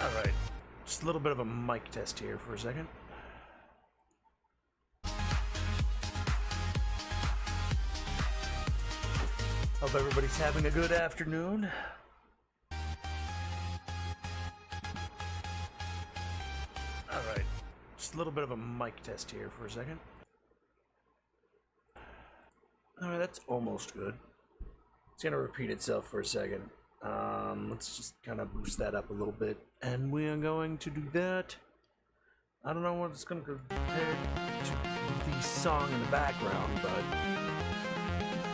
Alright, just a little bit of a mic test here for a second. Hope everybody's having a good afternoon. Alright, just a little bit of a mic test here for a second. Alright, that's almost good. It's gonna repeat itself for a second. Let's just kind of boost that up a little bit. And we are going to do that. I don't know what it's going to compare to the song in the background, but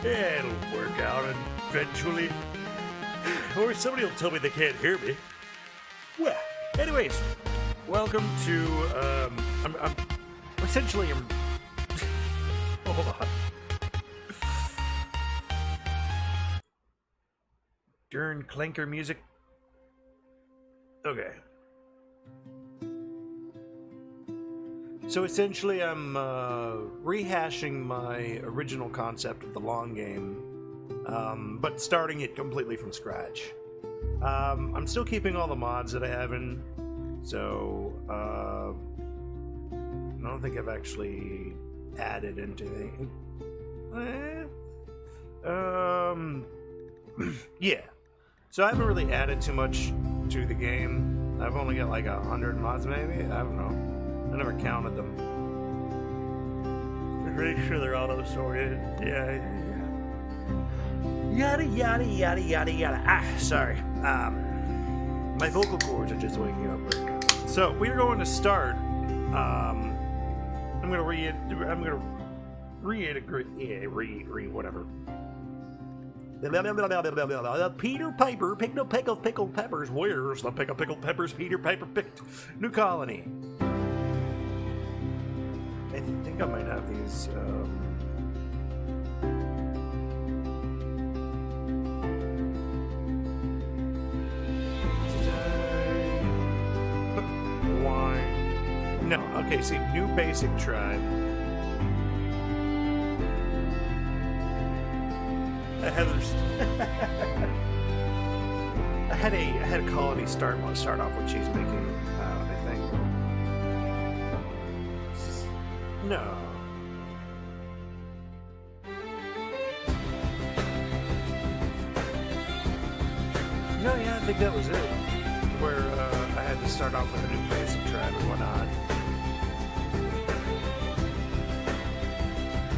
yeah, it'll work out eventually. Or somebody will tell me they can't hear me. Well, anyways, welcome to, I'm essentially, hold on. Darn Clanker music. Okay. So essentially I'm rehashing my original concept of the long game, but starting it completely from scratch. I'm still keeping all the mods that I have in, so I don't think I've actually added anything. Yeah. So I haven't really added too much to the game. I've only got like 100 mods maybe? I don't know. I never counted them. I'm pretty sure they're auto-sorted. Yeah. Yada yada yada yada yada. Ah, sorry. My vocal cords are just waking up right now. So we're going to start. I'm gonna whatever. Peter Piper picked up pickled peppers. Where's the pickled peppers Peter Piper picked? New colony. I think I might have these. Why? No. Okay. See, new basic tribe. I had a colony start off what she's making, I think. No. No, yeah, I think that was it. Where I had to start off with a new basic tribe and whatnot.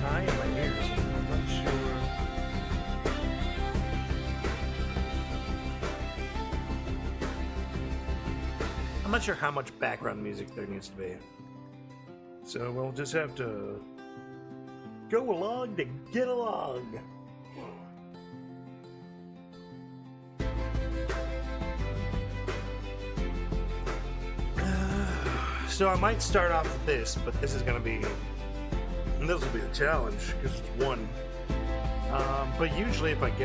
Hi, in my ears. I'm not sure. I'm not sure how much background music there needs to be. So we'll just have to go along to get along. So I might start off with this, but this will be the challenge because it's one. But usually if it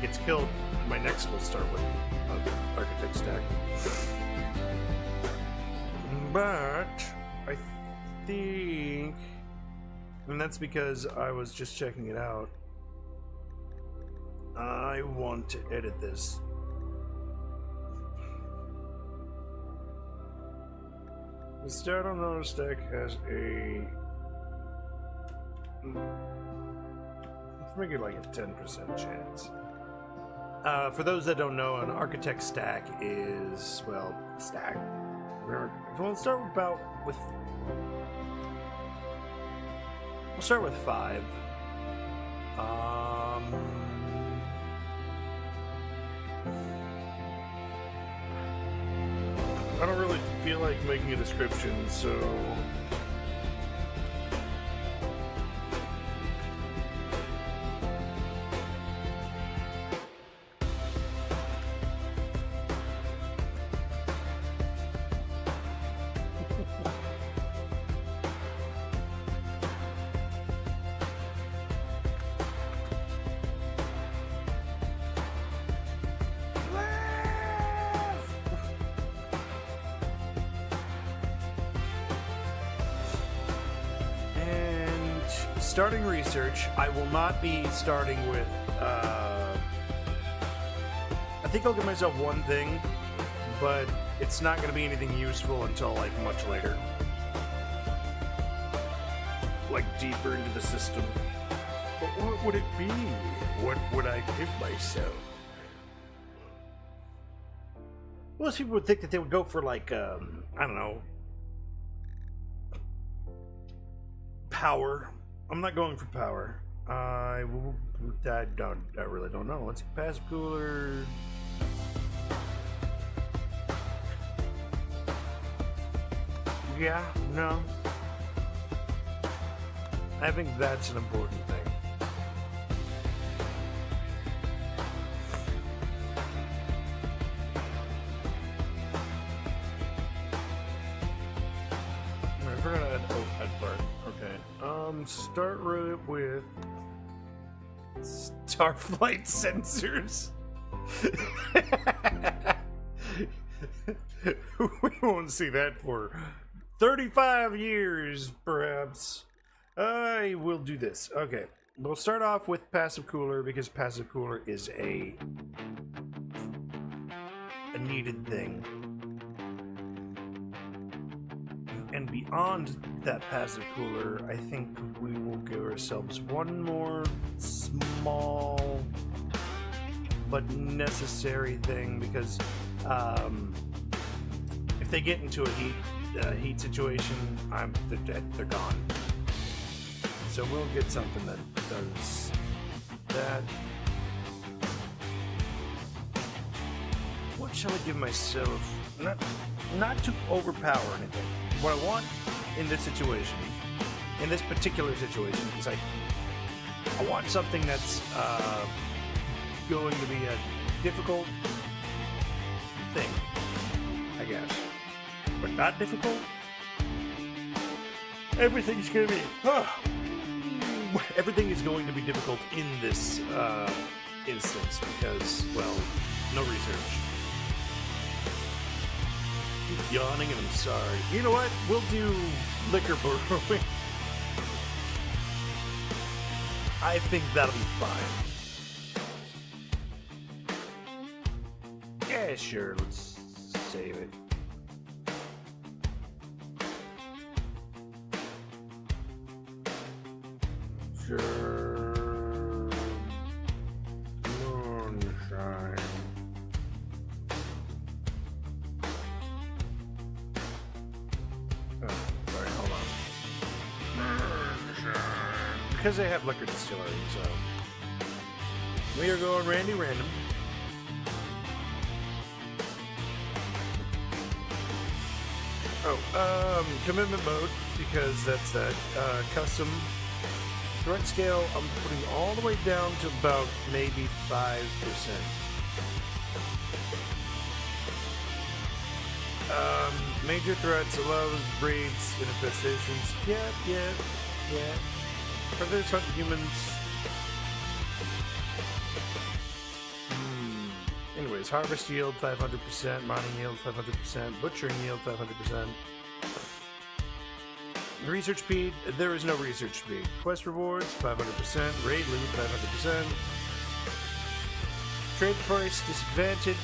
gets killed, my next will start with Architect stack. But I think, and that's because I was just checking it out, I want to edit this. The start on auto stack has a, let's make it like a 10% chance. For those that don't know, an Architect stack is, well, stack. We'll start with 5. I don't really feel like making a description, so starting research, I will not be starting with, I think I'll give myself one thing, but it's not going to be anything useful until, like, much later. Like, deeper into the system. But what would it be? What would I give myself? Most people would think that they would go for, like, I don't know, power. I'm not going for power. I really don't know. Let's see, passive cooler. Yeah, no. I think that's an important thing. We're gonna add that part. Okay. Start with Starflight sensors. We won't see that for 35 years, perhaps. I will do this. Okay. We'll start off with passive cooler because passive cooler is a needed thing. And beyond that passive cooler, I think we will give ourselves one more small but necessary thing, because if they get into a heat situation, they're dead. They're gone. So we'll get something that does that. What shall I give myself? Not to overpower anything. What I want in this situation, in this particular situation, is I want something that's going to be a difficult thing, I guess. But not difficult. Everything's gonna be... everything is going to be difficult in this instance because, well, no research. Keep yawning and I'm sorry. You know what? We'll do liquor brewing. I think that'll be fine. Yeah, sure. Let's save it. Sure. Moonshine. Oh, sorry, hold on. Moonshine. Because they have liquor distillery, so we are going Randy Random. Oh, commitment mode, because that's that. Custom. Threat scale, I'm putting all the way down to about maybe 5%. Major threats allows raids and infestations. Yeah. Predators hunt humans. Anyways, harvest yield 500%, mining yield 500%, butchering yield 500%. Research speed, there is no research speed. Quest rewards, 500%. Raid loot, 500%. Trade price disadvantage.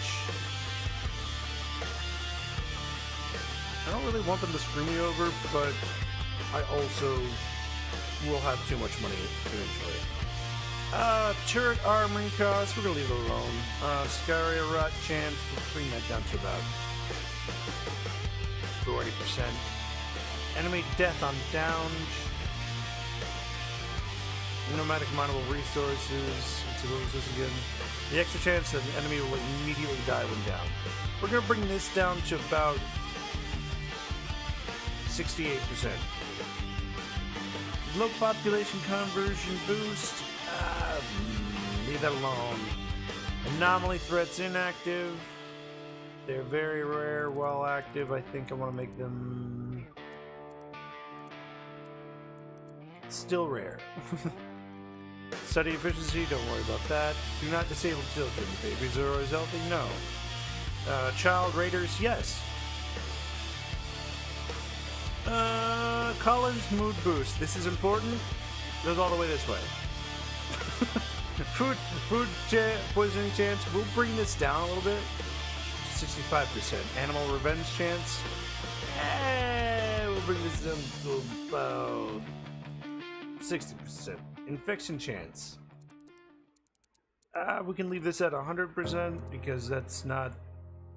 I don't really want them to screw me over, but I also will have too much money eventually. Turret armoring cost, we're gonna leave it alone. Scaria rot chance, we'll bring that down to about 40%. Enemy death on downed. Nomadic mineable resources. Let's see, what was this again? The extra chance that the enemy will immediately die when down. We're going to bring this down to about 68%. Low population conversion boost. Leave that alone. Anomaly threats inactive. They're very rare while active. I think I want to make them still rare. Study efficiency, don't worry about that. Do not disable children. Babies are always healthy? No. Child raiders? Yes. Collins mood boost. This is important. Goes all the way this way. Food poisoning chance. We'll bring this down a little bit. 65%. Animal revenge chance. We'll bring this down to about 60%. Infection chance. We can leave this at 100% because that's not.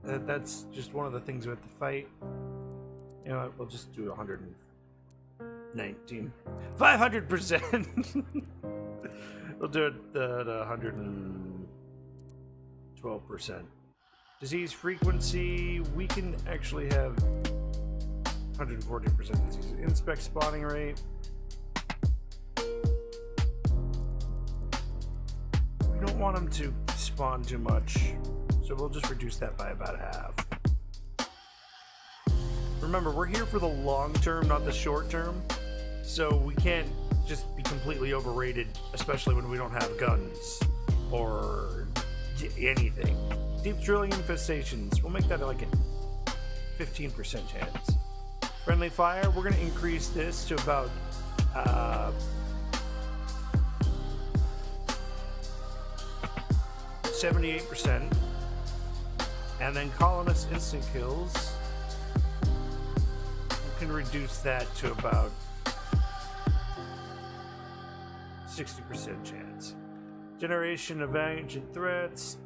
That's just one of the things we have to fight. You know what? We'll just do 119. 500%! We'll do it at 112%. Disease frequency, we can actually have 140% disease. Inspect spawning rate. We don't want them to spawn too much, so we'll just reduce that by about half. Remember, we're here for the long term, not the short term, so we can't just be completely overrated, especially when we don't have guns or anything. Deep drilling infestations, we'll make that like a 15% chance. Friendly fire, we're going to increase this to about 78%. And then colonist instant kills, we can reduce that to about 60% chance. Generation of ancient threats.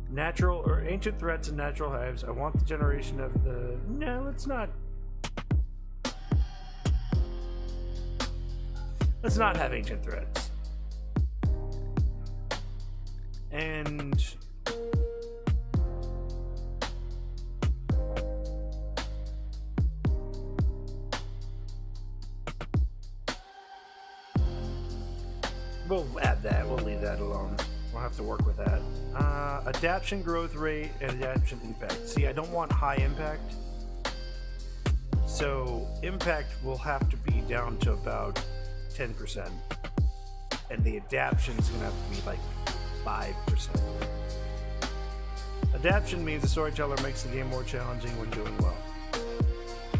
Natural or ancient threats and natural hives. I want the generation of the. No, let's not. Let's not have ancient threats. And we'll add that. We'll leave that alone. We'll have to work with that. Adaption growth rate and adaption impact. See, I don't want high impact. So impact will have to be down to about 10%. And the adaption is going to have to be like 5%. Adaption means the storyteller makes the game more challenging when doing well.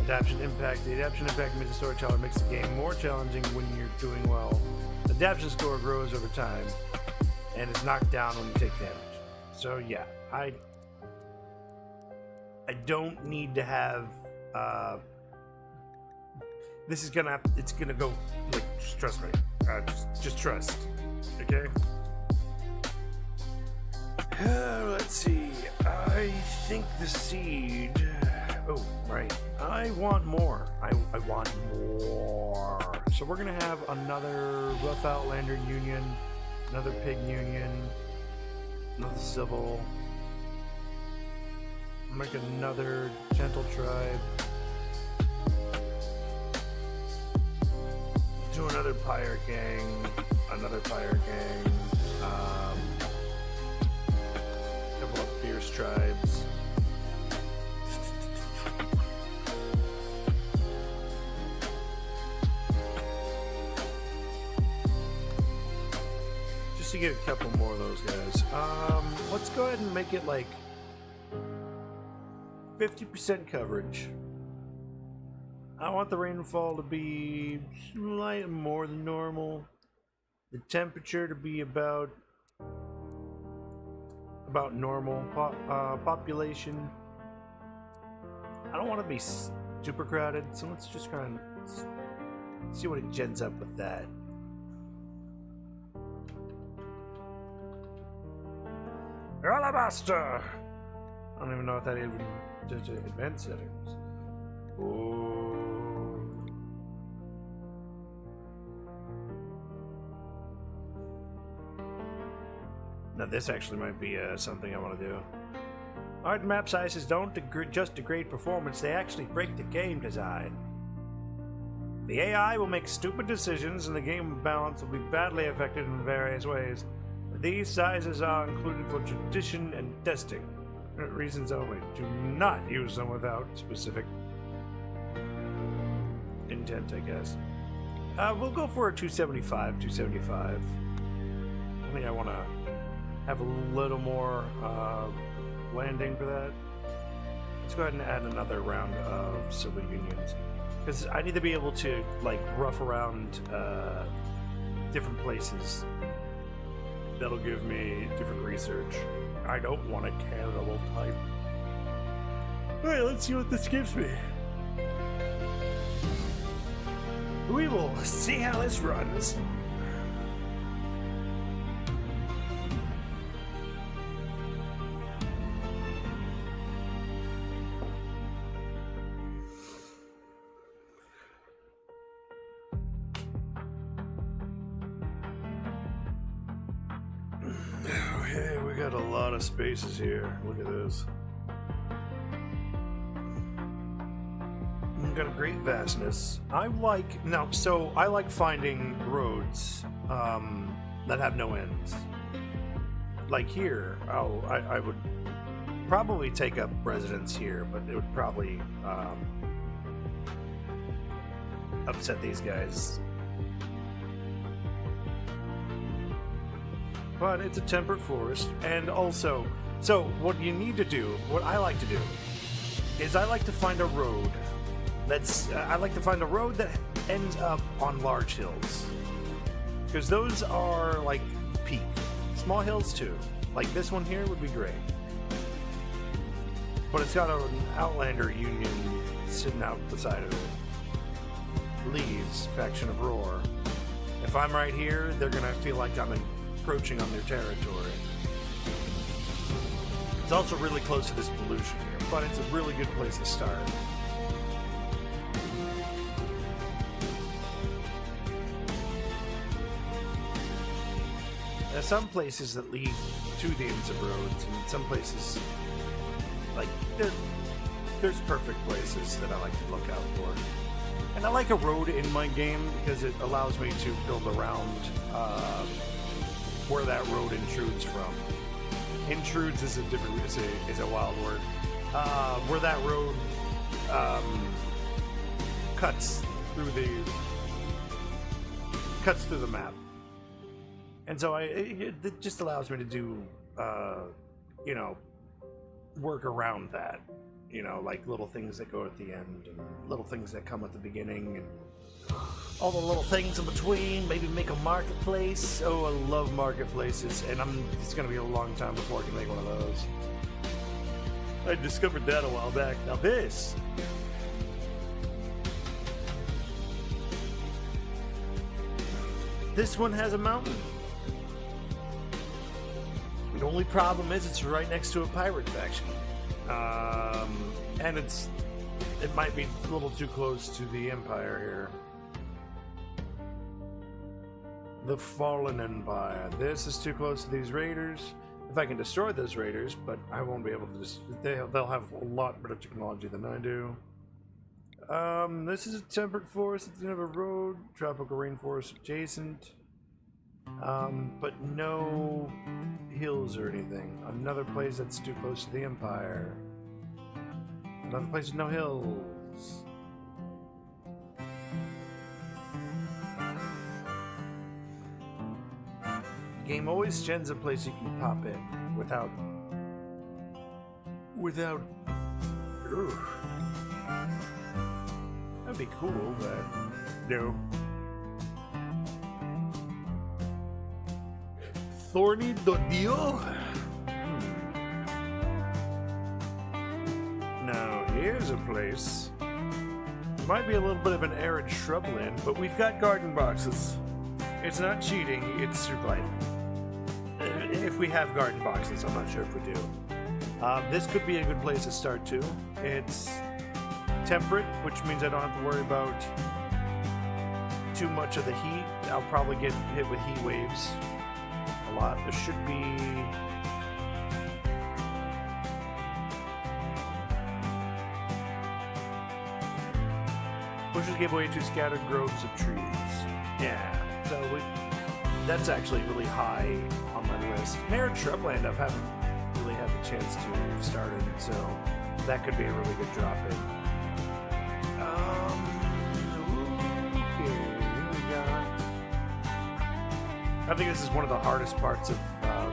Adaption impact. The adaption impact means the storyteller makes the game more challenging when you're doing well. The adaption score grows over time and is knocked down when you take damage. So yeah, I don't need to have this is gonna it's gonna go like just trust me. Just trust. Okay? Let's see. I think the seed. Oh, right. I want more. I want more. So we're gonna have another Rough Outlander Union, another Pig Union, another Civil. Make another Gentle Tribe. Do another Pirate Gang, another Pirate Gang. Couple of Fierce Tribes. Just to get a couple more of those guys. Let's go ahead and make it like 50% coverage. I want the rainfall to be slightly more than normal. The temperature to be about normal. Population. I don't want to be super crowded, so let's just kind of see what it gens up with that. Alabaster! I don't even know if that even does advanced settings. Oh. Now this actually might be something I want to do. Art map sizes don't just degrade performance, they actually break the game design. The AI will make stupid decisions and the game balance will be badly affected in various ways. These sizes are included for tradition and testing. Reasons only. Do not use them without specific intent, I guess. We'll go for a 275. I think I want to have a little more landing for that. Let's go ahead and add another round of civil unions. Because I need to be able to, like, rough around different places. That'll give me different research. I don't want a cannibal type. Alright, let's see what this gives me. We will see how this runs. Okay, we got a lot of spaces here. Look at this. We've got a great vastness. I like finding roads that have no ends. Like here, I would probably take up residence here, but it would probably upset these guys. But it's a temperate forest, and also, so what you need to do, what I like to do, is I like to find a road that ends up on large hills, because those are like peak. Small hills too, like this one here would be great, but it's got an Outlander Union sitting out the side of it. Lee's faction of Roar. If I'm right here, they're gonna feel like I'm encroaching on their territory. It's also really close to this pollution here, but it's a really good place to start. There's some places that lead to the ends of roads, and some places, like, there's perfect places that I like to look out for. And I like a road in my game because it allows me to build around where that road intrudes from. Intrudes is a different, is a wild word. Where that road cuts through the map. And so it just allows me to do, you know, work around that. You know, like little things that go at the end, and little things that come at the beginning, and all the little things in between. Maybe make a marketplace. Oh, I love marketplaces, and it's going to be a long time before I can make one of those. I discovered that a while back. Now this. This one has a mountain. The only problem is it's right next to a pirate faction. And it might be a little too close to the Empire here. The Fallen Empire. This is too close to these raiders. If I can destroy those raiders, but I won't be able to just... They'll have a lot better technology than I do. This is a temperate forest at the end of a road. Tropical rainforest adjacent. But no hills or anything. Another place that's too close to the Empire. Another place with no hills. The game always gens a place you can pop in without. Ugh. That'd be cool, but no. Thorny Dodio? Now, here's a place. It might be a little bit of an arid shrubland, but we've got garden boxes. It's not cheating, it's survival. If we have garden boxes, I'm not sure if we do. This could be a good place to start too. It's temperate, which means I don't have to worry about too much of the heat. I'll probably get hit with heat waves a lot. There should be... Bushes give way to scattered groves of trees. Yeah, so that's actually really high on my list. Arid shrubland I haven't really had the chance to start in, so that could be a really good drop in. I think this is one of the hardest parts of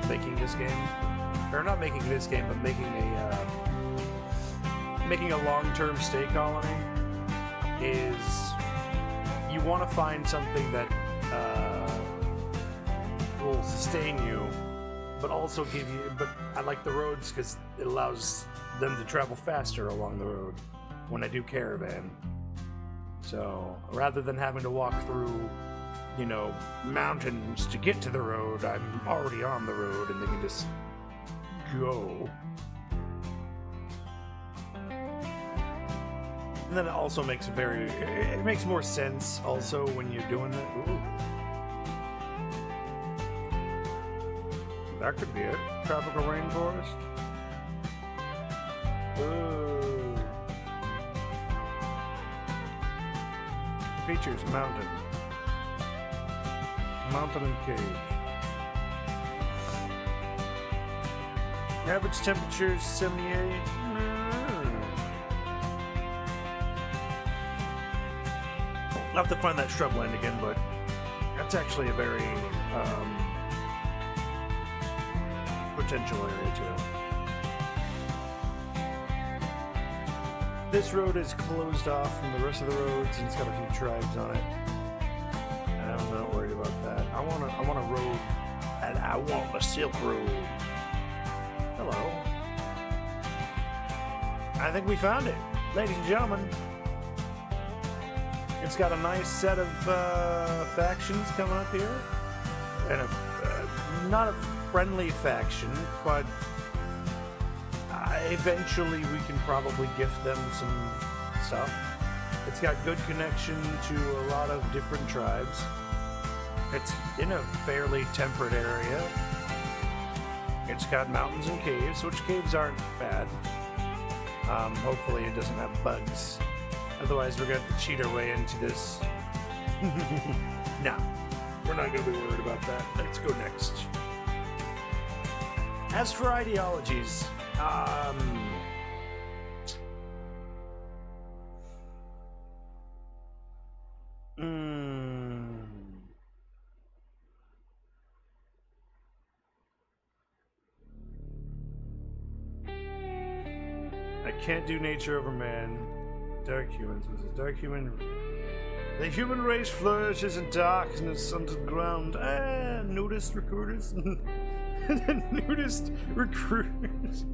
making this game, or not making this game, but making a long-term stay colony. Is you want to find something that will sustain you, but also give you. But I like the roads because it allows them to travel faster along the road when I do caravan. So rather than having to walk through, you know, mountains to get to the road, I'm already on the road and they can just go. And then it also makes it makes more sense also when you're doing that. Ooh. That could be it. Tropical rainforest. Ooh. Features mountain. Mountain and cave. Average temperature is 78. I'll have to find that shrubland again, but that's actually a very potential area too. This road is closed off from the rest of the roads, and it's got a few tribes on it. I'm not worried about that. I want a road, and I want the Silk Road. Hello. I think we found it, ladies and gentlemen. It's got a nice set of factions coming up here, and not a friendly faction, but eventually we can probably gift them some stuff. It's got good connection to a lot of different tribes. It's in a fairly temperate area. It's got mountains and caves, which caves aren't bad. Hopefully it doesn't have bugs. Otherwise we're going to have to cheat our way into this. No, we're not going to be worried about that. Let's go next. As for ideologies, I can't do nature over man. Dark humans. Was it dark human? The human race flourishes in darkness underground. Nudist recruiters. Nudist recruiters.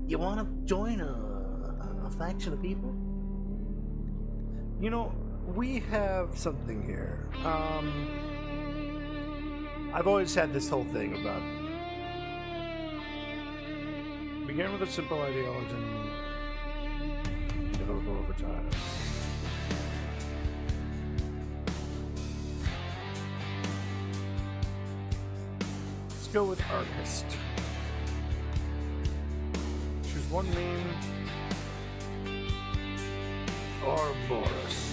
You want to join a faction of people? You know, we have something here. I've always had this whole thing about begin with a simple ideology and develop over time. Let's go with Archist. Choose one meme. Or Boris.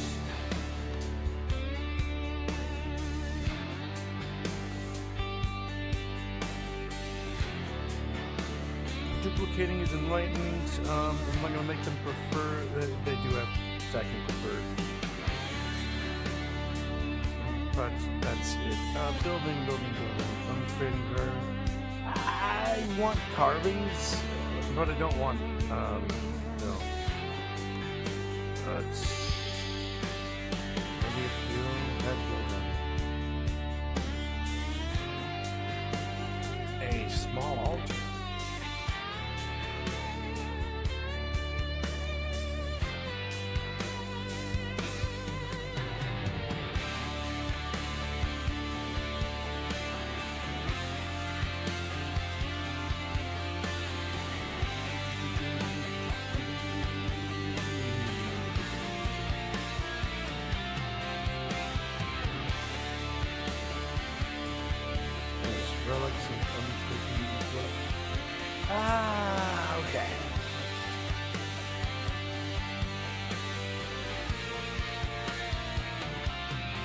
Duplicating is enlightened. I'm not going to make them prefer. They do have stacking preferred. But that's it. Building. I'm creating carving. I want carvings, but I don't want, no. Let's maybe a few head building. A small altar. Okay.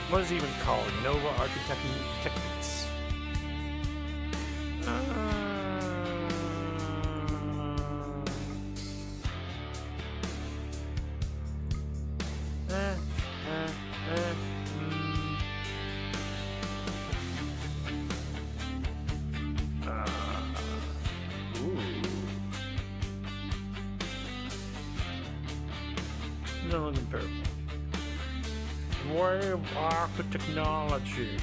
What is it even called? Nova Archonexus. Imperial. Wave Architechnology.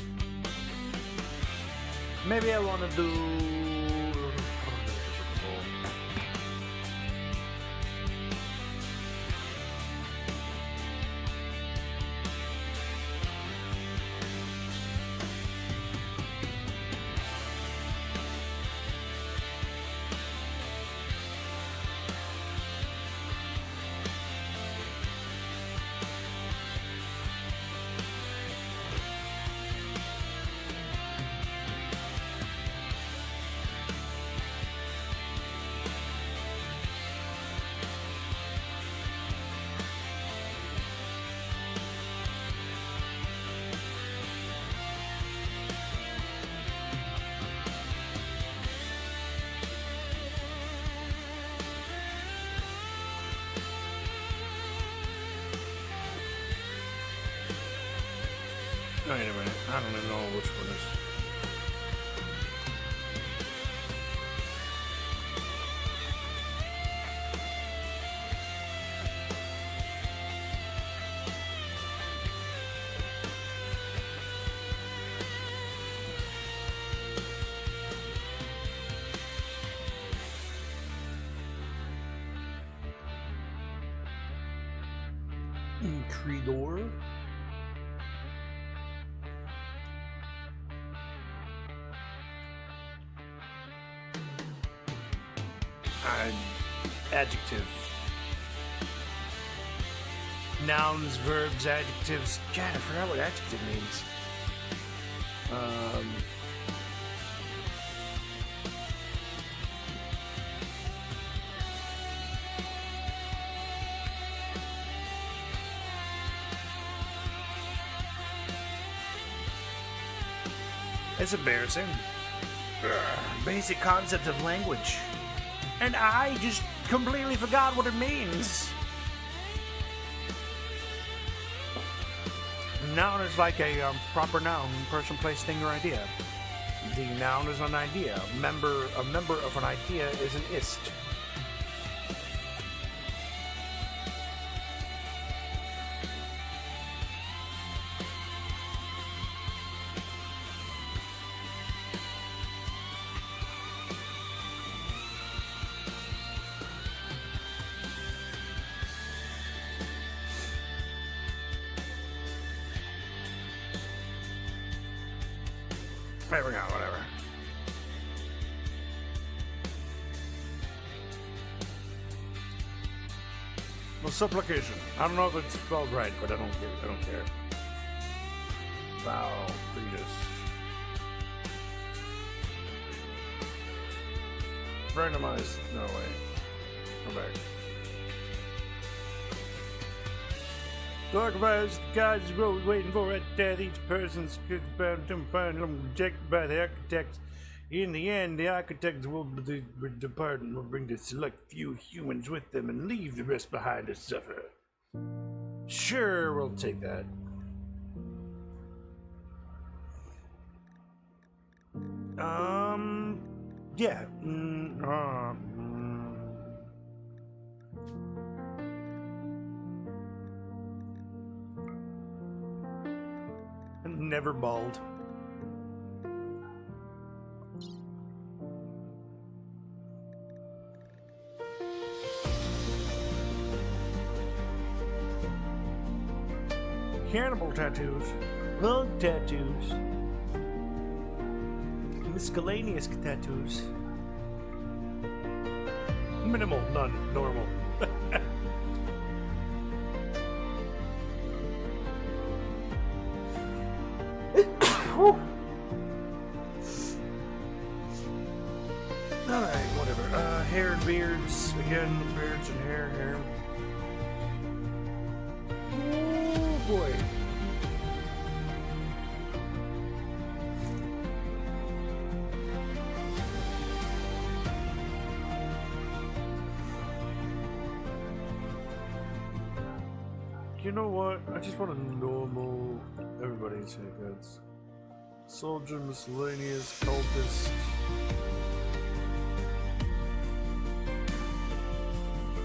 Maybe I want to do... Wait a minute, I don't even know which one is. Creedor? Adjective. Nouns, verbs, adjectives. God, I forgot what adjective means. It's embarrassing. Basic concept of language. And I just completely forgot what it means. Noun is like a proper noun, person, place, thing, or idea. The noun is an idea. A member of an idea is an ist. There we go, whatever. Well, supplication. I don't know if it's spelled right, but I don't care. Vow, Fetus. Randomized. No way. Come back. Talk about God's road waiting for it, death. Each person's bound to find them rejected by the architects. In the end, the architects will depart and will bring the select few humans with them and leave the rest behind to suffer. Sure, we'll take that. Yeah. Never bald. Cannibal tattoos. Lung tattoos. Miscellaneous tattoos. Minimal, none, normal. Alright, whatever. Hair and beards. Again, beards and hair. Oh boy. You know what? I just want a normal everybody's haircuts. Soldier, miscellaneous, cultist.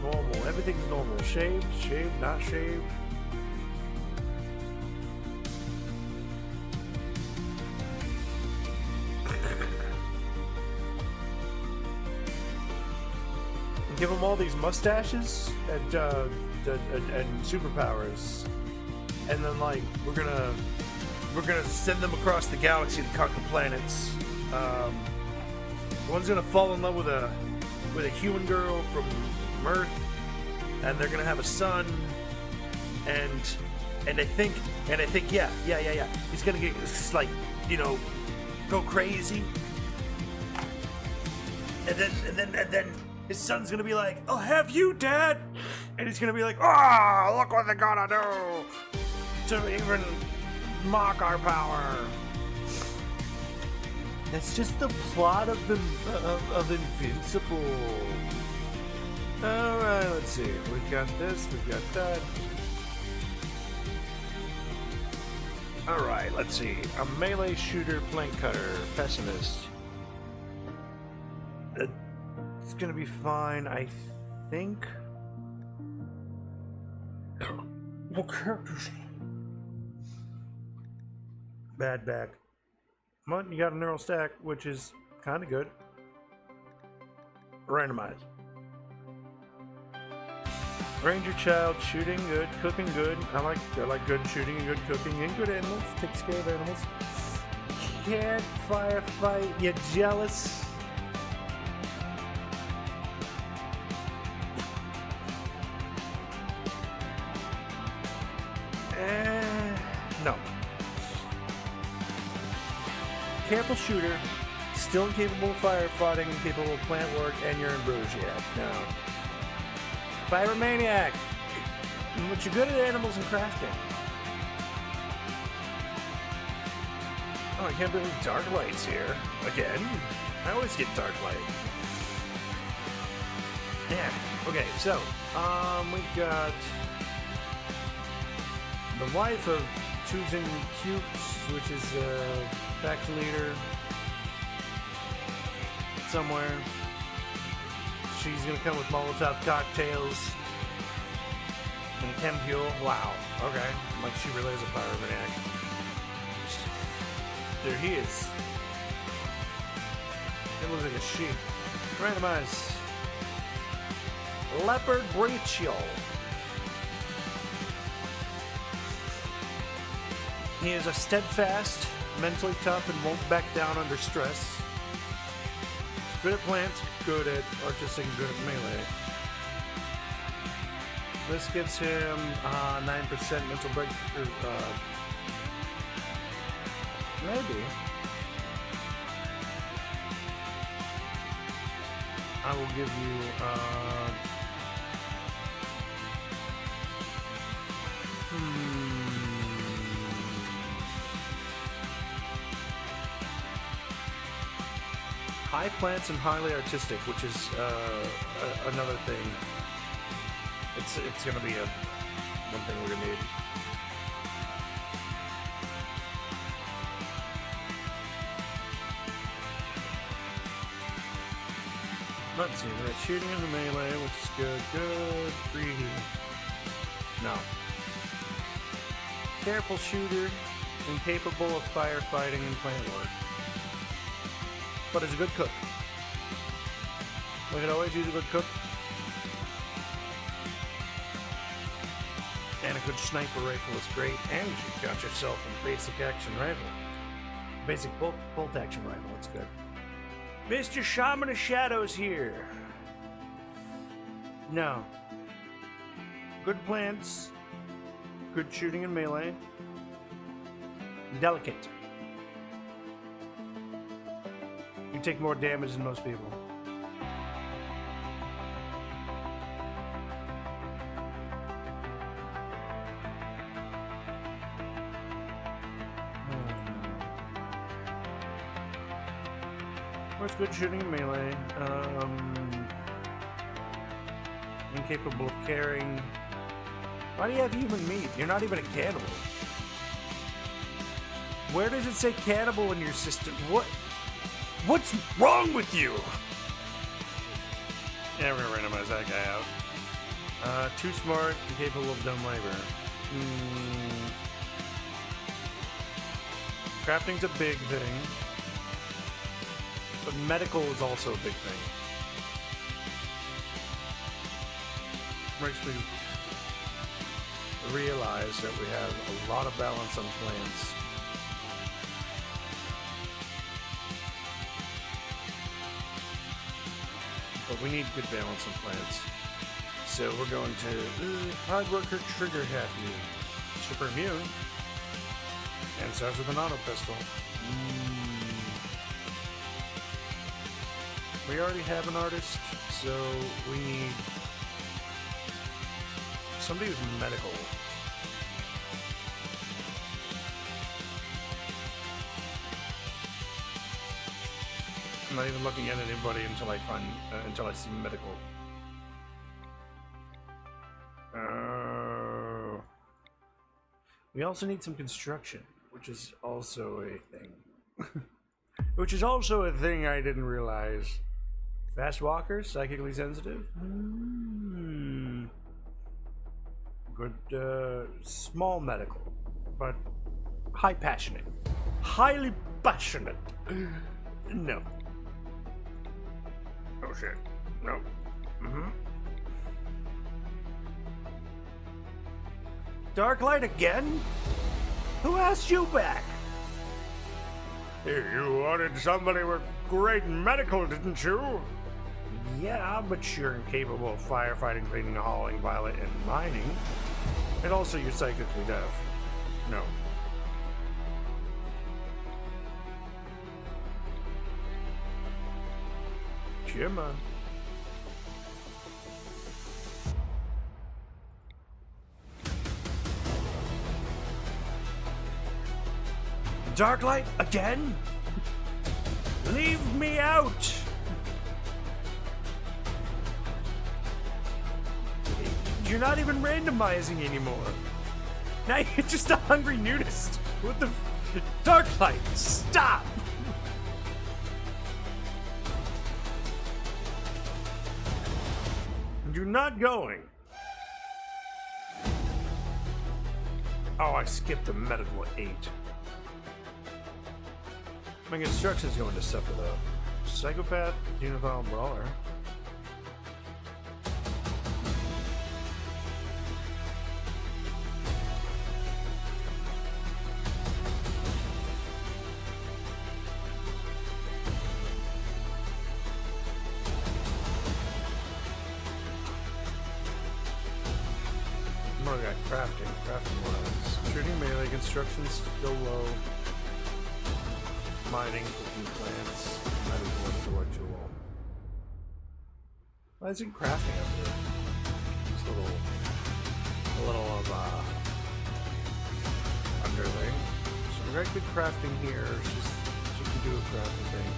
Normal. Everything's normal. Shaved, not shaved. give them all these mustaches and superpowers, and then like we're gonna send them across the galaxy to conquer planets. One's gonna fall in love with a human girl from Earth, and they're gonna have a son, and I think yeah. He's gonna get like, you know, go crazy, and then his son's gonna be like, "I'll have you, Dad," and he's gonna be like, "Oh, look what they're gonna do to even mock our power." That's just the plot of Invincible. All right, let's see. We've got this. We've got that. All right, let's see. A melee shooter, flank cutter, pessimist. It's gonna be fine, I think. What characters? Bad back. But you got a neural stack, which is kind of good. Randomized. Ranger child, shooting good, cooking good. I like good shooting and good cooking and good animals. Takes care of animals. Can't firefight. You jealous? No. Careful shooter, still incapable of firefighting, incapable of plant work, and you're in Brugiac. No. Pyromaniac! But you're good at animals and crafting. Oh, I can't believe Dark Light's here. Again? I always get Dark Light. Yeah. Okay, so, we've got the wife of choosing Kirths, which is faction leader somewhere. She's gonna come with Molotov cocktails and chem fuel. Wow. Okay. Like she really is a pyromaniac. There he is. It looks like a sheep. Randomize. Leopard Brachial. He is a steadfast, mentally tough, and won't back down under stress. Good at plants, good at artistic, good at melee. This gives him 9% mental break. Maybe. I will give you. High plants and highly artistic, which is another thing. It's gonna be one thing we're gonna need. Let's see, we're shooting in the melee, which is good. Good. 3. No. Careful shooter, incapable of firefighting and plant work. But is a good cook. We can always use a good cook. And a good sniper rifle is great. And you've got yourself a basic action rifle. Basic bolt action rifle, that's good. Mr. Shaman of Shadows here. No. Good plants. Good shooting and melee. Delicate. You take more damage than most people. What's good shooting and melee? Incapable of carrying. Why do you have human meat? You're not even a cannibal. Where does it say cannibal in your system? What's wrong with you? Yeah, we're gonna randomize that guy out. Too smart, incapable of dumb labor. Crafting's a big thing. But medical is also a big thing. makes me realize that we have a lot of balance on plants. But we need good balance on plants. So we're going to hard worker trigger happy. Super immune. And starts with an auto pistol. We already have an artist, so we need somebody who's medical. I'm not even looking at anybody until I find until I see medical. We also need some construction, which is also a thing. Which is also a thing I didn't realize. Fast walkers, psychically sensitive. Good, small medical, but high passionate. Highly passionate. No. Oh shit. No. Darklight again? Who asked you back? You wanted somebody with great medical, didn't you? Yeah, but you're incapable of firefighting, cleaning, hauling, violet, and mining. And also you're psychically deaf. No. Gemma. Darklight again? Leave me out! You're not even randomizing anymore. Now you're just a hungry nudist. What the Darklight, stop! You're not going. Oh, I skipped a medical 8. My construction's going to suffer though. Psychopath, Genophile, Brawler. More got crafting wise. Shooting melee, construction's still low. Mining, cooking plants, might as well intellectual. Why isn't crafting up here? Just a little of underling. So we got good crafting here. She can do a crafting thing.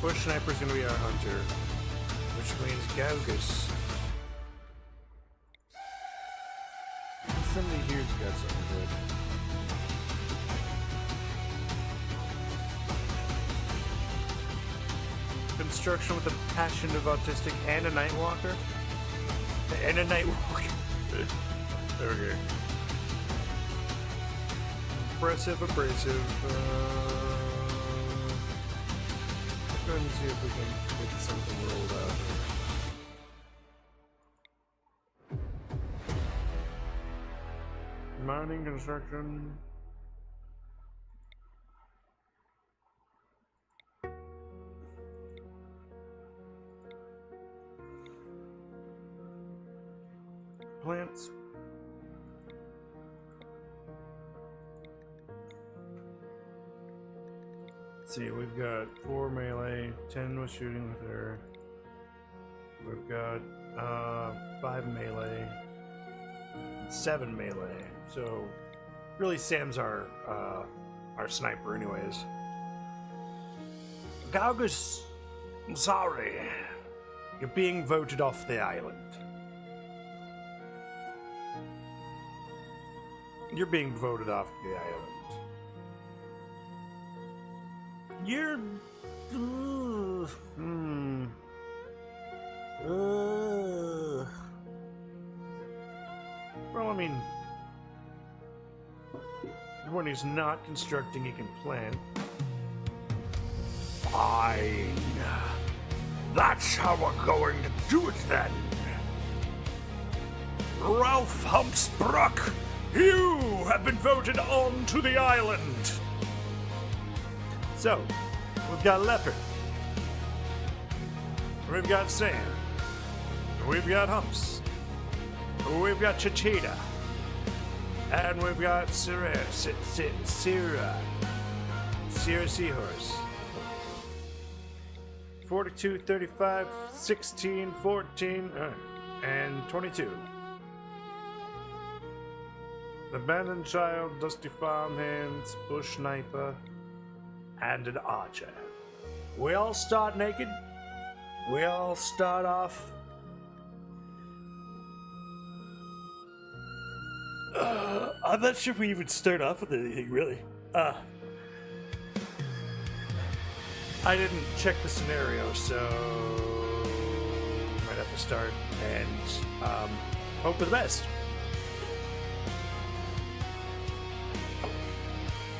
Bush sniper's gonna be our hunter. Which means Gaugus. Somebody here's got something good. Construction with a passion of autistic and a nightwalker? And a nightwalker. Okay. Abrasive. Go ahead and see if we can get something rolled out. Mining, construction. Plants. Let's see, we've got 4 melee, 10 with shooting with her. We've got 5 melee, 7 melee. So really Sam's our sniper anyways. Gaugus, I'm sorry. You're being voted off the island. You're being voted off the island. You're... Well, I mean... when he's not constructing, he can plant. Fine. That's how we're going to do it then. Ralph Humpsbrook, you have been voted on to the island. So, we've got Leopard. We've got Sam. We've got Humps. We've got Chichita. And we've got Sierra Seahorse. 42, 35, 16, 14, and 22. Abandoned Child, Dusty Farmhands, Bush Sniper, and an Archer. We all start naked. We all start off. I'm not sure if we even start off with anything, really. I didn't check the scenario, so might have to start and hope for the best.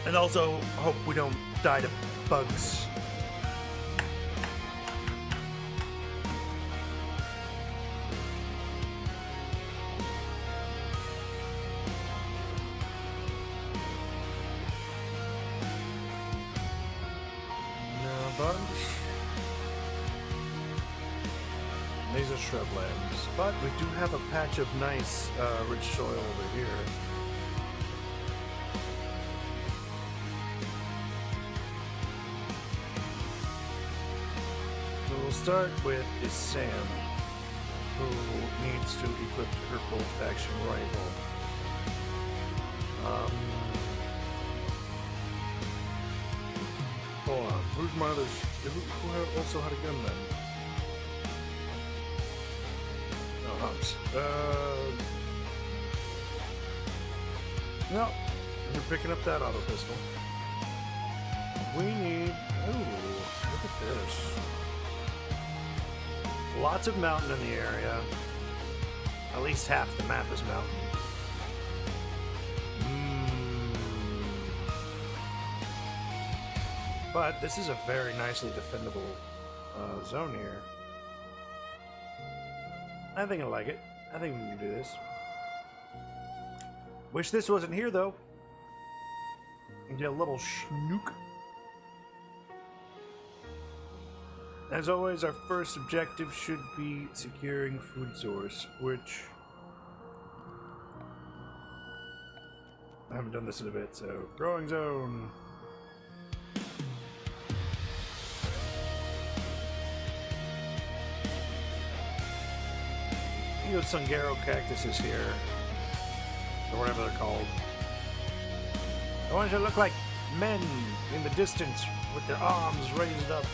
And also hope we don't die to bugs. These are shrublands, but we do have a patch of nice rich soil over here. So we'll start with is Sam, who needs to equip her bolt-action rifle. Hold on, who's my other? Who also had a gun then? Humps. No, you're picking up that auto pistol. We need. Ooh, look at this. Lots of mountain in the area. At least half the map is mountain. But this is a very nicely defendable zone here. I think I like it. I think we can do this. Wish this wasn't here, though. Get a little schnook. As always, our first objective should be securing food source, which I haven't done this in a bit, so growing zone. Sungaro cactuses here, or whatever they're called. The ones that look like men in the distance with their arms raised up.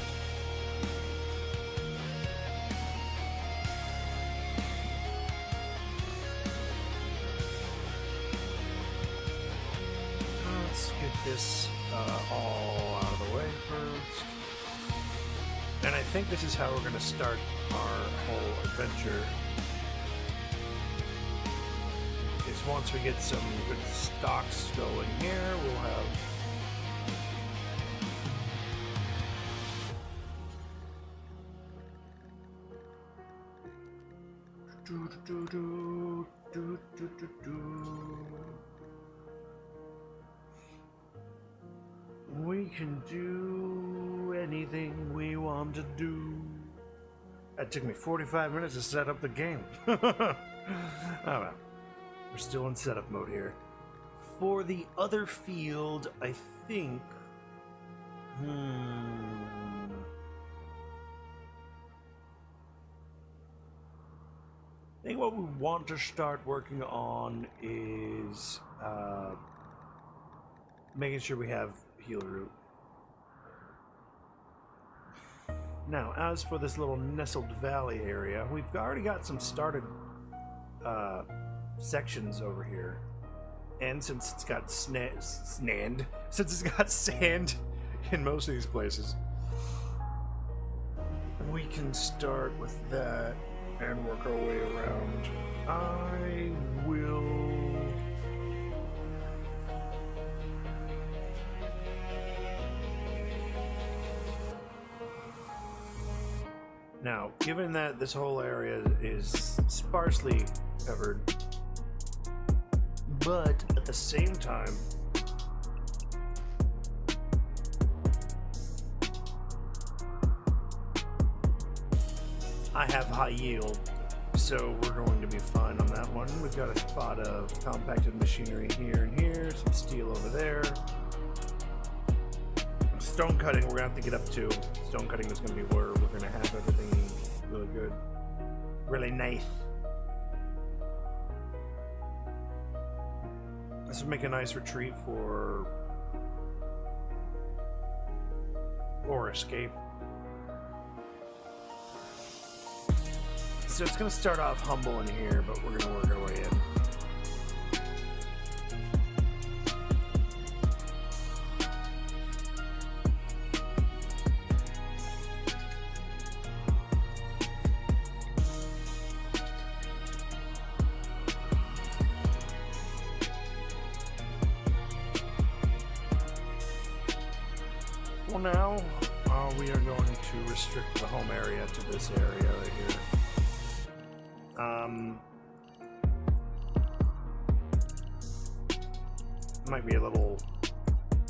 Let's get this all out of the way first. And I think this is how we're going to start our whole adventure. Once we get some good stocks going here, we'll have we can do anything we want to do. That took me 45 minutes to set up the game. Oh well. We're still in setup mode here. For the other field, I think... I think what we want to start working on is making sure we have heal root. Now, as for this little nestled valley area, we've already got some started sections over here, and since it's got since it's got sand in most of these places, we can start with that and work our way around. I will Now, given that this whole area is sparsely covered, but at the same time, I have high yield, so we're going to be fine on that one. We've got a spot of compacted machinery here and here, some steel over there. Stone cutting, we're going to have to get up to. Stone cutting is going to be where we're going to have everything really good. Really nice. This would make a nice retreat for... or escape. So it's going to start off humble in here, but we're going to work our way in. Well, now we are going to restrict the home area to this area right here. Might be a little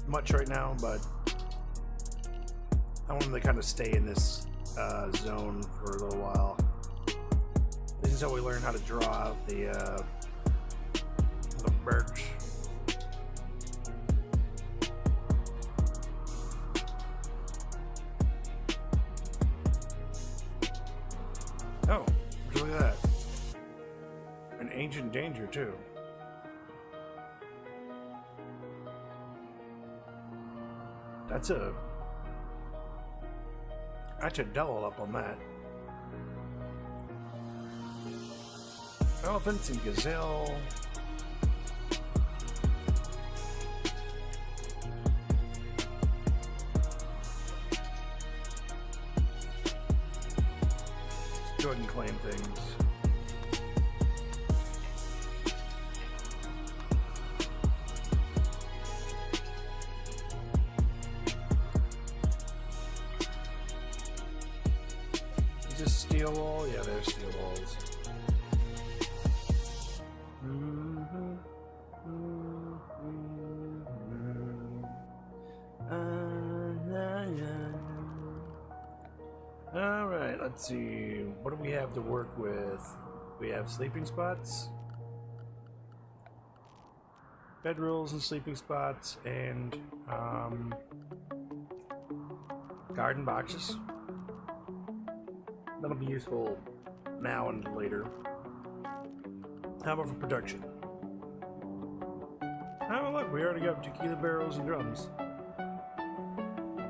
much right now, but I want them to kind of stay in this zone for a little while. This is how we learn how to draw out the birch. Oh, look at that. An ancient danger, too. That's a double up on that. Elephants and gazelle. Let's go ahead and claim things. Steel wall? Yeah, there's steel walls. Alright, let's see. What do we have to work with? We have sleeping spots, bedrolls and sleeping spots, and garden boxes. That'll be useful now and later. How about for production? Oh look, we already got tequila barrels and drums.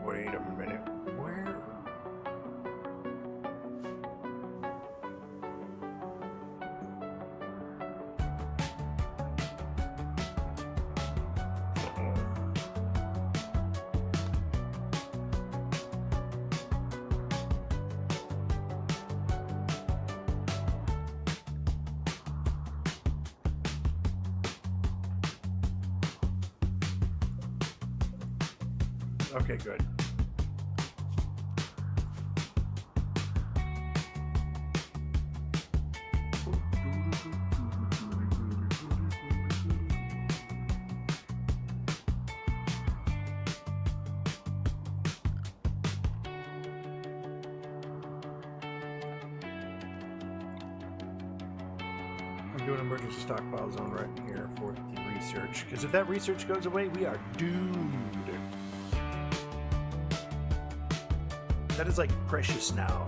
Wait a minute. Where? Okay, good. I'm doing an emergency stockpile zone right in here for the research, because if that research goes away, we are doomed. That is like precious now.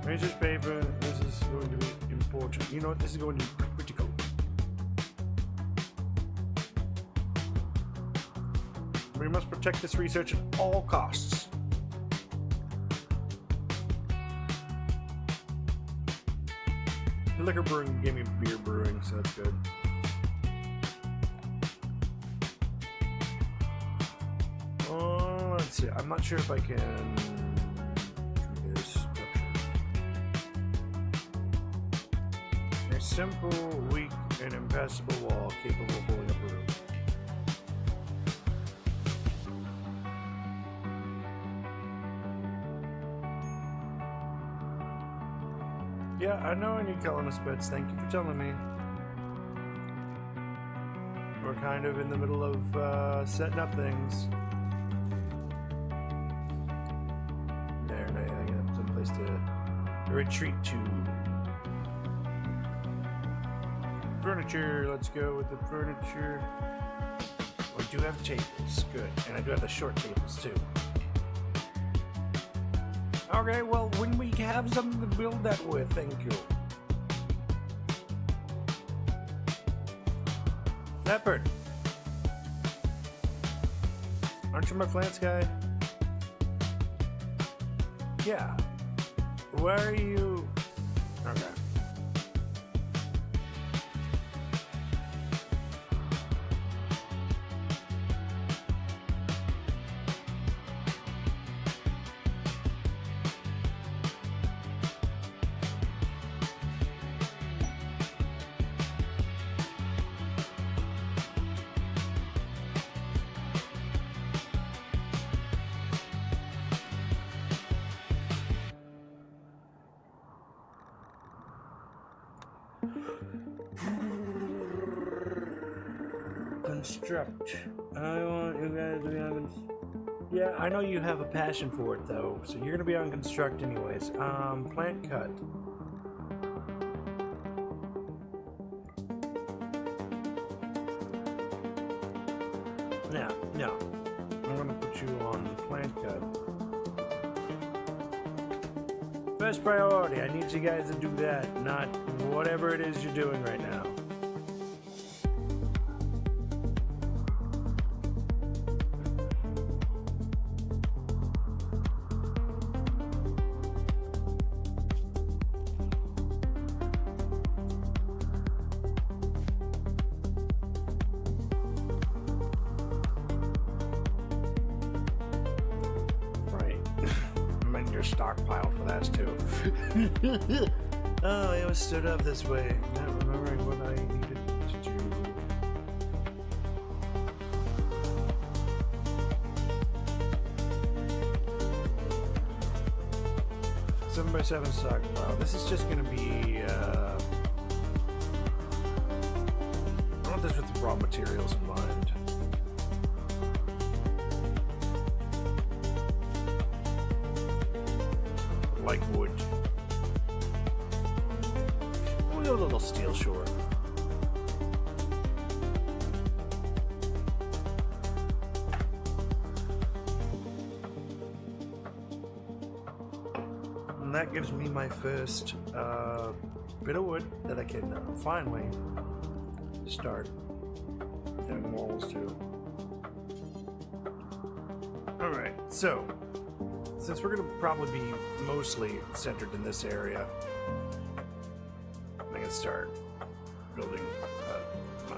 Research paper, this is going to be important. You know what, this is going to be critical. We must protect this research at all costs. The liquor brewing gave me beer brewing, so that's good. Let's see, I'm not sure if I can do this structure. A simple, weak, and impassable wall capable of holding up a room. Yeah, I know I need colonist beds. Thank you for telling me. We're kind of in the middle of setting up things. There, now I got some place to retreat to. Furniture, let's go with the furniture. We do have tables, good. And I do have the short tables too. Okay, well, when we have something to build that with, thank you. Leopard. Aren't you my plants guy? Yeah. Where are you? Okay. Construct. I want you guys to be on. Yeah, I know you have a passion for it though, so you're gonna be on construct anyways. Plant cut. No. I'm gonna put you on plant cut. First priority, I need you guys to do that, not whatever it is you're doing right now. Stockpile for that too. Oh, I always stood up this way, not remembering what I needed to do. 7x7 stockpile. This is just gonna be I want this with the raw materials in mind. Like wood. We'll go a little steel shore. And that gives me my first bit of wood that I can finally start doing walls to. Alright, so since we're going to probably be mostly centered in this area, I can start building my...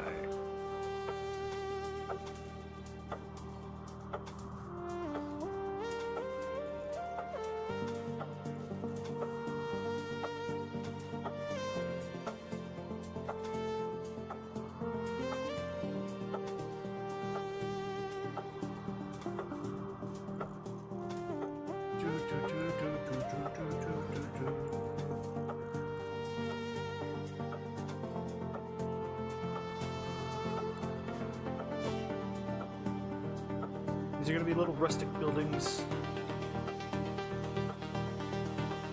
These are going to be little rustic buildings.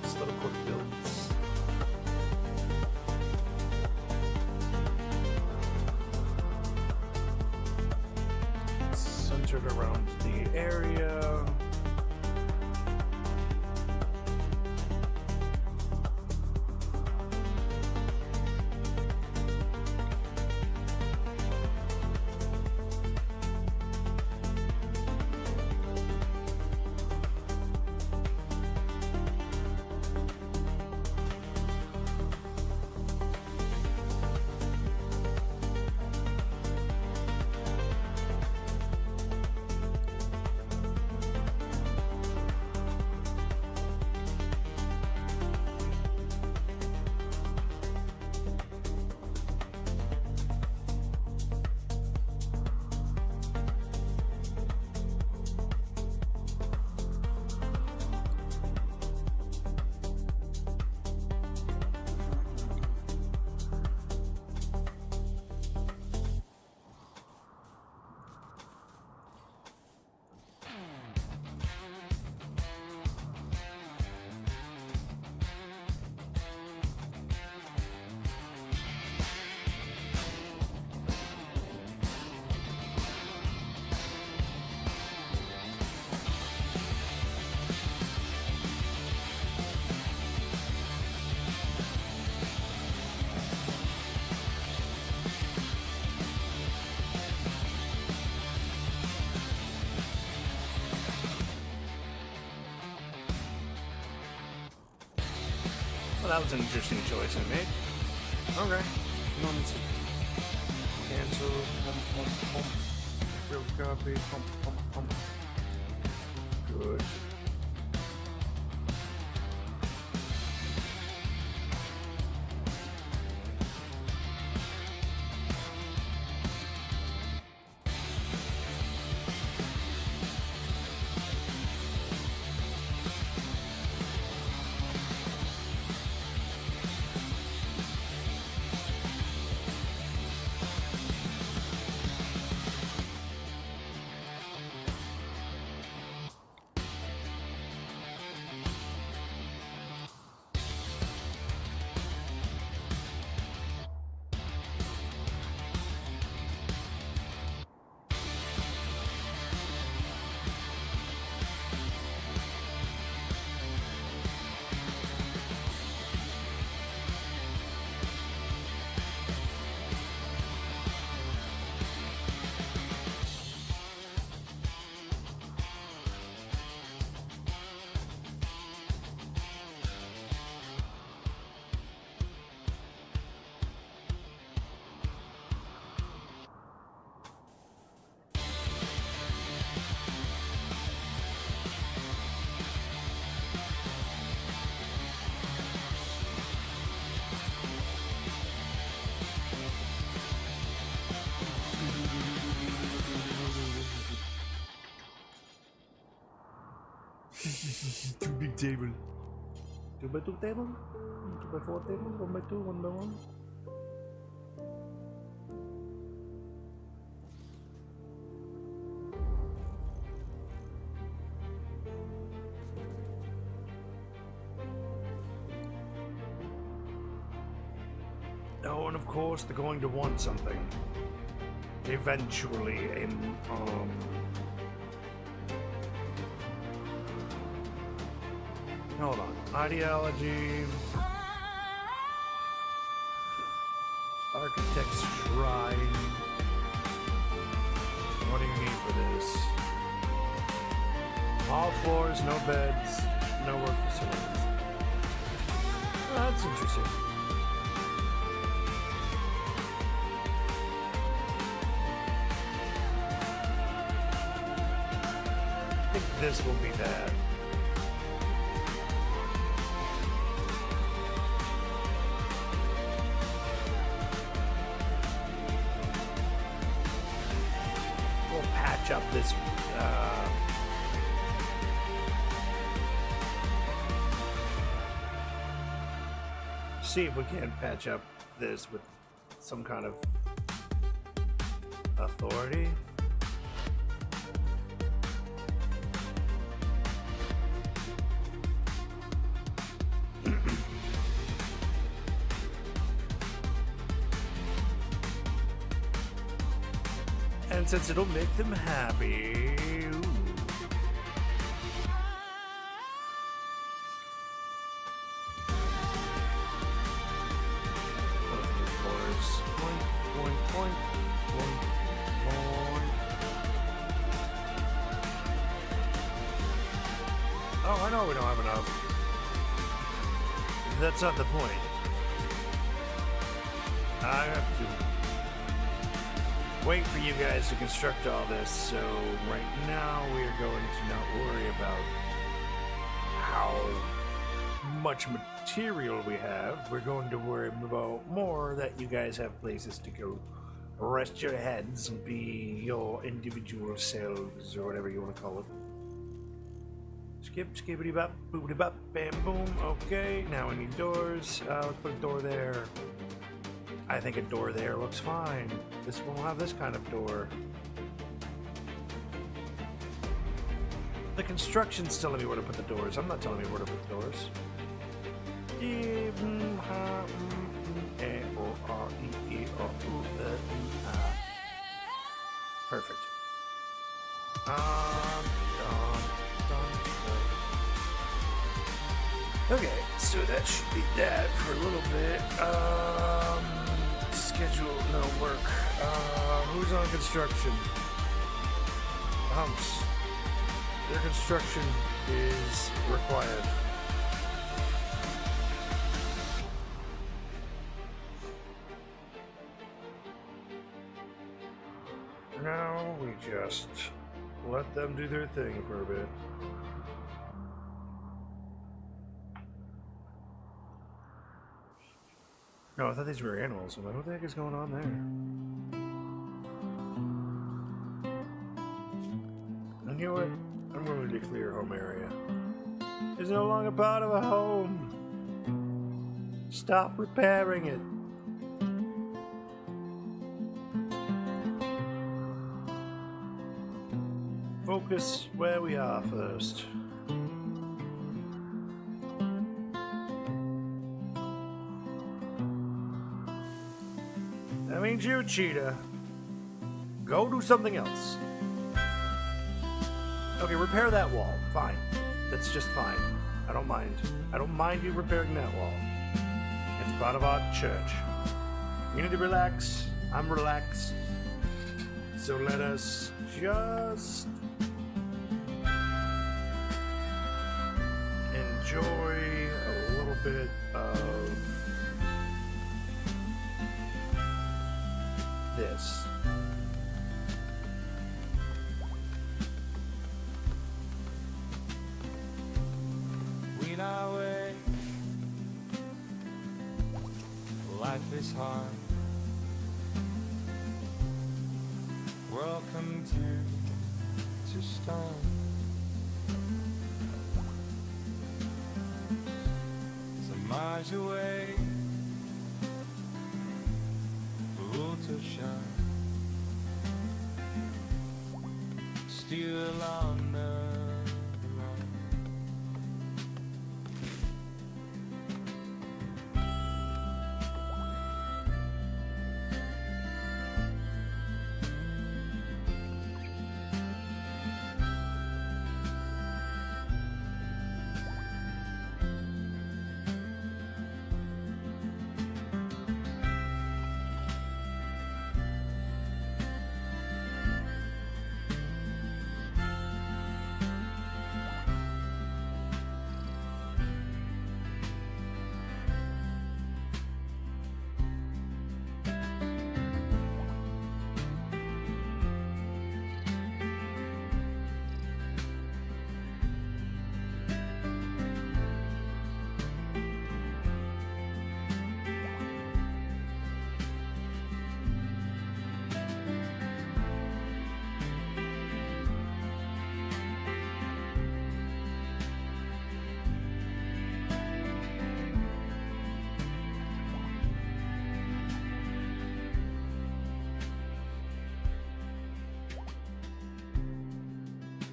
Just little quick builds. Centered around the area. Well, that was an interesting choice I made. Okay. Nonsense. Cancel. Pump. Real copy. Pump. Good. Too big table. 2x2 table? 2x4 table? 1x2, 1x1? Oh, and of course they're going to want something. Eventually, hold on. Ideology. Architect's Shrine. What do you need for this? All floors, no beds, no work facilities. Oh, that's interesting. I think this will be that. Up this see if we can patch up this with some kind of authority. And since it'll make them happy, ooh. Point. Oh, I know we don't have enough. That's not the point. I have to wait for you guys to construct all this, so right now we are going to not worry about how much material we have. We're going to worry about more that you guys have places to go rest your heads and be your individual selves, or whatever you want to call it. Skip, skibbity bop, boobity bop, bam boom. Okay, now we need doors. Let's put a door there. I think a door there looks fine. This will have this kind of door. The construction's telling me where to put the doors. I'm not telling me where to put the doors. Perfect. Okay, so that should be that for a little bit. Schedule, no work. Who's on construction? Humps. Their construction is required. Now we just let them do their thing for a bit. No, I thought these were animals. I'm like, what the heck is going on there? And you know what? I'm going to declare home area. It's no longer part of a home. Stop repairing it. Focus where we are first. That means you, Cheetah. Go do something else. Okay, repair that wall. Fine. That's just fine. I don't mind. I don't mind you repairing that wall. It's part of our church. You need to relax. I'm relaxed. So let us just enjoy a little bit of this. Weed our way. Life is hard. Welcome to stone. Some miles away. Full to shine. Still on the run.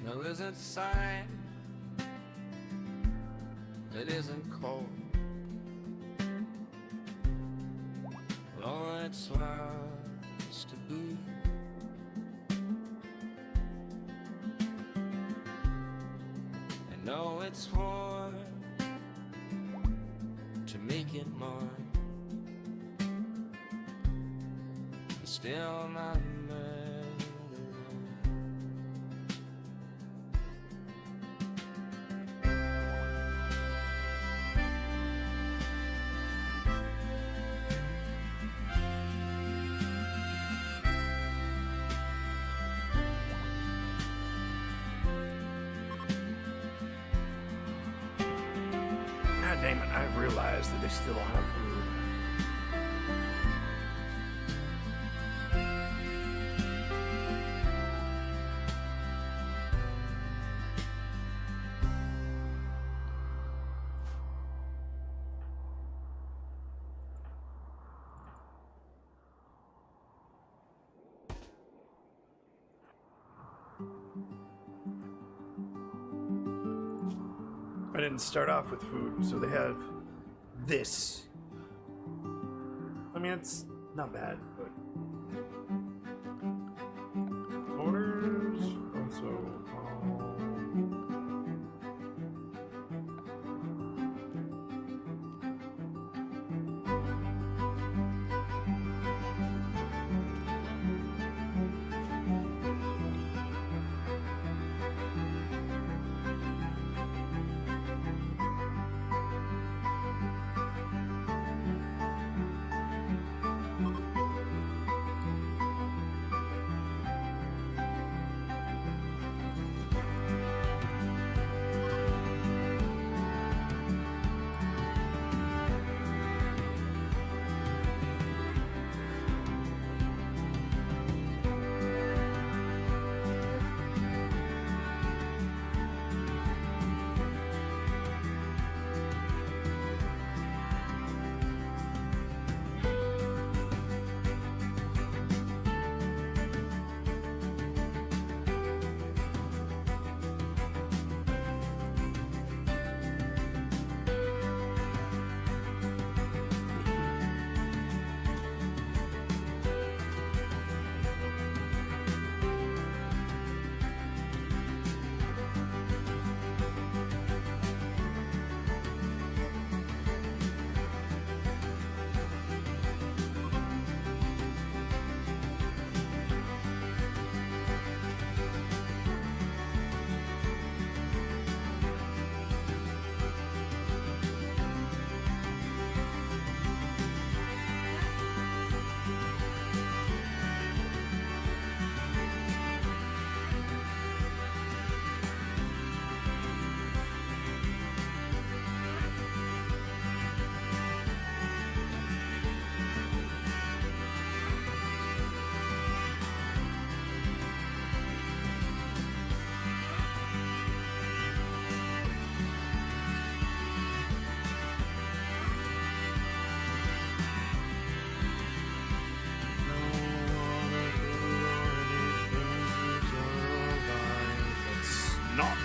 No, there's a sign that isn't cold. All it's supposed to be. I know it's hard to make it mine, but still not Damn it, I realized that they still don't have food. I didn't start off with food, so they have this. I mean, it's not bad, but orders also.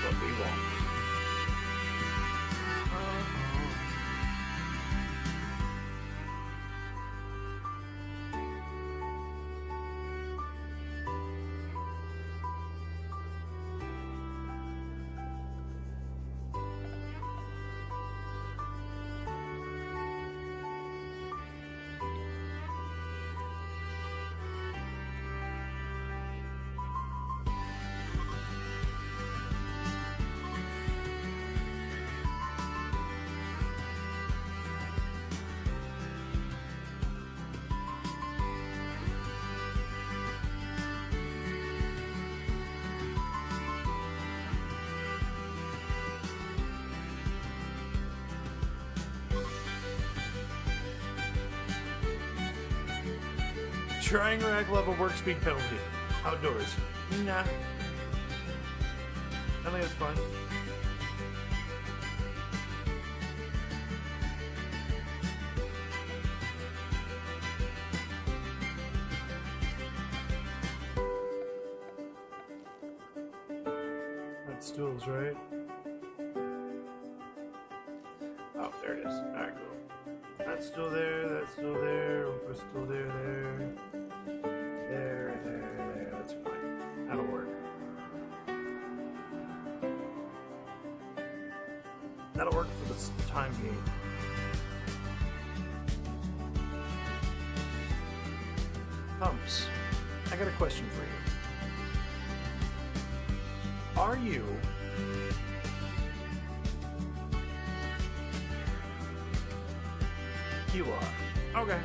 what we want. Trying rack level work speed penalty. Outdoors. Nah. I think it's fun. That stools, right? Oh, there it is. Alright, cool. That's still there, that's still there, we're still there. There, that's fine. That'll work. That'll work for this time being. Humps, I got a question for you. Are you You are. Okay.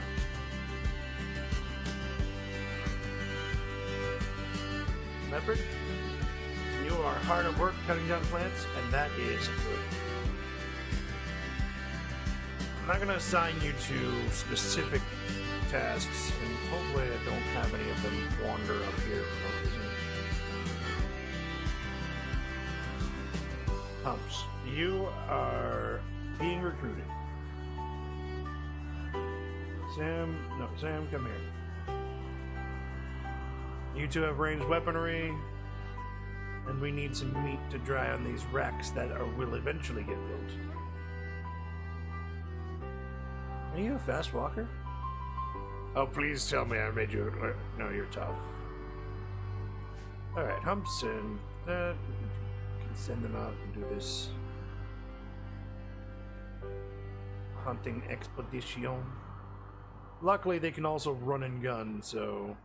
Leopard, you are hard at work cutting down plants, and that is good. I'm not going to assign you to specific tasks, and hopefully I don't have any of them wander up here for no reason. Humps, you are being recruited. Sam, come here. You two have ranged weaponry, and we need some meat to dry on these racks that will eventually get built. Are you a fast walker? Oh, please tell me I made you... No, you're tough. Alright, Humps and that. We can send them out and do this hunting expedition. Luckily, they can also run and gun, so...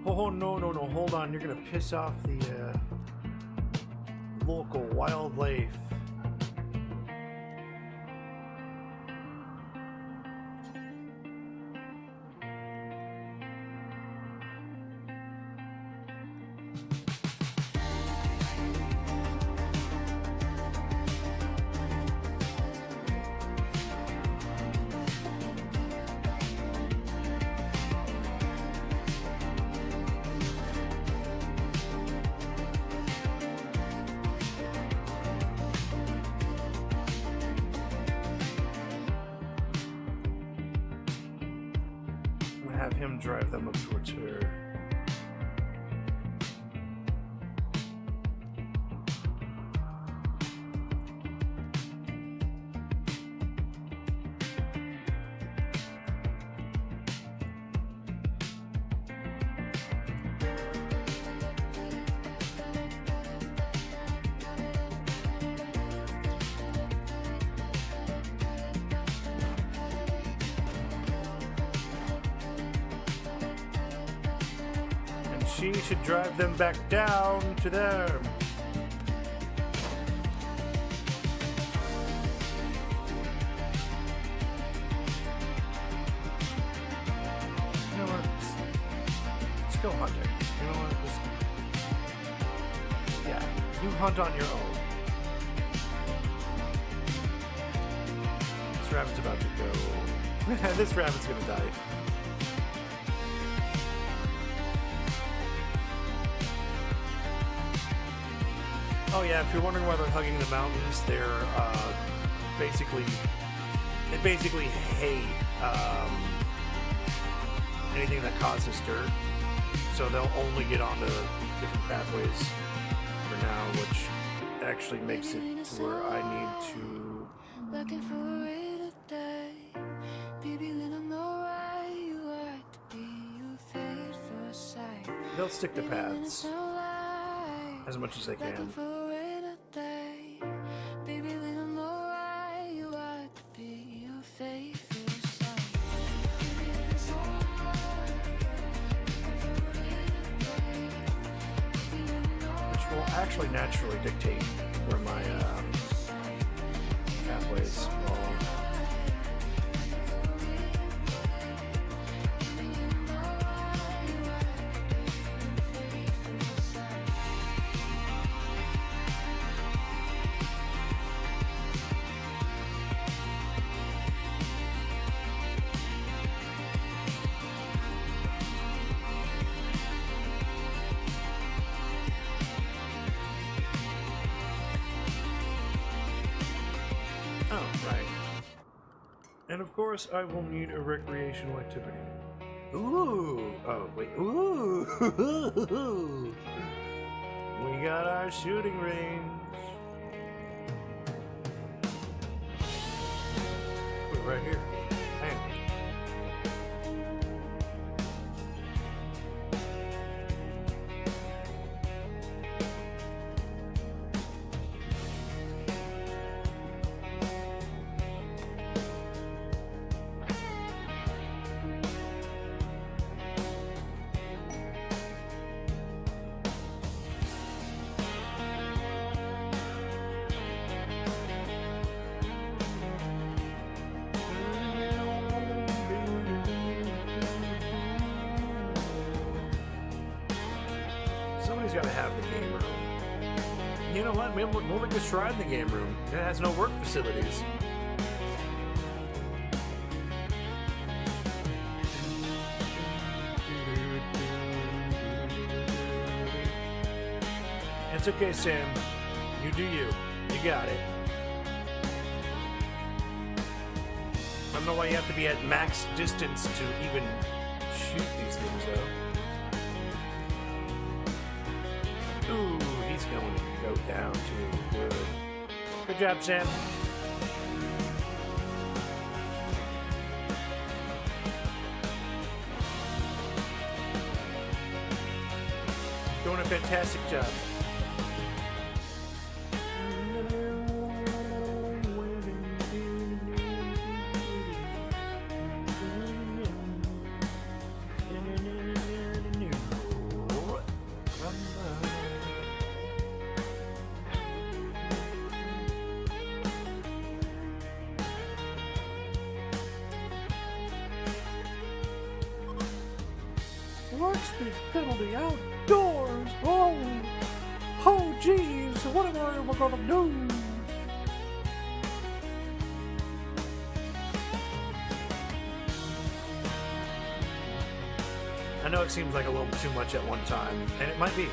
Oh, no, hold on. You're gonna piss off the local wildlife. Have him drive them up towards her. She should drive them back down to them. go hunting. You know what? Yeah, you hunt on your own. This rabbit's about to go. This rabbit's gonna die. Oh yeah, if you're wondering why they're hugging the mountains, they're they basically hate anything that causes dirt. So they'll only get onto different pathways for now, which actually makes it to where I need to. Looking for a way to die. Baby, let 'em know why you like to be. You fade for a sight. They'll stick to paths as much as they can. Looking for a way to die. Baby, let 'em know why you like to be. You fade for a sight. Baby, let 'em know why. Looking for a way to die. Baby, let 'em know why. Which will actually naturally dictate where my pathways fall. Oh, right. And of course, I will need a recreational activity. Ooh! Oh, wait. Ooh! We got our shooting range. Put it right here. Bam. Somebody's got to have the game room. You know what? We'll make us try the game room. It has no work facilities. It's okay, Sam. You do you. You got it. I don't know why you have to be at max distance to even shoot these things, though. Ooh, he's going to go down too. Good. Good job, Sam. Doing a fantastic job. Work speed penalty outdoors. Oh, geez, what am I gonna do? I know it seems like a little too much at one time, and it might be.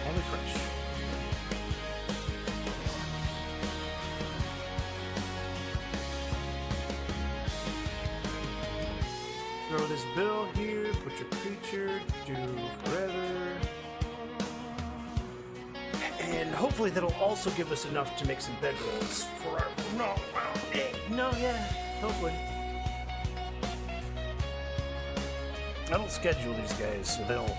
Only fresh. Throw this bill here, put your creature, do forever. And hopefully that'll also give us enough to make some bedrolls for our... No, yeah, hopefully. I don't schedule these guys, so they'll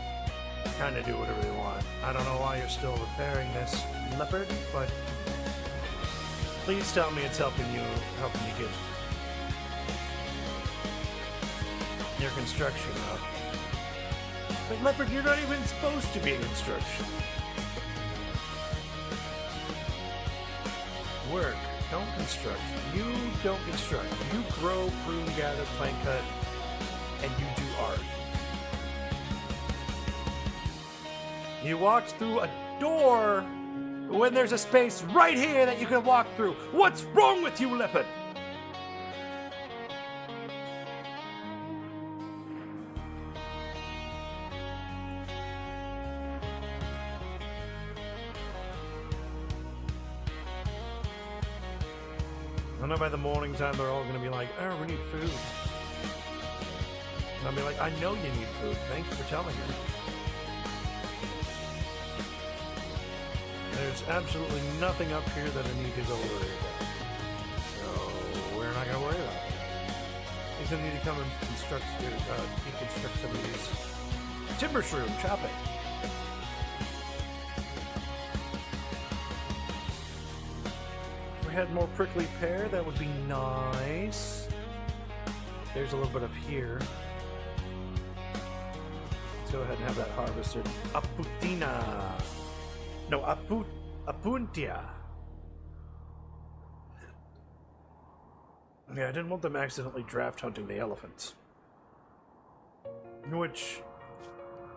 kind of do whatever they want. I don't know why you're still repairing this leopard, but Please tell me it's helping you get your construction up. But Leopard, you're not even supposed to be in construction. Work. Don't construct. You don't construct. You grow, prune, gather, plant cut, and you do art. You walked through a door when there's a space right here that you can walk through. What's wrong with you, Leopard? I know by the morning time they're all going to be like, oh, we need food. And I'll be like, I know you need food. Thank you for telling me. There's absolutely nothing up here that I need to go worry about. So we're not going to worry about it. He's going to need to come and construct, deconstruct some of these timber shroom, chop it. If we had more prickly pear, that would be nice. There's a little bit up here. Let's go ahead and have that harvested. Aputina. No, Apuntia. Yeah, I didn't want them accidentally draft hunting the elephants. Which,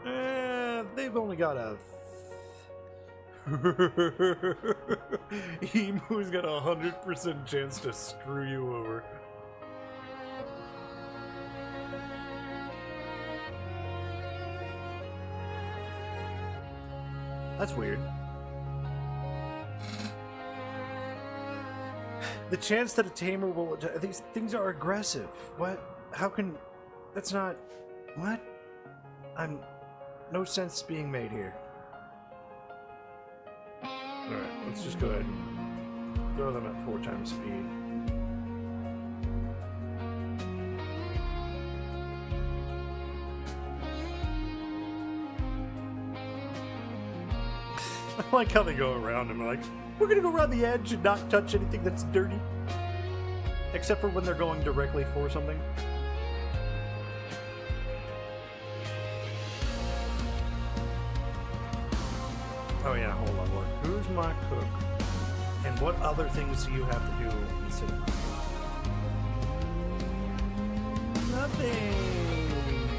they've only got a... Emu's got a 100% chance to screw you over. That's weird. The chance that a tamer will... These things are aggressive. What? How can... That's not... What? I'm... No sense being made here. Alright, let's just go ahead and throw them at 4 times speed. I like how they go around and like, we're gonna go around the edge and not touch anything that's dirty. Except for when they're going directly for something. Oh yeah, hold on, look. Who's my cook? And what other things do you have to do instead of cooking? Nothing!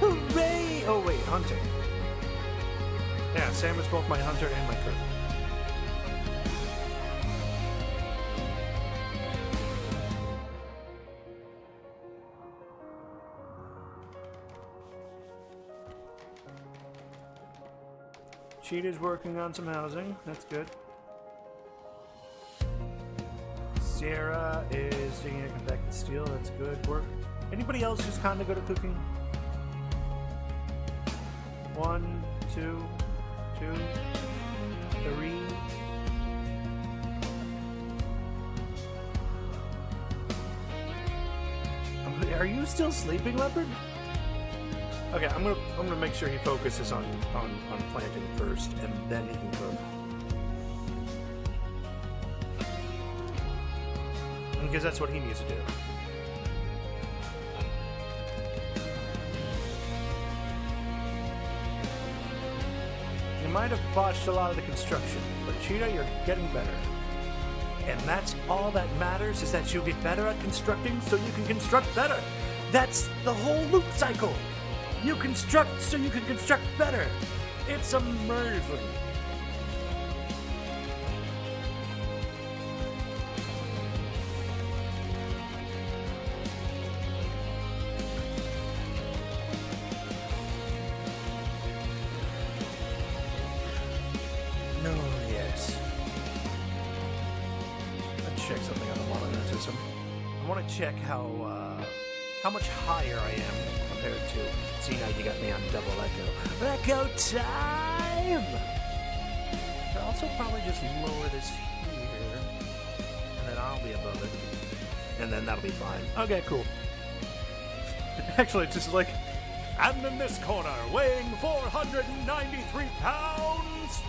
Hooray! Oh wait, hunting. Yeah, Sam is both my hunter and my cook. Cheetah's working on some housing. That's good. Sierra is digging a compacted steel. That's good work. Anybody else who's kind of good at cooking? 1, 2, 2, 3. Are you still sleeping, Leopard? Okay, I'm gonna make sure he focuses on planting first, and then he can cook. Because that's what he needs to do. You might have botched a lot of the construction, but Cheetah, you're getting better. And that's all that matters, is that you get better at constructing so you can construct better. That's the whole loop cycle. You construct so you can construct better. It's amazing. No, yes. Let's check something on the monitor system. I want to check how much higher I am compared to... See, now you got me on double echo. Echo time! I'll also probably just lower this here, and then I'll be above it. And then that'll be fine. Okay, cool. Actually, it's just like, and in this corner, weighing 493 pounds,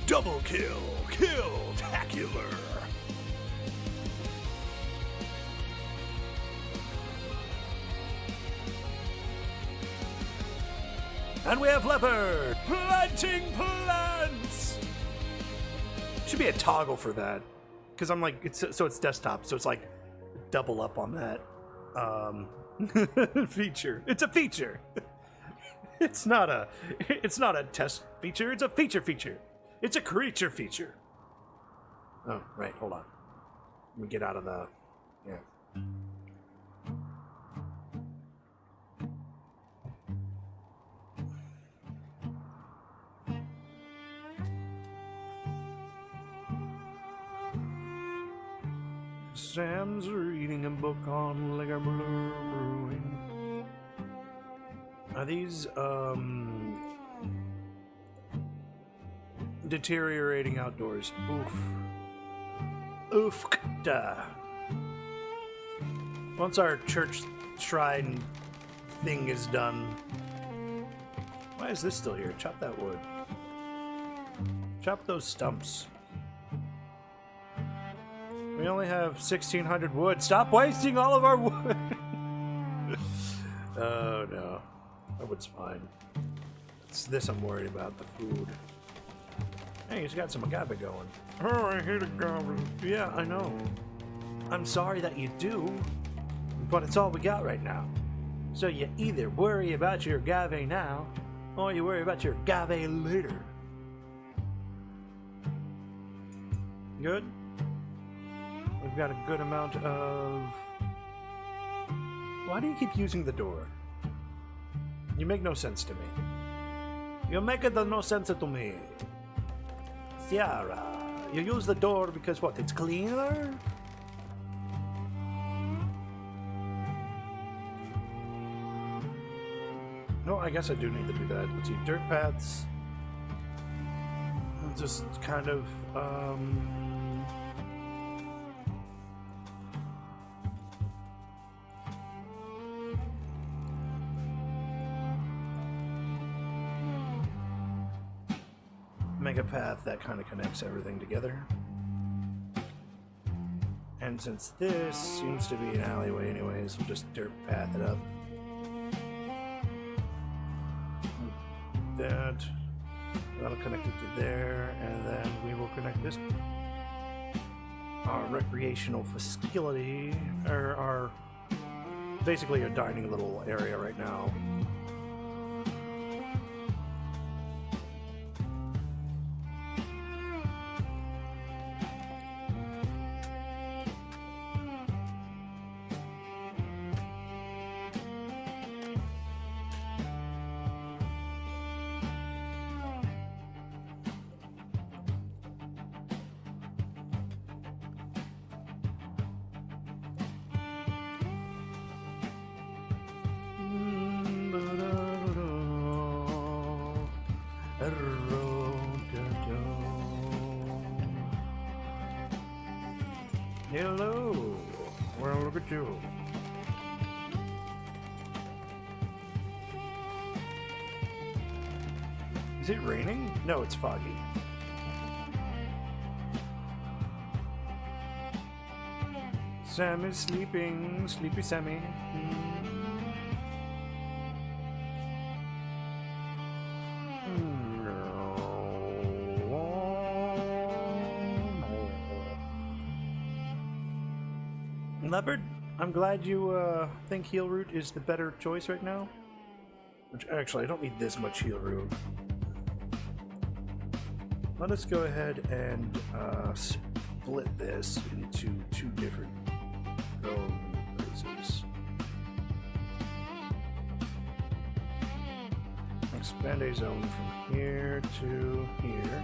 Double kill! Kill-tacular! And we have leopard! Planting plants! Should be a toggle for that. Because I'm like, it's desktop, so it's like double up on that feature. It's a feature. It's not a test feature, it's a feature. It's a creature feature. Oh, right, hold on. Let me get out of the... Yeah. Sam's reading a book on liquor brewing. Are these, deteriorating outdoors? Oof. Oofta. Once our church shrine thing is done. Why is this still here? Chop that wood. Chop those stumps. We only have 1,600 wood. Stop wasting all of our wood! Oh no. That wood's fine. It's this I'm worried about, the food. Hey, he's got some agave going. Oh, I hate agave. Yeah, I know. I'm sorry that you do, but it's all we got right now. So you either worry about your agave now, or you worry about your agave later. Good? We've got a good amount of... Why do you keep using the door? You make no sense to me. You make it no sense to me. Ciara, you use the door because what, it's cleaner? No, I guess I do need to do that. Let's see, dirt paths. Just kind of, make a path that kind of connects everything together. And since this seems to be an alleyway anyways, we'll just dirt path it up. That'll connect it to there, and then we will connect this. Our recreational facility, or our basically a dining little area right now. Hello. Well, look at you. Is it raining? No, it's foggy. Sam is sleeping. Sleepy Sammy. Leopard, I'm glad you think heal root is the better choice right now. Which actually, I don't need this much heal root. Let us go ahead and split this into two different places. Expand a zone from here to here.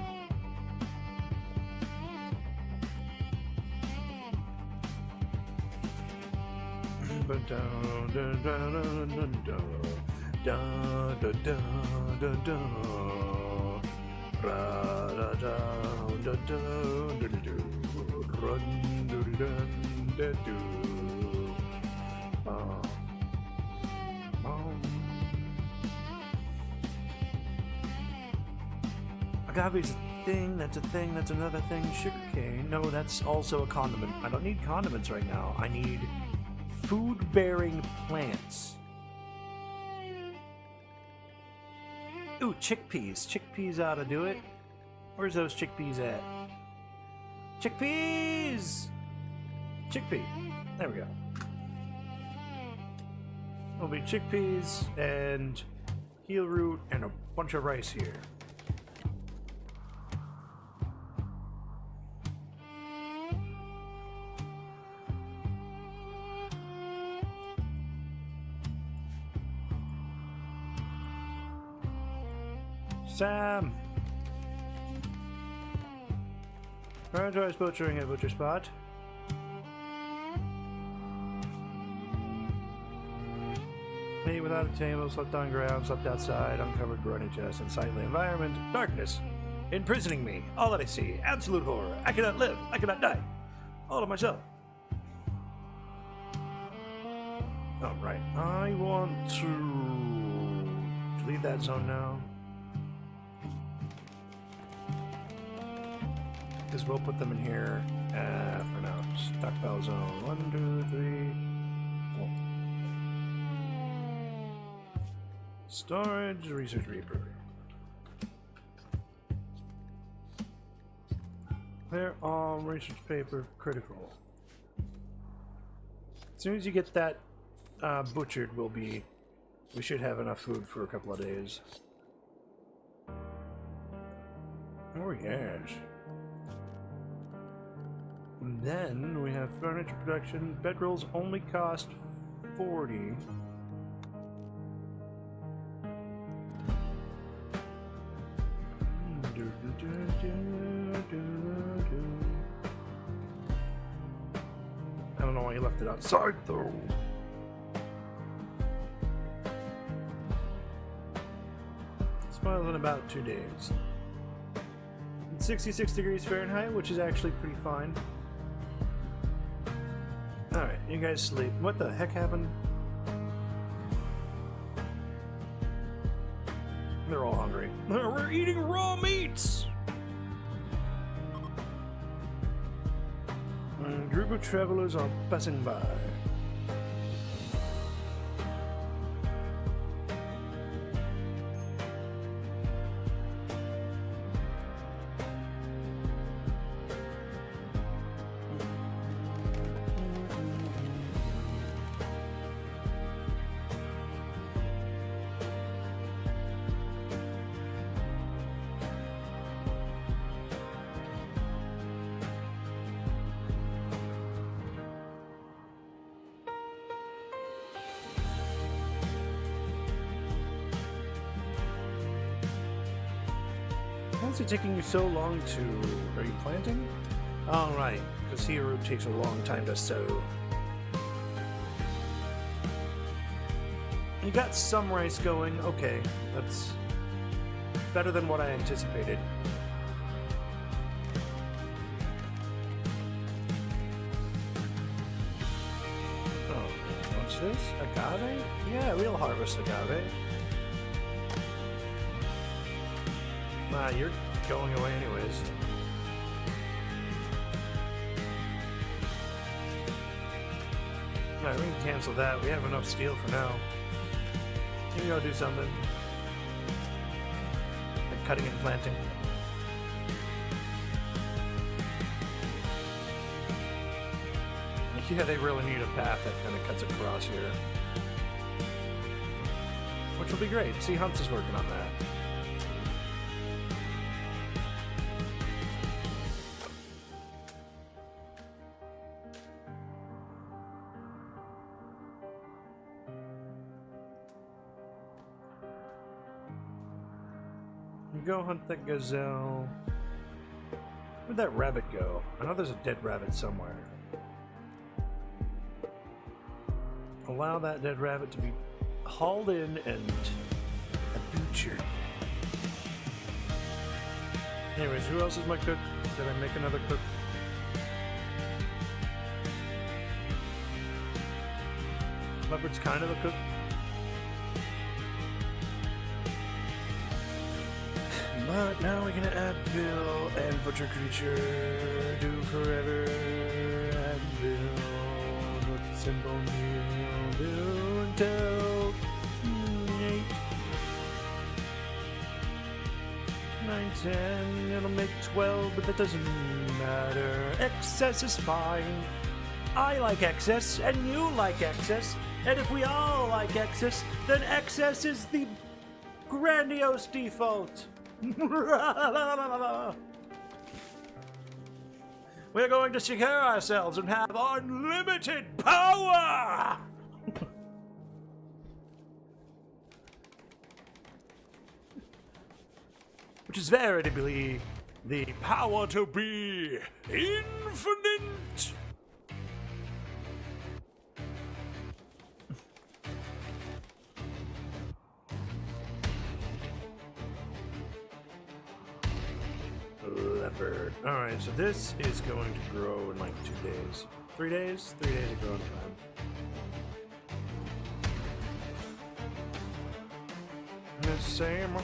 agave's a thing, that's a thing, that's another thing. Sugarcane, no, that's also a condiment. I don't need condiments right now. I need food-bearing plants. Ooh, chickpeas. Chickpeas ought to do it. Where's those chickpeas at? Chickpeas! Chickpea. There we go. It'll be chickpeas and heel root and a bunch of rice here. Sam! Prioritize butchering at butcher spot. Meat without a table, slept on ground, slept outside, uncovered groaning chest, unsightly environment, darkness, imprisoning me, all that I see, absolute horror, I cannot live, I cannot die, all of myself. Alright, I want to leave that zone now. Because we'll put them in here for now. Stockpile zone, 1, 2, 3, 4. Storage, research reaper. They're all research paper critical. As soon as you get that butchered, we should have enough food for a couple of days. Oh yes. And then we have furniture production. Bedrolls only cost 40. I don't know why you left it outside though. Smiles in about 2 days. It's 66 degrees Fahrenheit, which is actually pretty fine. Alright, you guys sleep. What the heck happened? They're all hungry. We're eating raw meats! A group of travelers are passing by. Why is it taking you so long to... Are you planting? Oh, right. Because here it takes a long time to sow. You got some rice going. Okay, that's better than what I anticipated. Oh, what's this? Agave? Yeah, we'll harvest agave. Nah, you're going away anyways. Alright, we can cancel that. We have enough steel for now. You can go do something. Like cutting and planting. Yeah, they really need a path that kind of cuts across here. Which will be great. See, Hunts is working on that. Go hunt that gazelle. Where'd that rabbit go? I know there's a dead rabbit somewhere. Allow that dead rabbit to be hauled in and butchered. Anyways, who else is my cook? Did I make another cook? Leopard's kind of a cook. But now we can Advil and Butcher Creature. Do forever. Advil. With simple meal. Do until 8. 9, 10. It'll make 12, but that doesn't matter. Excess is fine. I like excess, and you like excess. And if we all like excess, then excess is the grandiose default. We're going to secure ourselves and have unlimited power! Which is veritably the power to be infinite! Leopard. Alright, so this is going to grow in like 2 days. 3 days? 3 days of growing time. Miss Sam.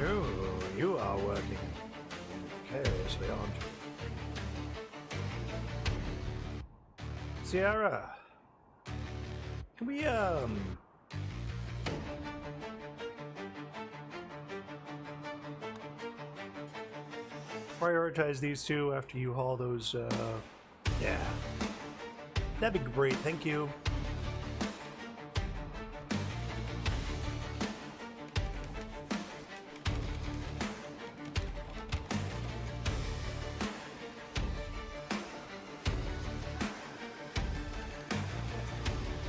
Oh, you are working carelessly, aren't you? Sierra. Can we, prioritize these two after you haul those, yeah. That'd be great, thank you.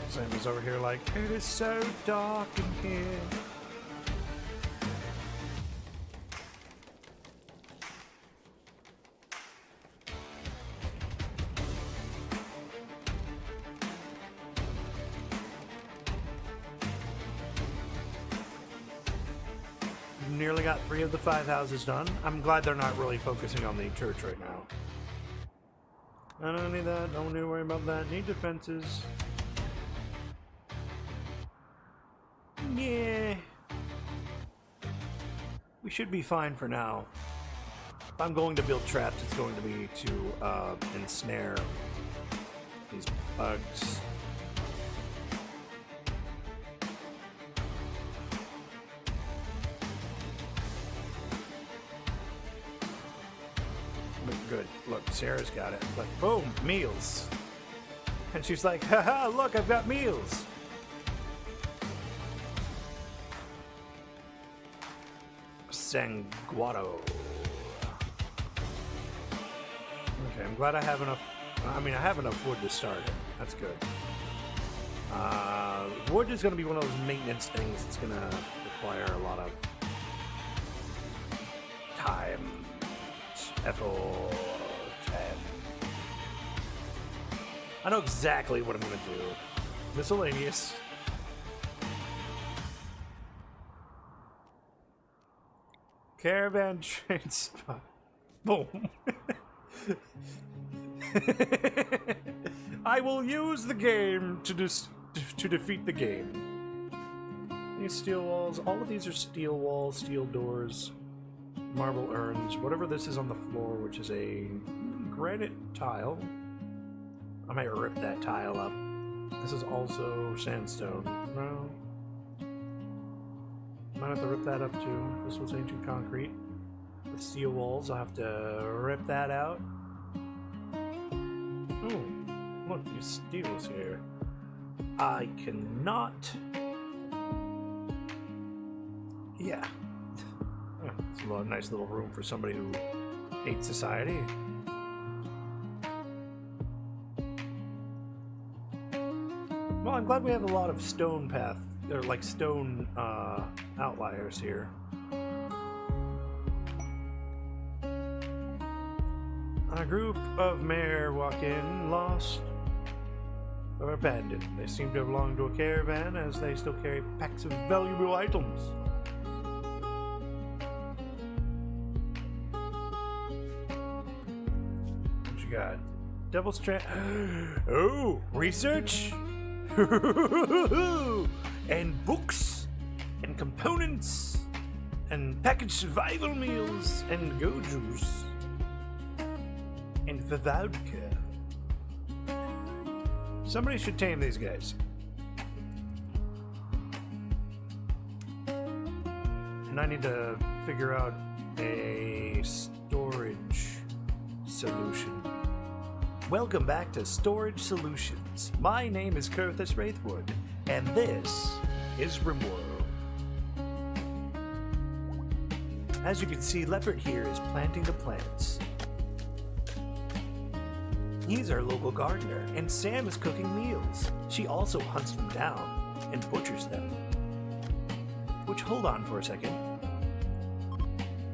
Sammy's over here like, it is so dark in here. Nearly got 3 of the 5 houses done. I'm glad they're not really focusing on the church right now. I don't need that. Don't need to worry about that. Need defenses. Yeah. We should be fine for now. If I'm going to build traps, it's going to be to ensnare these bugs. Good. Look, Sarah's got it. Look, boom, meals. And she's like, haha, look, I've got meals. Sanguado. Okay, I'm glad I have enough. I mean, I have enough wood to start it. That's good. Wood is going to be one of those maintenance things that's going to require a lot of time. FO10. I know exactly what I'm going to do. Miscellaneous. Caravan train spot. Boom. I will use the game to defeat the game. These steel walls. All of these are steel walls, steel doors. Marble urns, whatever this is on the floor, which is a granite tile. I might rip that tile up. This is also sandstone. No. Might have to rip that up too. This was ancient concrete with steel walls. I'll have to rip that out. Ooh, look, there's steels here. I cannot. Yeah. It's a nice little room for somebody who hates society. Well, I'm glad we have a lot of stone path, or like stone outliers here. A group of mare walk in, lost or abandoned. They seem to belong to a caravan, as they still carry packs of valuable items. God. Double strand. Oh, research? And books and components and packaged survival meals, and go juice, and vodka. Somebody should tame these guys. And I need to figure out a storage solution. Welcome back to Storage Solutions. My name is Kirths Wraithwood, and this is Rimworld. As you can see, Leopard here is planting the plants. He's our local gardener, and Sam is cooking meals. She also hunts them down and butchers them. Which, hold on for a second.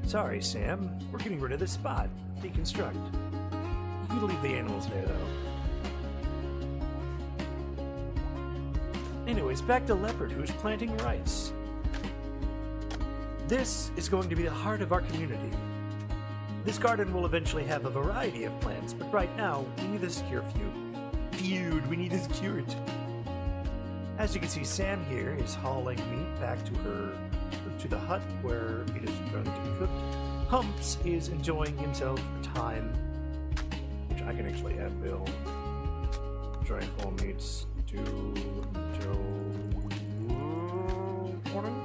Sorry, Sam. We're getting rid of this spot. Deconstruct. You can leave the animals there, though. Anyways, back to Leopard, who's planting rice. This is going to be the heart of our community. This garden will eventually have a variety of plants, but right now, we need a secure feud. We need this cured. As you can see, Sam here is hauling meat back to the hut where it is going to be cooked. Humps is enjoying himself a time, which I can actually have Bill trying full meats until morning.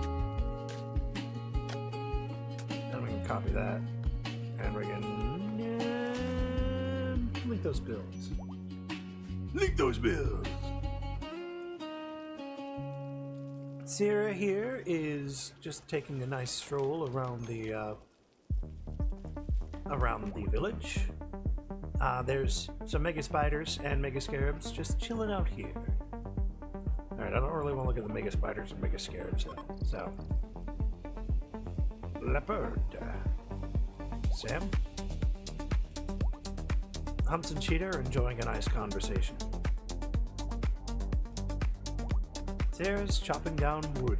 And we can copy that, and we can link those bills. Link those bills. Sarah here is just taking a nice stroll around the village. There's some mega spiders and mega scarabs just chilling out here. Alright, I don't really want to look at the mega spiders and mega scarabs though. So, Leopard. Sam? Humps and Cheetah are enjoying a nice conversation. Sarah's chopping down wood.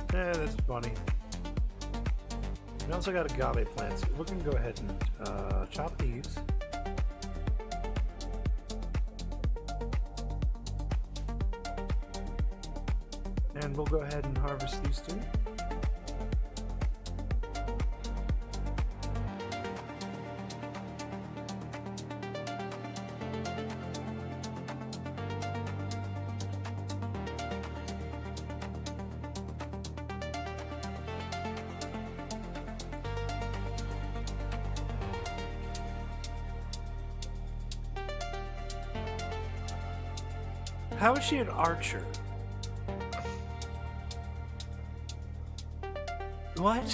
That's funny. We also got agave plants. We're gonna go ahead and chop these. And we'll go ahead and harvest these too. How is she an archer? What?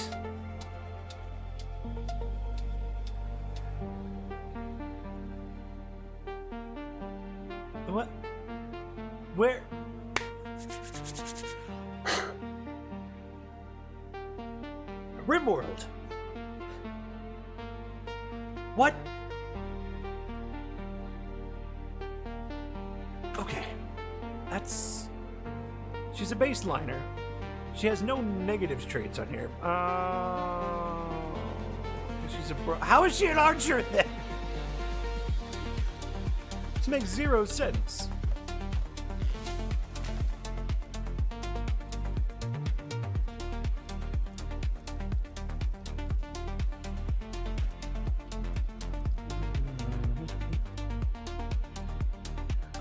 What? Where? Rimworld. What? Okay. She's a baseliner. She has no negatives traits on here. She's a how is she an archer then? This makes zero sense.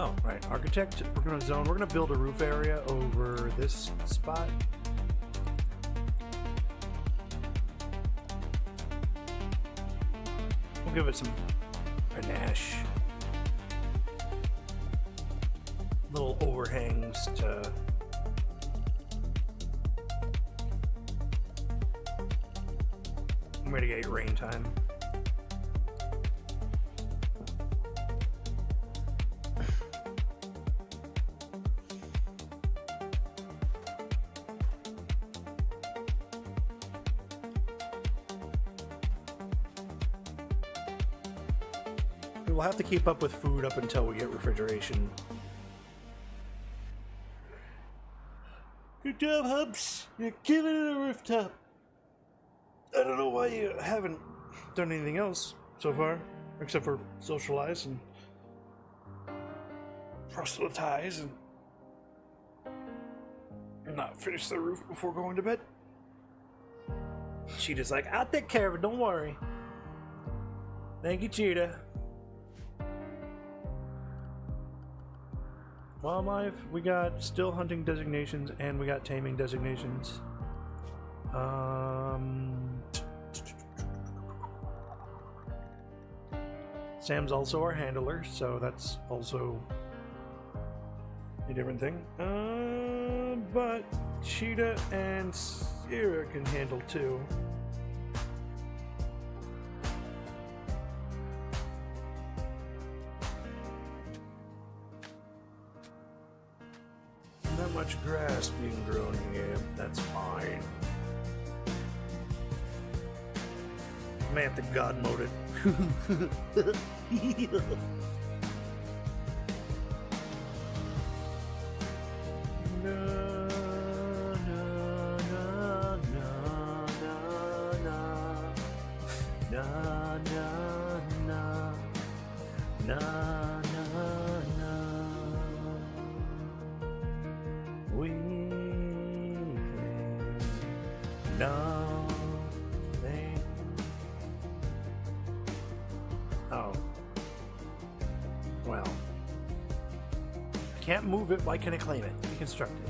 Oh, right. Architect, we're gonna build a roof area over this spot. We'll give it some panache. Little overhangs to mitigate rain time. We'll have to keep up with food up until we get refrigeration. Good job, Hubs. You're killing it a rooftop. I don't know why you haven't done anything else so far, except for socialize and proselytize and not finish the roof before going to bed. Cheetah's like, I'll take care of it, don't worry. Thank you, Cheetah. Wildlife, we got still hunting designations and we got taming designations. Sam's also our handler, so that's also a different thing. But Cheetah and Sierra can handle too. Not much grass being grown here. That's fine. I may have to god mode it. Oh. Well. Can't move it, why can I claim it? Reconstruct it.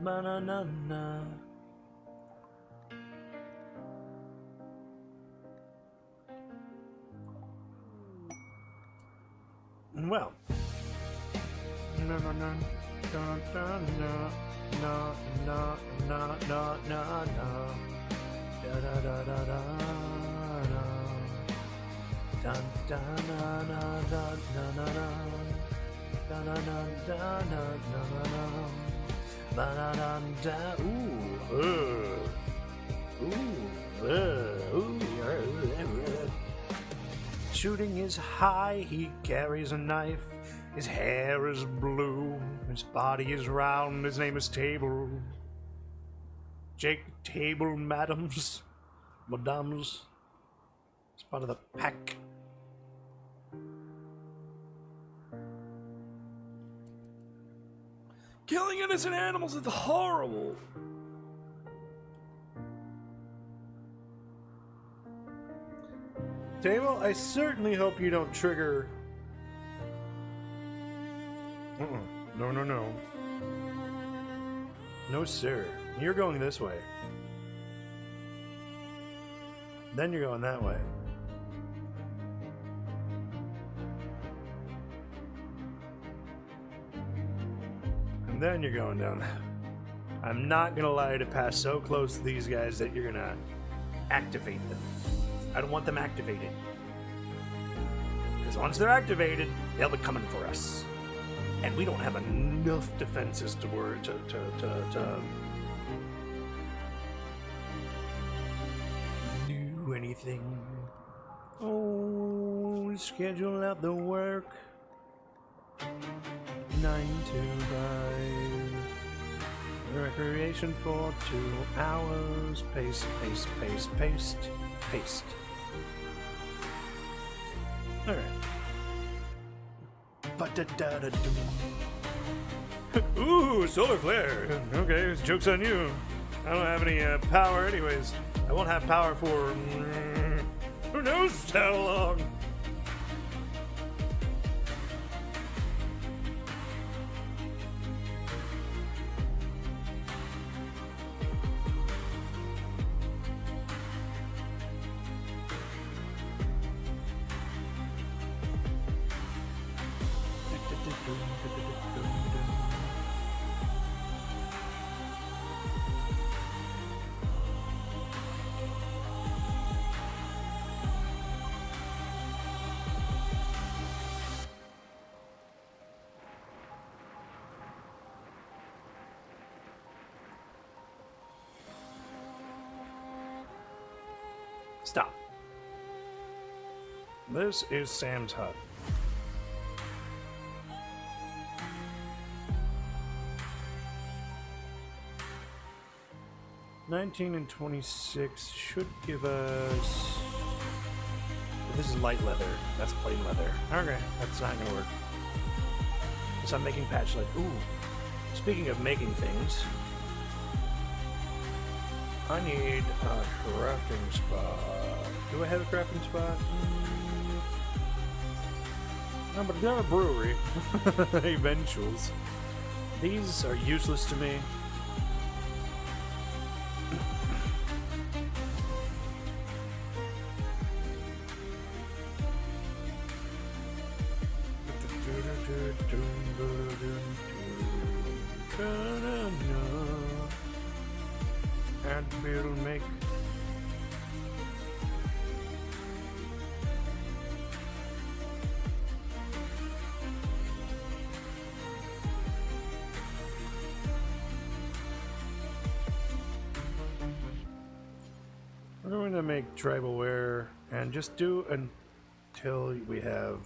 Ba-na-na-na. Well, no, no, no, no, no, no, no, no, no, no, no, no, da da da da da, da da na na da na na na, da na na da na na na na, ba na na da. Shooting is high, he carries a knife, his hair is blue, his body is round, his name is Table. Jake Table, madams, it's part of the pack. Killing innocent animals is horrible. Table, I certainly hope you don't trigger. No, no, no. No, sir. You're going this way. Then you're going that way. And then you're going down. I'm not gonna allow you to pass so close to these guys that you're gonna activate them. I don't want them activated. Because once they're activated, they'll be coming for us. And we don't have enough defenses to do anything. Oh, schedule out the work. 9 to 5. Recreation for 2 hours. Paste, paste, paste, paste, paste. Alright. Ooh, solar flare. Okay, joke's on you. I don't have any power anyways. I won't have power for who knows how long. Stop. This is Sam's hut. $19 and $26 should give us. This is light leather. That's plain leather. Okay, that's not gonna work. So I'm making patch leather. Ooh. Speaking of making things, I need a crafting spot. Do I have a crafting spot? No, but I do have a brewery. Eventuals. These are useless to me. And we'll make we're going to make tribal wear and just do until we have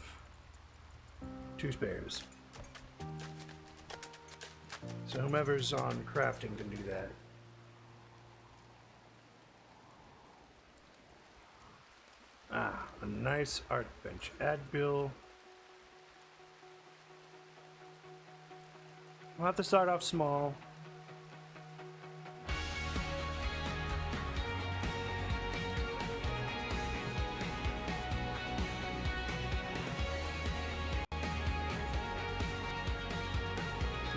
2 spares. So whomever's on crafting can do that. Ah, a nice art bench. Add bill. We'll have to start off small.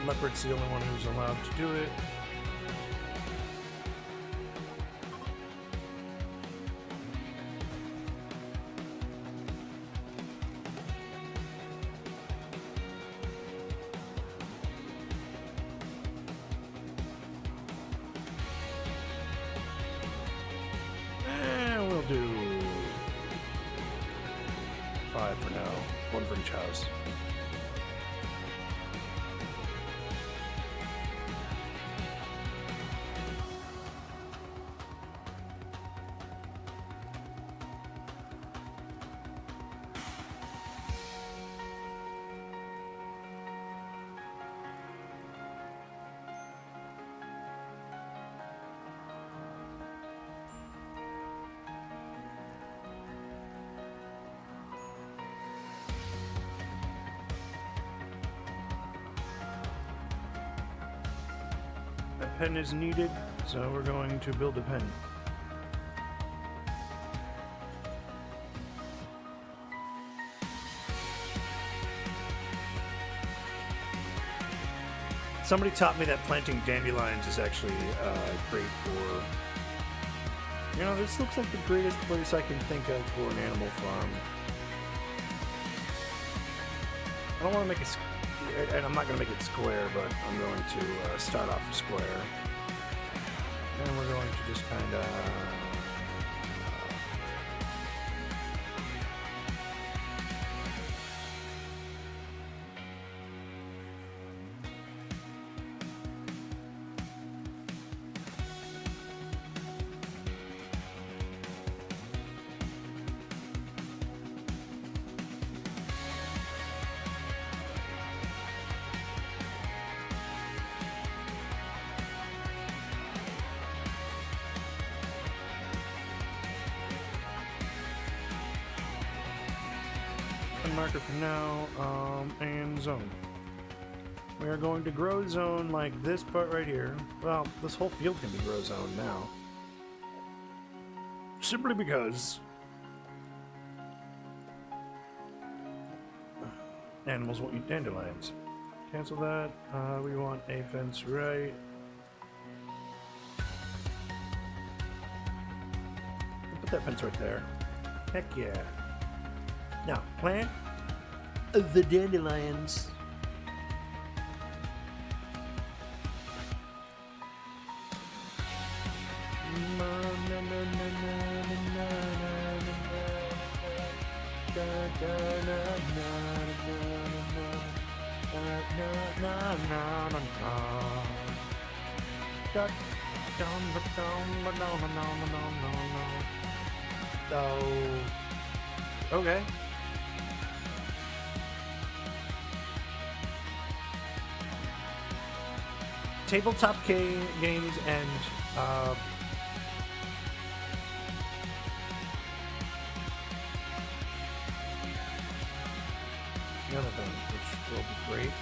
Leopard's the only one who's allowed to do it. And we'll do 5 for now. 1 for each house. A pen is needed, so we're going to build a pen. Somebody taught me that planting dandelions is actually great for... You know, this looks like the greatest place I can think of for an animal farm. I don't want to make it... And I'm not going to make it square, but I'm going to start off square. And we're going to just kind of... marker for now, and zone. We are going to grow zone like this part right here. Well, this whole field can be grow zone now. Simply because animals won't eat dandelions. Cancel that. We want a fence right. Put that fence right there. Heck yeah. Now, plant the dandelions. Okay. Tabletop games and the other thing, which will be great.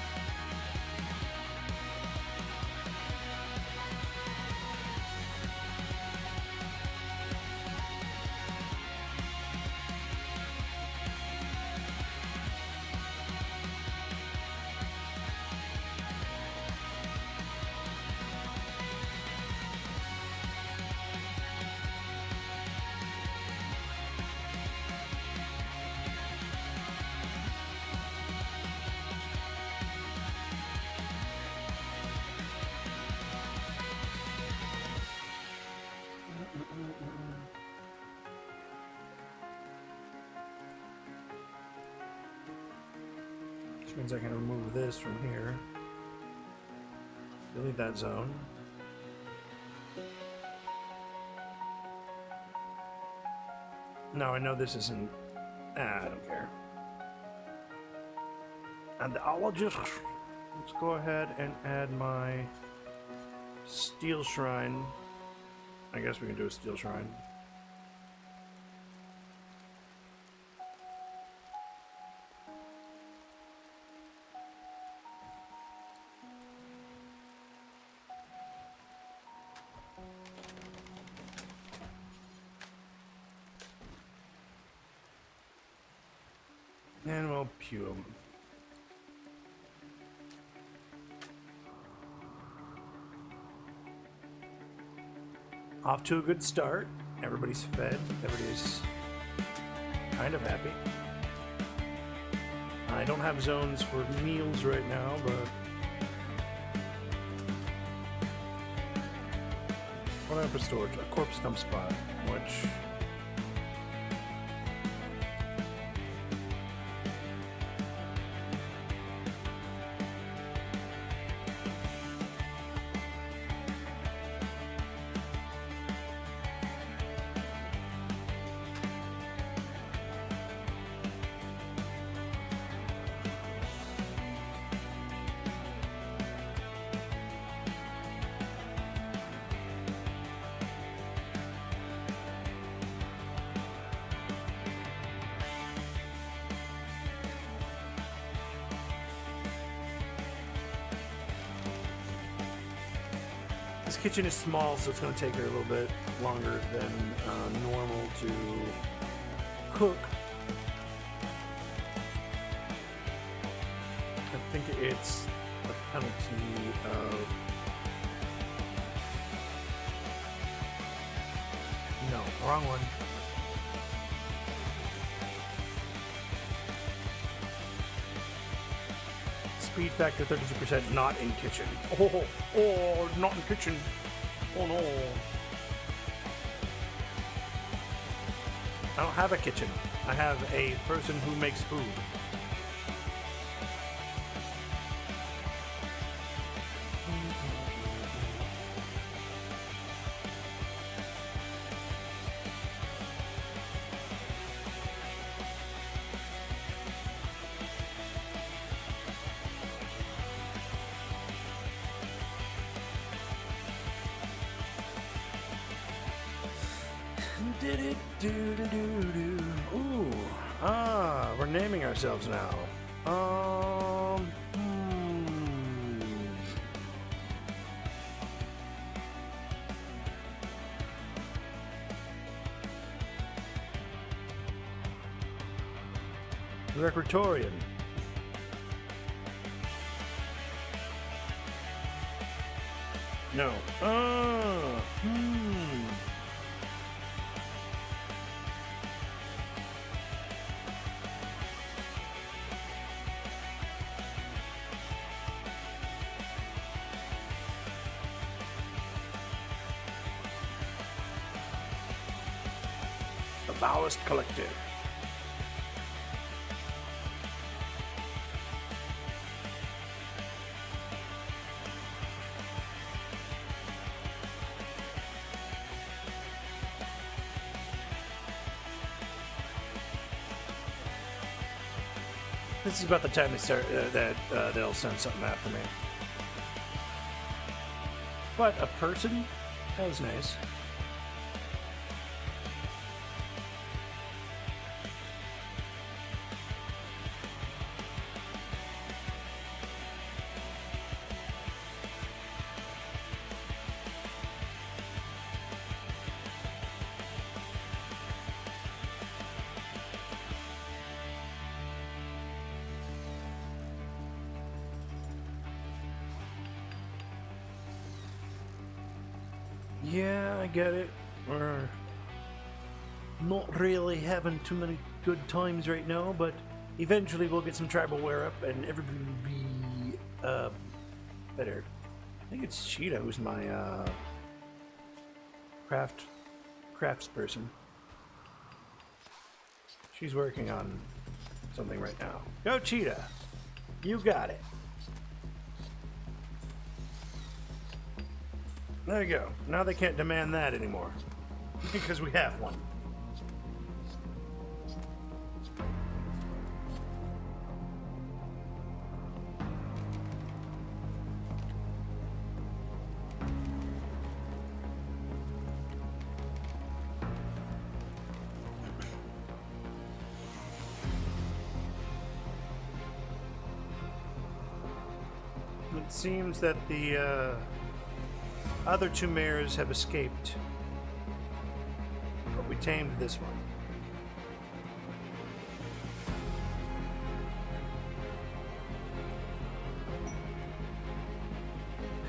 Which means I can remove this from here. Delete that zone. No, I know this isn't... I don't care. And I'll just... Let's go ahead and add my steel shrine. I guess we can do a steel shrine. And we'll pew them. Off to a good start. Everybody's fed. Everybody's kind of happy. I don't have zones for meals right now, but what do I have for storage? A corpse dump spot, which this kitchen is small, so it's going to take her a little bit longer than normal to cook. I think it's a penalty of... No, wrong one. Speed factor 32%, not in kitchen. Oh, not in kitchen. Oh no. I don't have a kitchen. I have a person who makes food. Ooh, we're naming ourselves now. Recrutorian. No. Oh. The Ballast Collective. This is about the time they start they'll send something after me. But a person? That was nice. Yeah, I get it. We're not really having too many good times right now, but eventually we'll get some tribal wear up and everybody will be better. I think it's Cheetah who's my crafts person. She's working on something right now. Go Cheetah! You got it. There you go. Now they can't demand that anymore. Because we have one. It seems that the other two mares have escaped, but we tamed this one.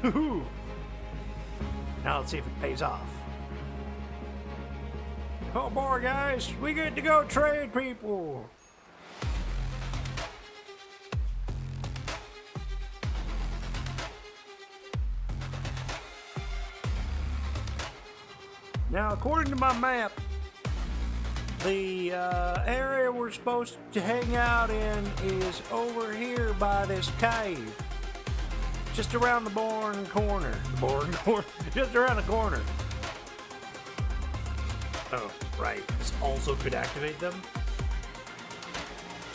Hoo-hoo! Now let's see if it pays off. Oh boy, guys, we get to go trade people! Now, according to my map, the area we're supposed to hang out in is over here by this cave. Just around the Bourne corner. Just around the corner. Oh, right. This also could activate them.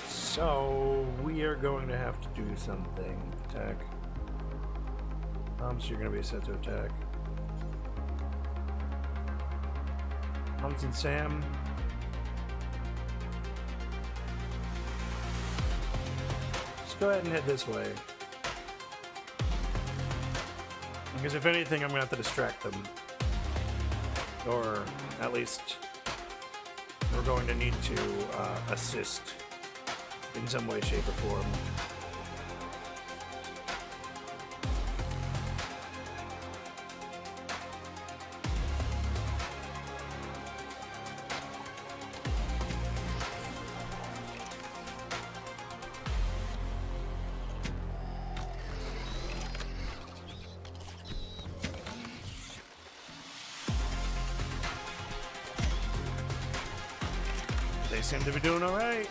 So, we are going to have to do something. Attack. So you're going to be set to attack. Hans and Sam. Let's go ahead and head this way. Because if anything, I'm going to have to distract them. Or at least we're going to need to assist in some way, shape, or form. They seem to be doing all right.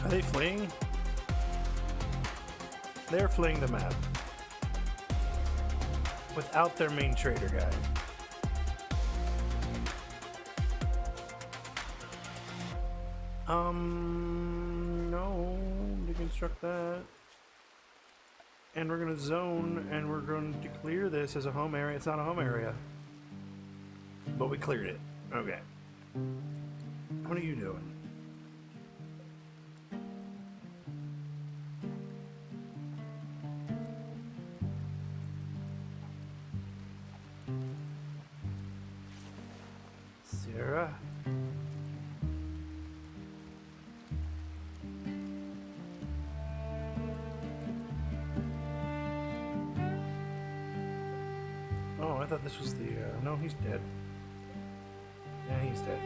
Are they fleeing? They're fleeing the map. Without their main trader guy. No, deconstruct that. And we're gonna zone, and we're going to clear this as a home area. It's not a home area. But we cleared it. Okay. What are you doing? Sarah? Oh, I thought this was the, no, he's dead. Yeah, he's dead.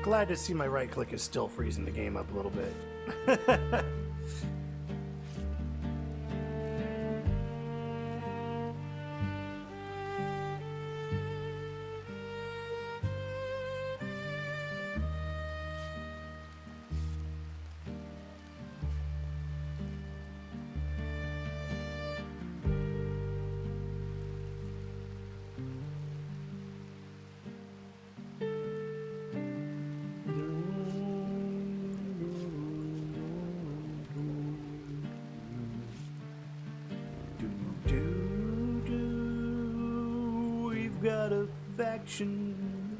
Glad to see my right click is still freezing the game up a little bit. Got a faction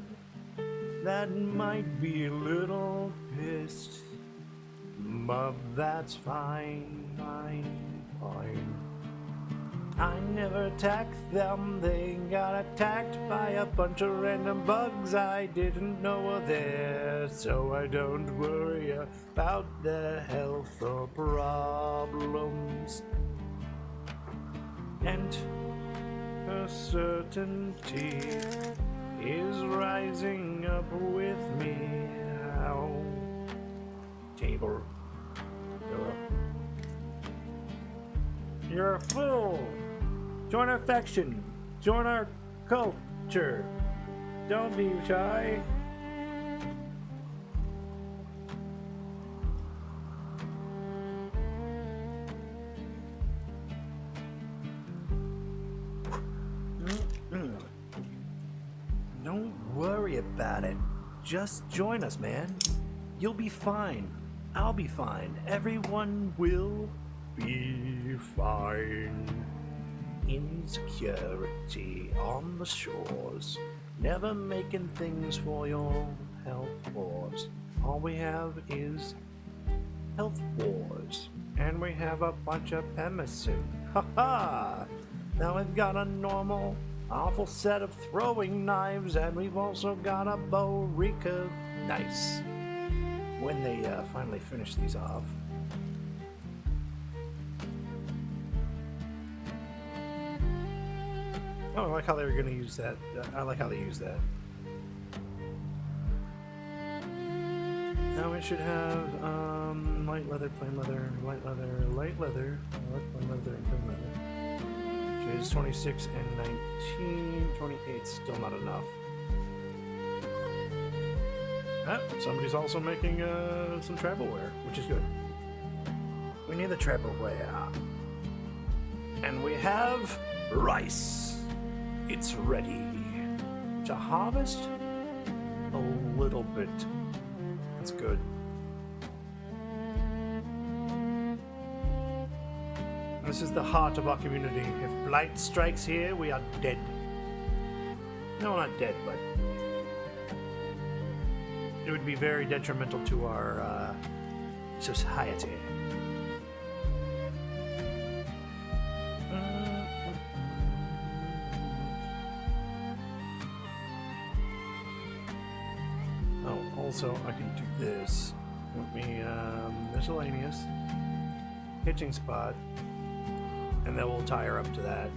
that might be a little pissed, but that's fine, fine. I never attacked them, they got attacked by a bunch of random bugs I didn't know were there, so I don't worry about their health or problems. And a certainty is rising up with me. Ow. Table. You're a fool. Join our faction. Join our culture. Don't be shy. Don't worry about it. Just join us, man. You'll be fine. I'll be fine. Everyone will be fine. Insecurity on the shores. Never making things for your health wars. All we have is health wars. And we have a bunch of pemicin. Ha! Now we've got a normal, awful set of throwing knives, and we've also got a Borica. Nice. When they finally finish these off. Oh, I like how they were going to use that. I like how they use that. Now we should have light leather, plain leather, light leather, light leather, plain leather, and plain leather. Which is 26 and 19. 28 still not enough. Ah, somebody's also making some travel wear, which is good. We need the travel wear. And we have rice. It's ready to harvest a little bit. That's good. This is the heart of our community. If blight strikes here, we are dead. No, not dead, but it would be very detrimental to our society. Oh, also I can do this. Let me, miscellaneous. Hitching spot. And then we'll tie her up to that.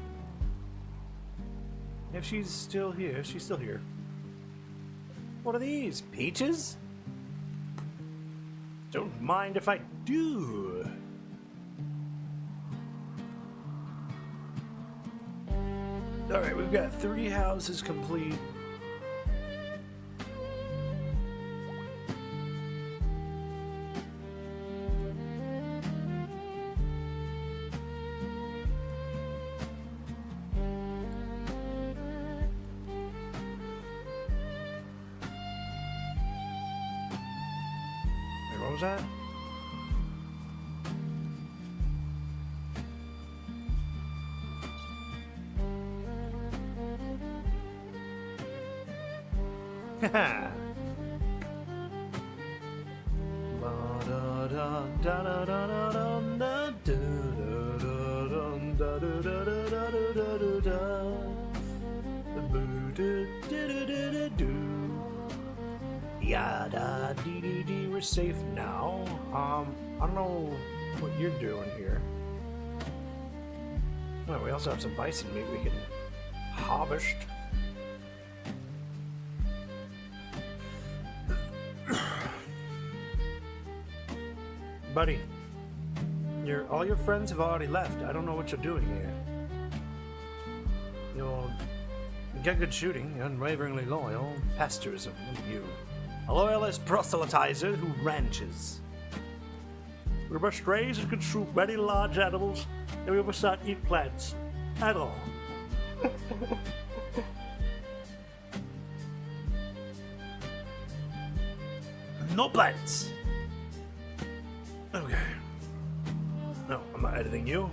If she's still here, she's still here. What are these? Peaches? Don't mind if I do. Alright, we've got 3 houses complete. Wait, what was that? Haha. Yada dee dee dee, we're safe now. I don't know what you're doing here. Oh, we also have some bison meat we can harvest. Buddy, all your friends have already left. I don't know what you're doing here. You get good shooting, unwaveringly loyal, pasturism, you. A loyalist proselytizer who ranches. We must raise and consume many large animals, and we must not eat plants at all. No plants! Okay. No, I'm not editing you.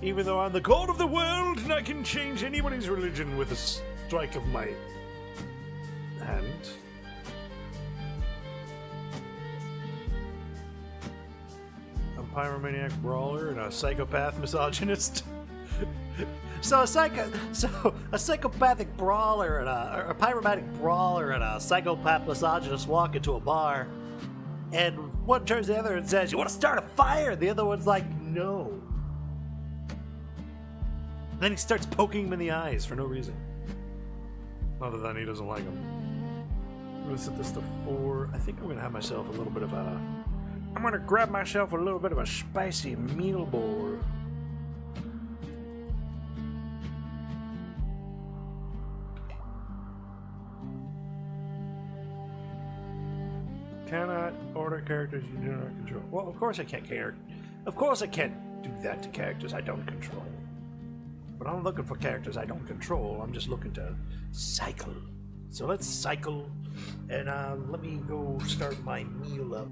Even though I'm the god of the world and I can change anybody's religion with a strike of my hand. A pyromaniac brawler and a psychopath misogynist. So a psychopathic brawler and a pyromaniac brawler and a psychopath misogynist walk into a bar, and one turns to the other and says, "You want to start a fire?" The other one's like, "No." And then he starts poking him in the eyes for no reason, other than he doesn't like him. I'm gonna set this to 4. I think I'm gonna have myself a little bit of a. I'm gonna grab myself a little bit of a spicy meal bowl. Cannot order characters you do not control. Well, of course I can't care. Of course I can't do that to characters I don't control. But I'm looking for characters I don't control. I'm just looking to cycle. So let's cycle, and let me go start my meal up.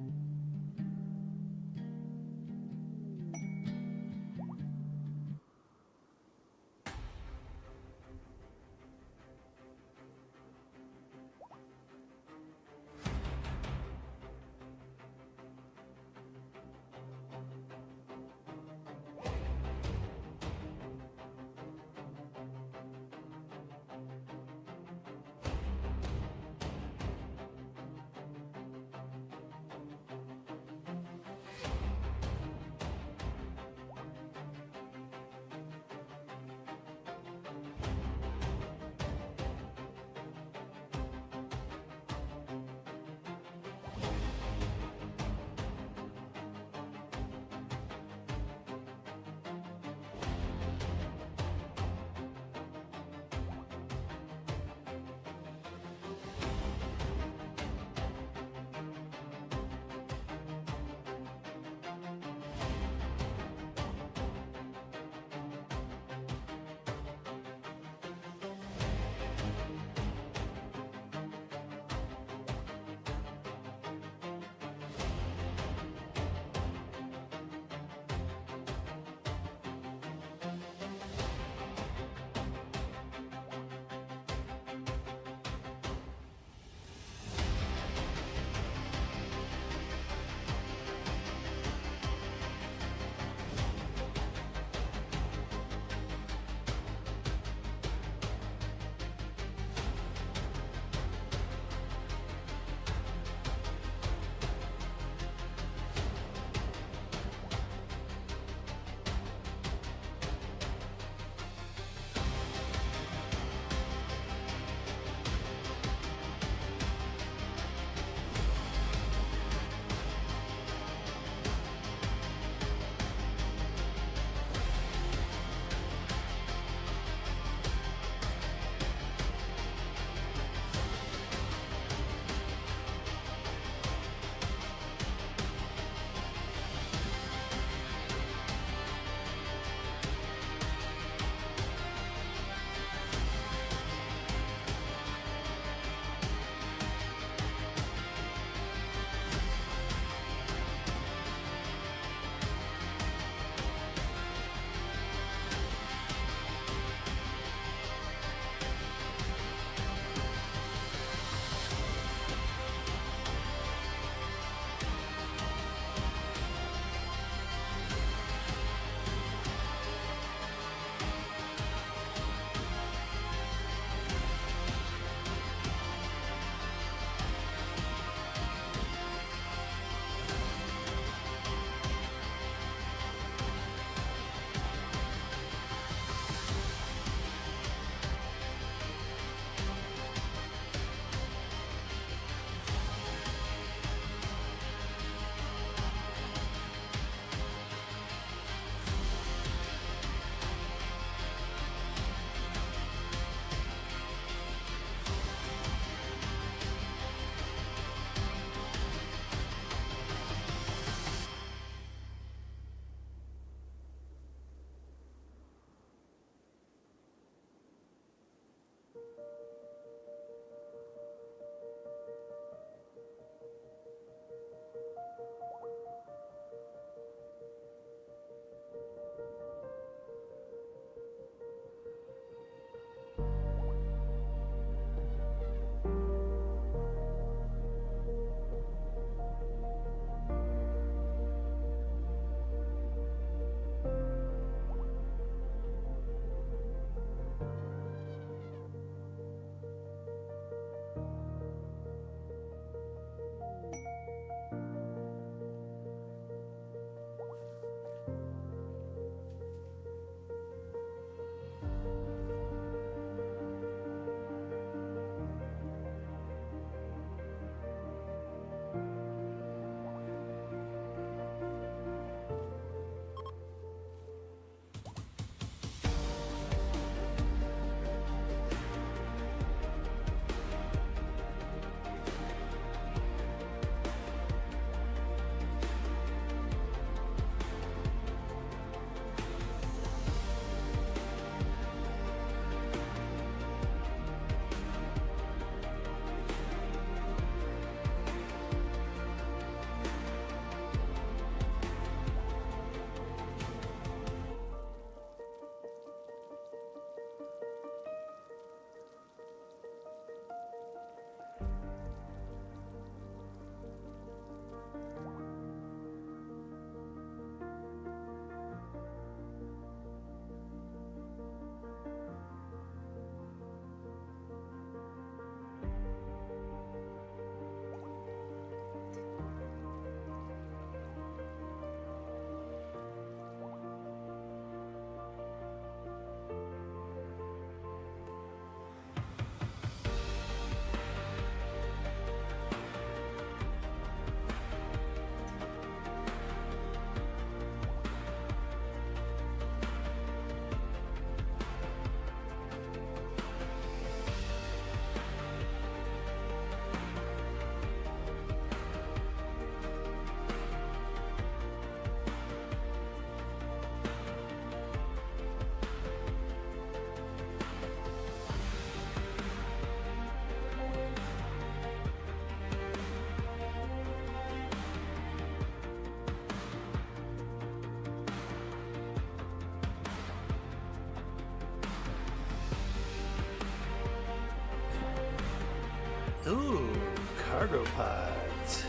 cargo pods.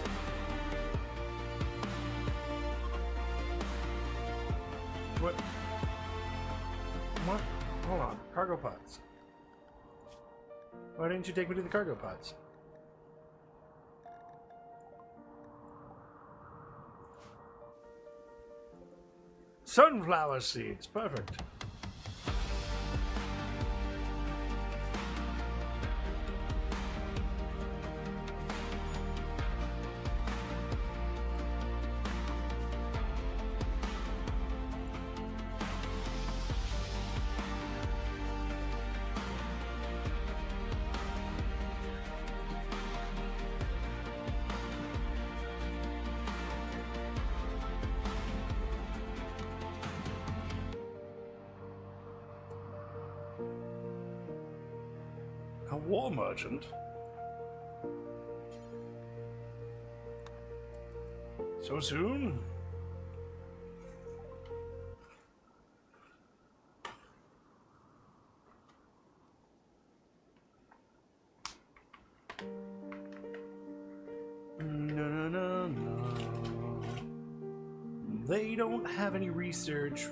What? What? Hold on. Cargo pods. Why didn't you take me to the cargo pods? Sunflower seeds. Perfect. A war merchant? So soon? No. They don't have any research.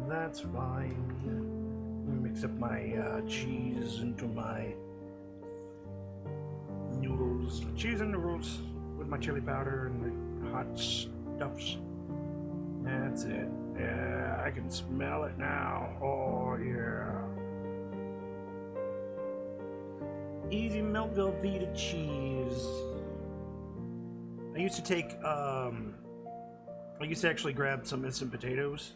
That's fine. Mix up my cheese into my noodles. Cheese and noodles with my chili powder and the hot stuffs. That's it. Yeah, I can smell it now. Oh, yeah. Easy melt Velveeta cheese. I used to take, I used to actually grab some instant potatoes.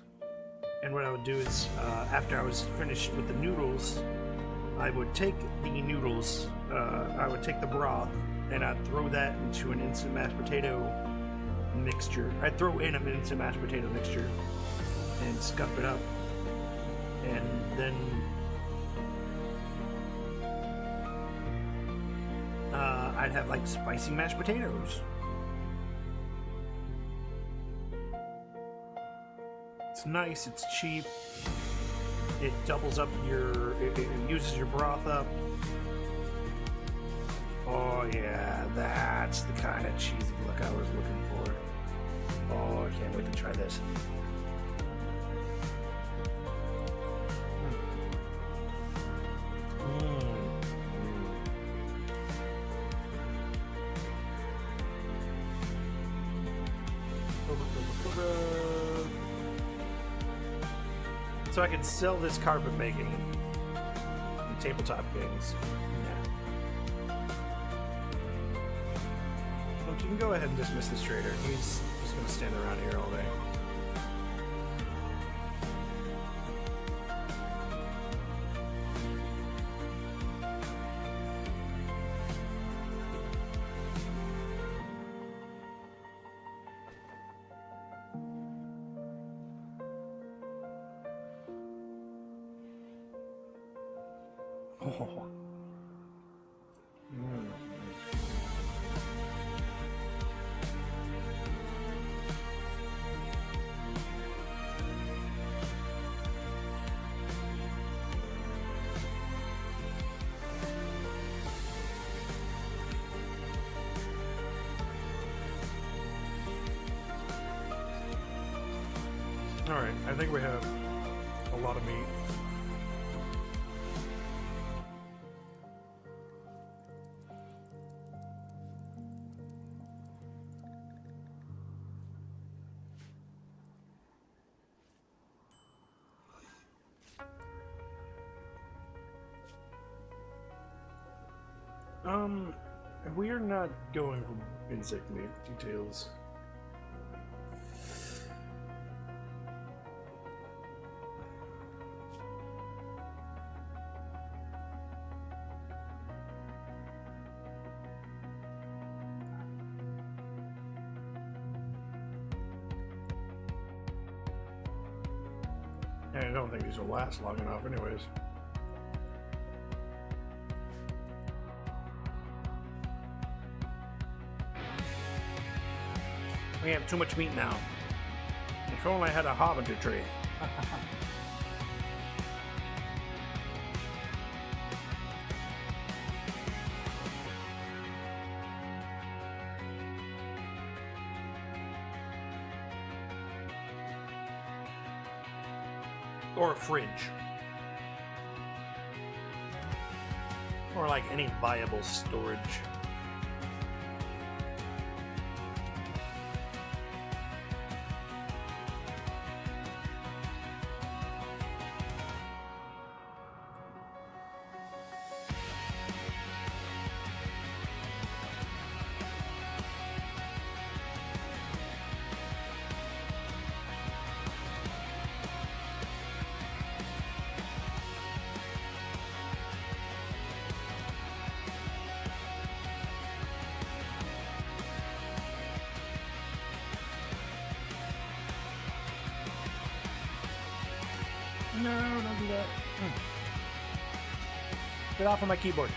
And what I would do is, after I was finished with the noodles, I would take the noodles, I would take the broth, and I'd throw that into an instant mashed potato mixture. I'd throw in an instant mashed potato mixture and scuff it up. And then I'd have like spicy mashed potatoes. It's nice, it's cheap, it doubles up your, it uses your broth up. Oh yeah, that's the kind of cheesy look I was looking for. Oh, I can't wait to try this. So I can sell this carpet making in tabletop games. Yeah. Look, you can go ahead and dismiss this trader. He's just going to stand around here all day. Oh. Alright, I think we have a lot of meat. We're not going for insect meat details. I don't think these will last long enough anyways. We have too much meat now. If only I had a harbinger tree. Or a fridge. Or like any viable storage. No, don't do that. Get off of my keyboard.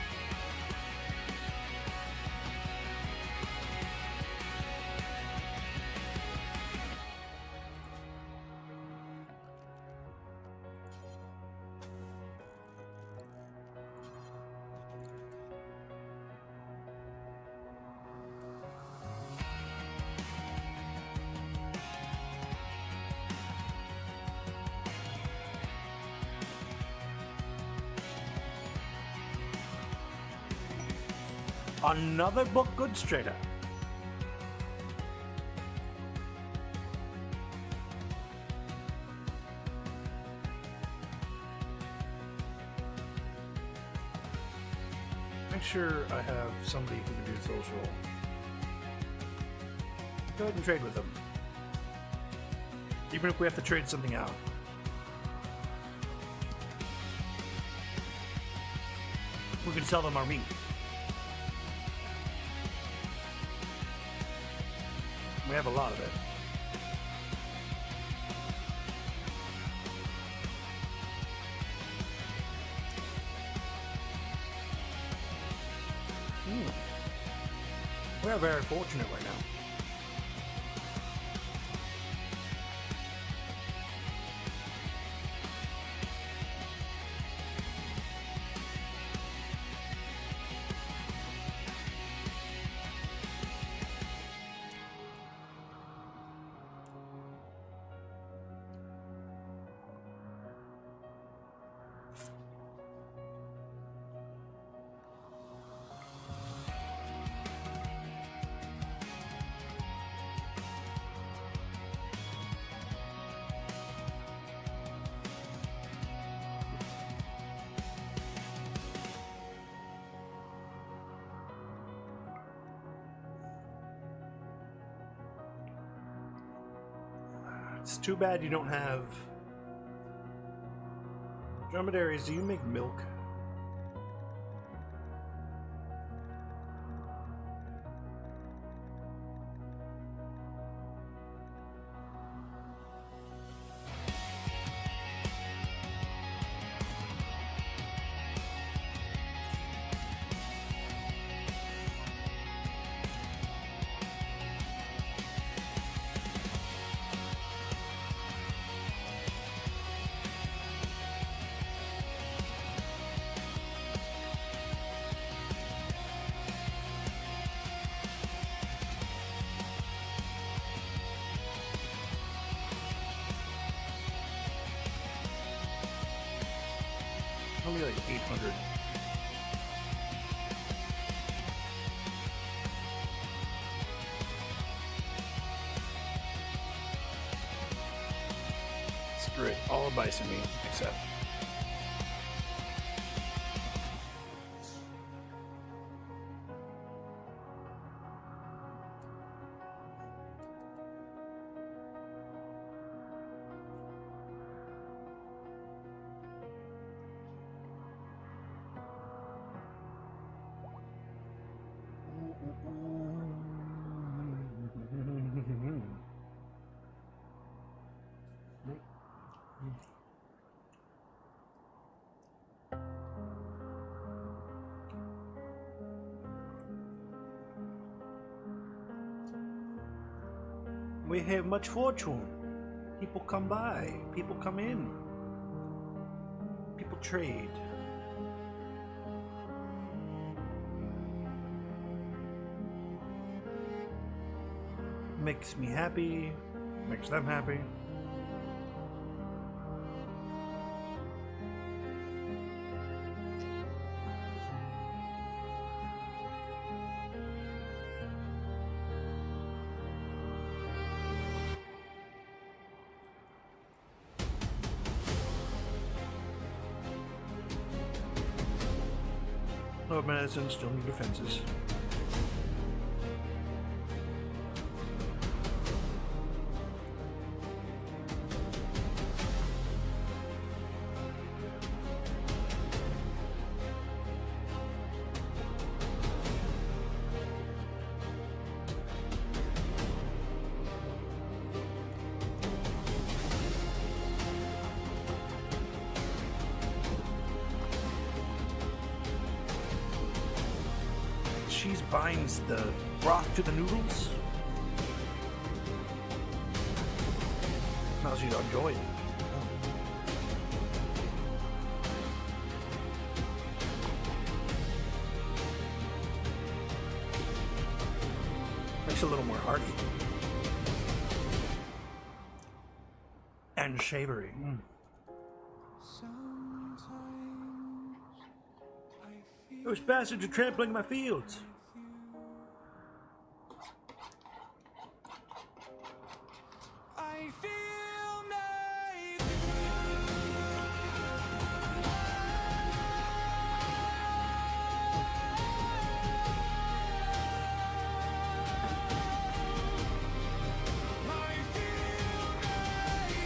Another book goods trader. Make sure I have somebody who can do social. Go ahead and trade with them. Even if we have to trade something out. We can sell them our meat. We have a lot of it. We're very fortunate right now. It's too bad you don't have dromedaries. Do you make milk? Only like 800. Screw it. All of bison meat, except. We have much fortune. People come by. People come in. People trade. Makes me happy. Makes them happy. Lord medicine, still new defenses. Cheese binds the broth to the noodles. Allows you to enjoy it. Makes it a little more hearty. And savory. Those bastards are trampling my fields. I feel made. I feel made.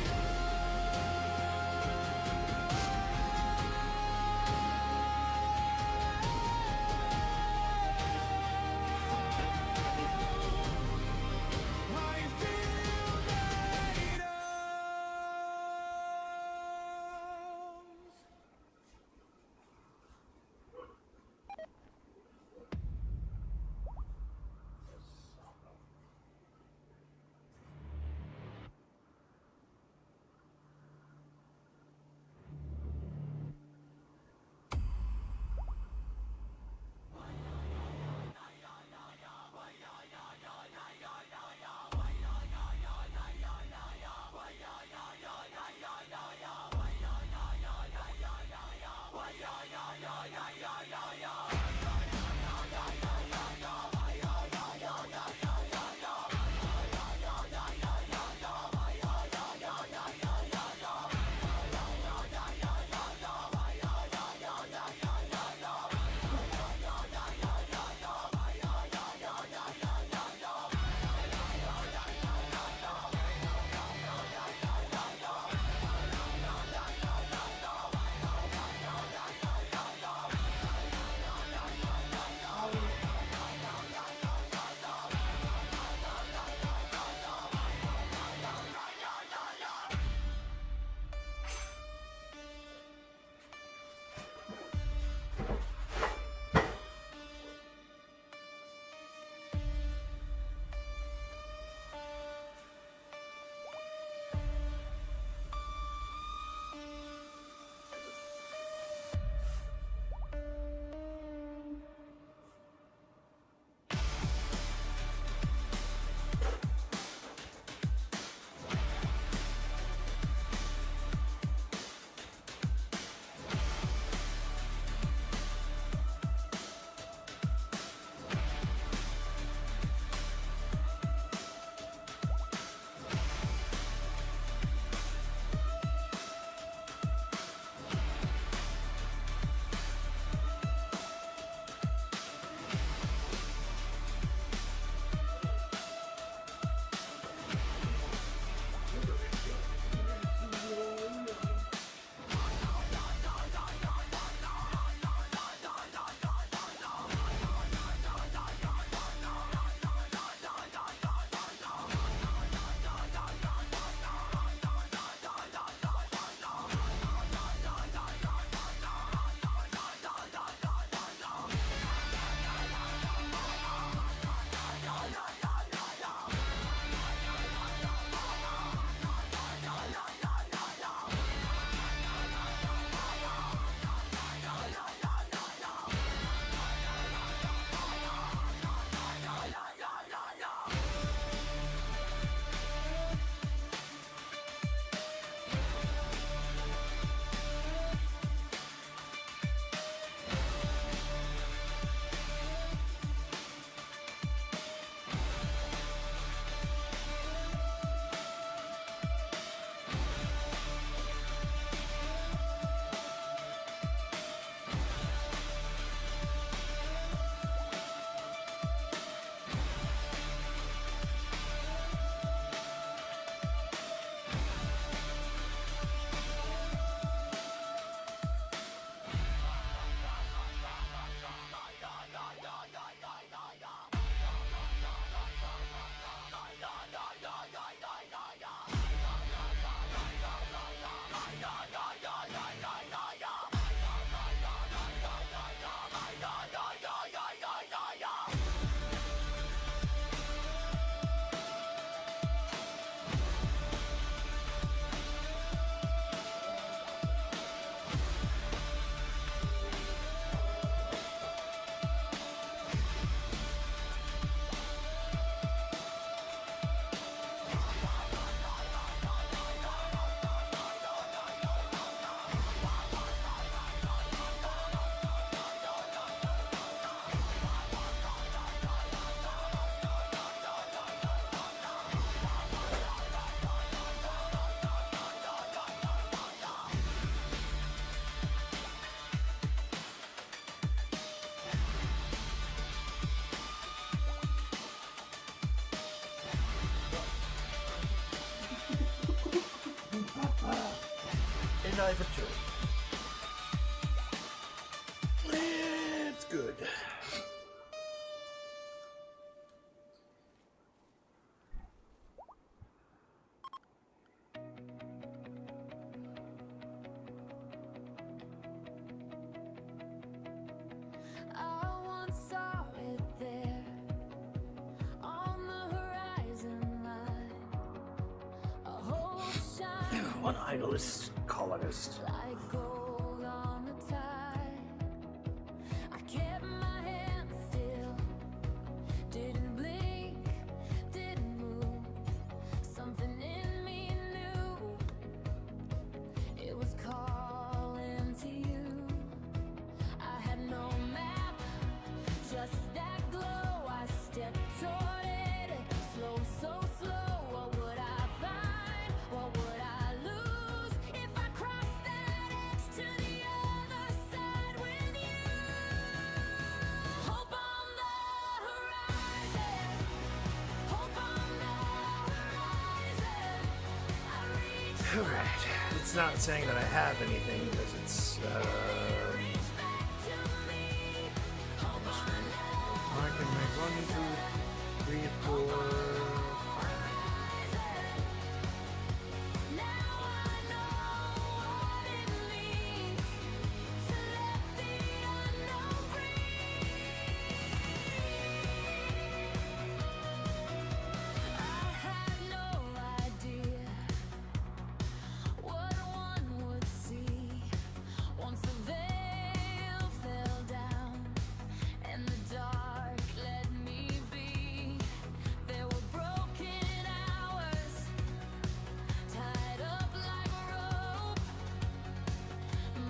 die for 2. It's good. I once saw it there on the horizon line. A hope shining One idolist colonist. like gold on the tide. I kept my hand still, didn't blink, didn't move. Something in me knew it was calling to you. I had no map, just that glow. I stepped toward it, slow, so slow. What would I find? What would I lose if I crossed that edge to the other side with you? Hope on the horizon, hope on the horizon. I reach Alright. It's not saying that I have anything because it's, back to me. Hope on the I can make 1, 2, 3, 4. Now I know what it means to let the unknown breathe. I had no idea what one would see once the veil fell down and the dark let me be. There were broken hours tied up like a rope,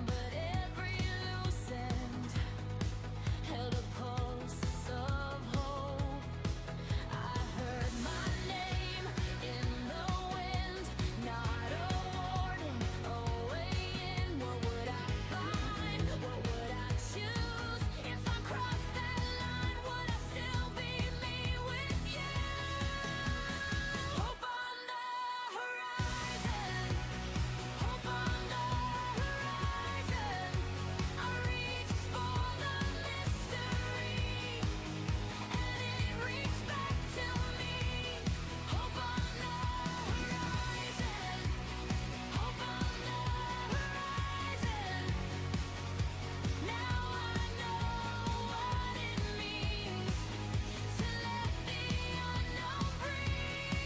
but every loose end held a pulse of hope. I heard my name in the wind, not a warning, a way in. What would I find? What would I choose? If I crossed that line, would I still be me with you? Hope on the horizon, hope on the horizon. I reach for the mystery, and it reached back to me. Hope on the horizon, hope on the horizon. Now I know what it means to let the unknown breathe.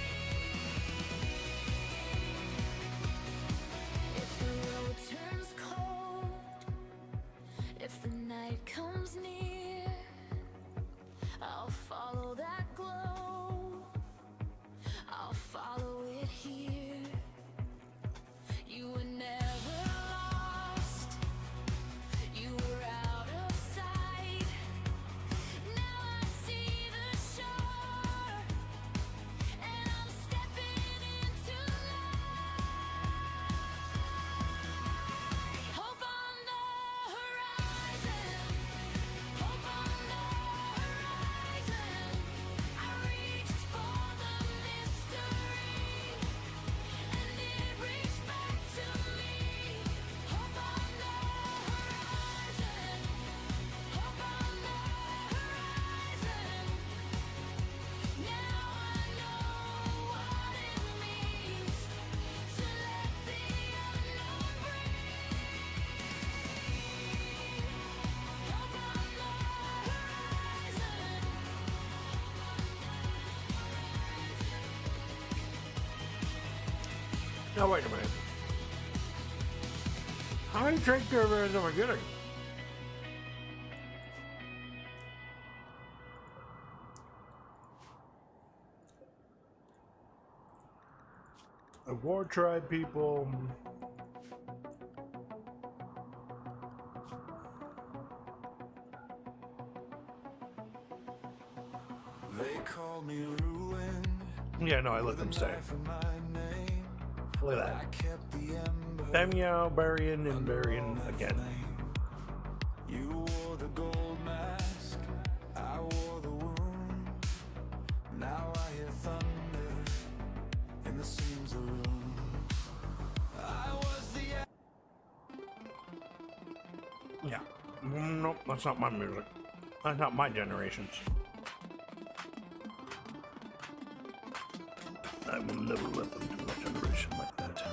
If the road turns cold, if the night comes near, I'll follow that glow. I'll follow it here. You were never lost. You were out of sight. Now I see the shore, and I'm stepping into light. Hope on the horizon, hope on the horizon. I reached for the mystery, and it reached back to me. Hope on the horizon, hope on the horizon. Now I know what it means to let the unknown breathe. Hope on the horizon. Now wait a minute. How many trade caravans am I getting? A war tribe people. They call me ruin. Yeah, no, I let them stay. For my name, Look at I that. kept the ember. Bamiao, Barian, and Barian again. You wore the gold mask, I wore the wound. Now I hear thunder in the seams of room. I was the Yeah. Nope, that's not my music. That's not my generations. I will never let them do a generation like that.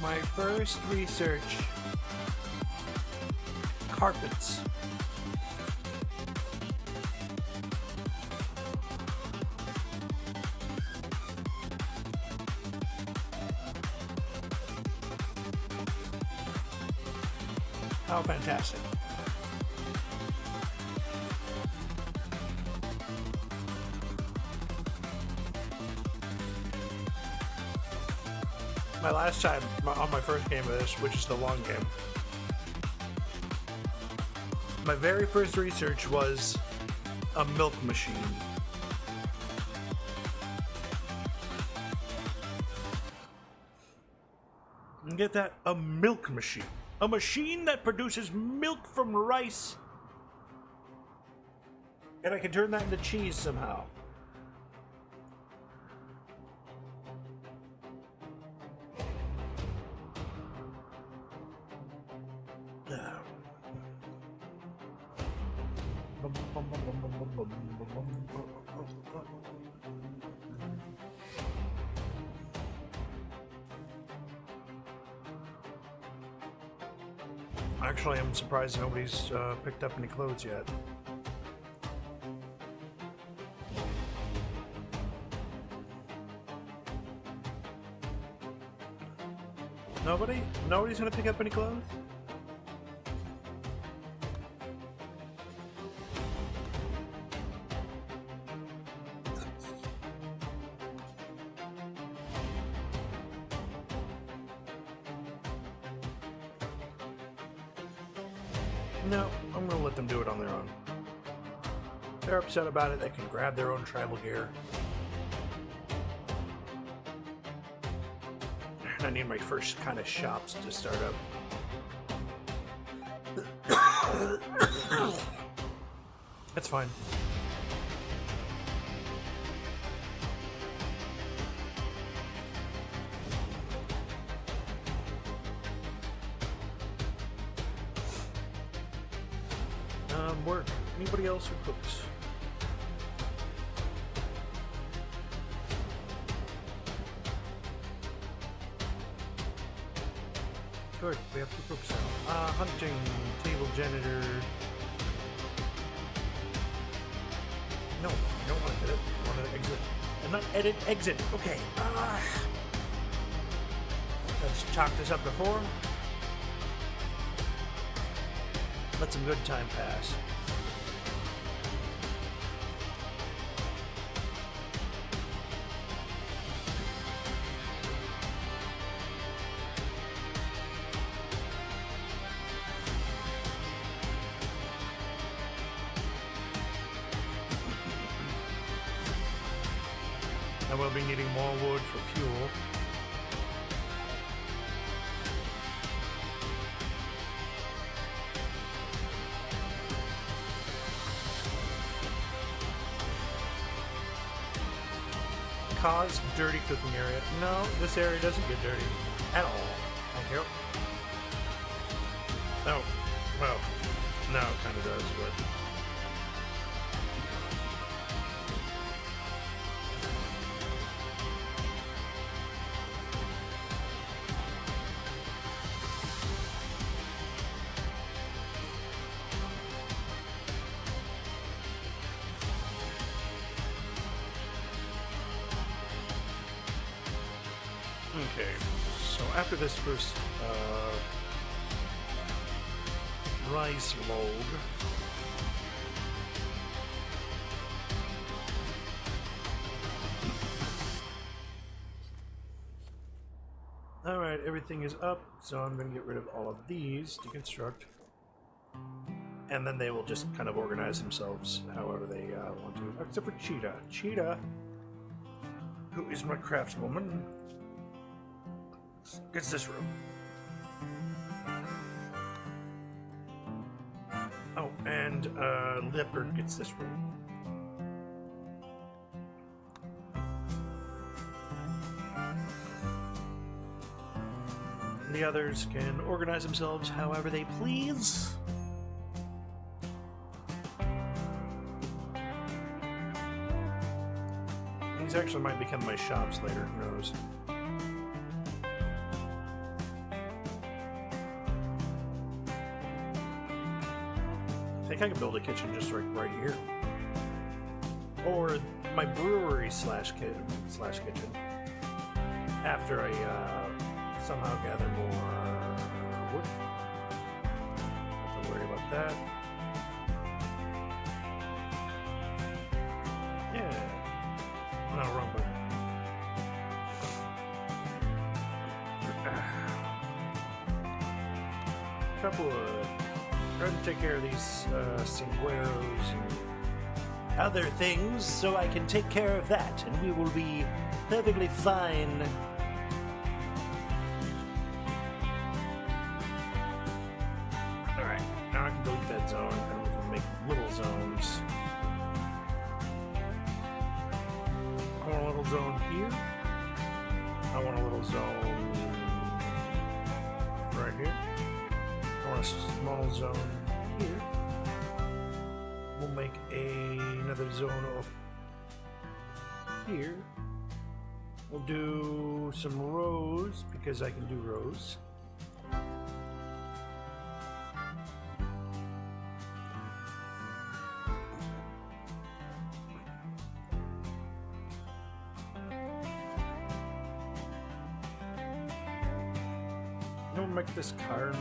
My first research. Carpets. How fantastic. My last time on my first game of this, which is the long game, my very first research was a milk machine. And get that? A milk machine. A machine that produces milk from rice. And I can turn that into cheese somehow. Actually, I'm surprised nobody's picked up any clothes yet. Nobody? Nobody's gonna pick up any clothes? No, I'm gonna let them do it on their own. If they're upset about it, they can grab their own tribal gear. I need my first kind of shops to start up. That's fine. Work. Anybody else who cooks? Good, we have 2 cooks now. Hunting, table janitor. No, I don't want to edit. I want to exit. And not edit, exit. Okay. Let's chalk this up to 4. Let some good time pass. I will be needing more wood for fuel. Cause dirty cooking area. No, this area doesn't get dirty at all. Thank you. Oh, well, no, it kind of does, but... Okay, so after this first rice log, alright, everything is up, so I'm going to get rid of all of these to construct, and then they will just kind of organize themselves however they want to, except for Cheetah. Cheetah, who is my craftswoman, gets this room. Oh, and Leopard gets this room. The others can organize themselves however they please. These actually might become my shops later, who knows. I think I could build a kitchen just right here. Or my brewery slash kitchen. After I somehow gather more wood. Don't have to worry about that. Yeah. No, wrong button. Couple of... Trying to take care of these Singueros and other things, so I can take care of that, and we will be perfectly fine. Alright, now I can build that zone, and we can make little zones. I want a little zone here. I want a little zone right here. I want a small zone here. We'll make another zone up here. We'll do some rows because I can do rows. We'll make this cairn.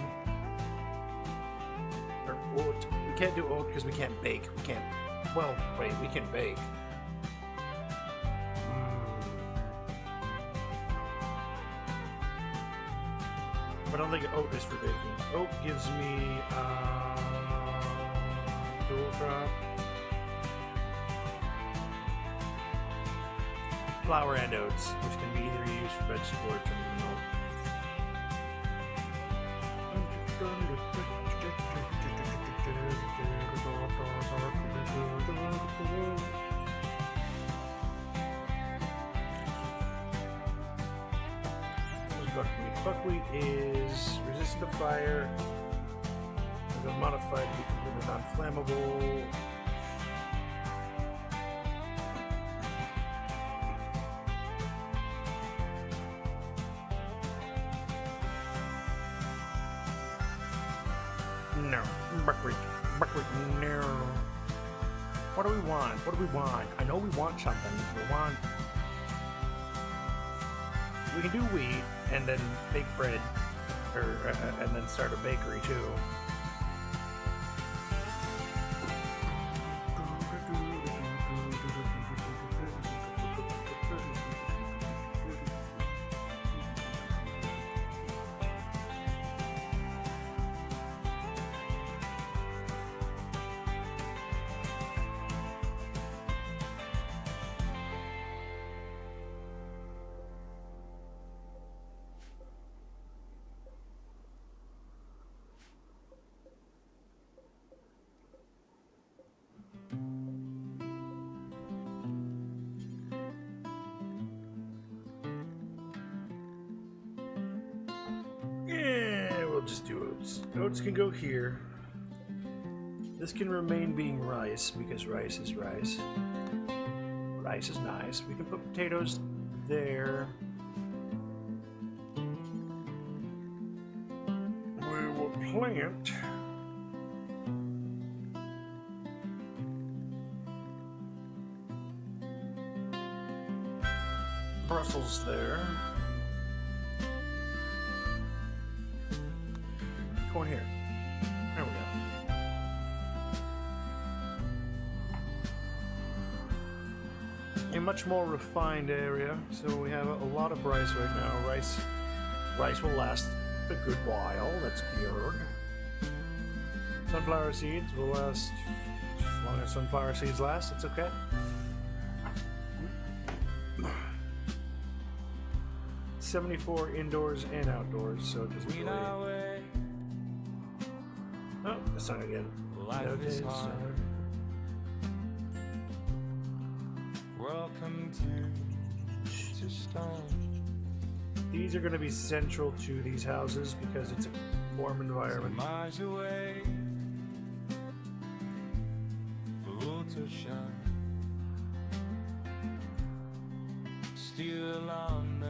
Or oat. We can't do oat because we can't bake. We can't. Well, wait, we can bake. But I don't think oat is for baking. Oat gives me dual crop, flour and oats, which can be either used for vegetable or terminal. Buckwheat. Buckwheat is resistant to fire. It's been modified to be completely non-flammable. No. Buckwheat. Buckwheat, no. What do we want? What do we want? I know we want something. We can do wheat and then bake bread, or and then start a bakery too. oats. Oats can go here. This can remain being rice because rice is rice. Rice is nice. We can put potatoes there. We will plant Brussels there. Corn here. There we go. A much more refined area, so we have a lot of rice right now. Rice will last a good while. That's good. Sunflower seeds will last as long as sunflower seeds last. It's okay. $74 indoors and outdoors, so it doesn't really. Oh, the song again. Life is hard. Welcome to stone. These are going to be central to these houses because it's a warm environment. Miles away, to shine. Still on the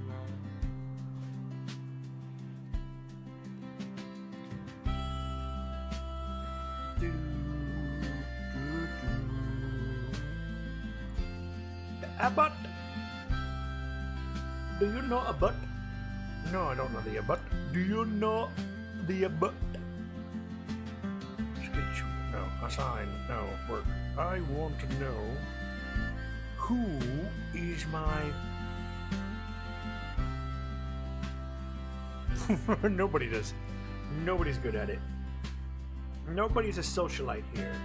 run. Abbott! Do you know Abbott? No, I don't know the Abbott. Do you know the Abbott? Speech. No. Assign. No. Work. I want to know who is my... Nobody does. Nobody's good at it. Nobody's a socialite here.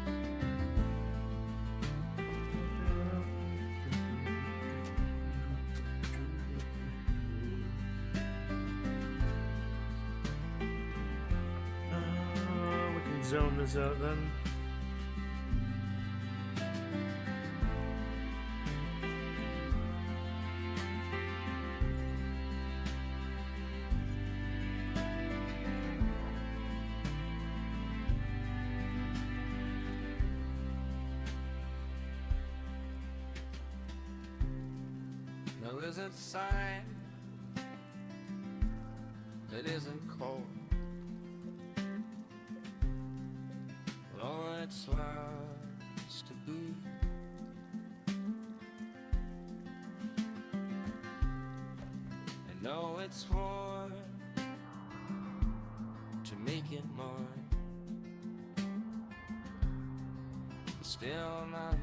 We can zone this out then. No, there's a sign that isn't cold. All it's lost to be. I know it's hard to make it more. Still not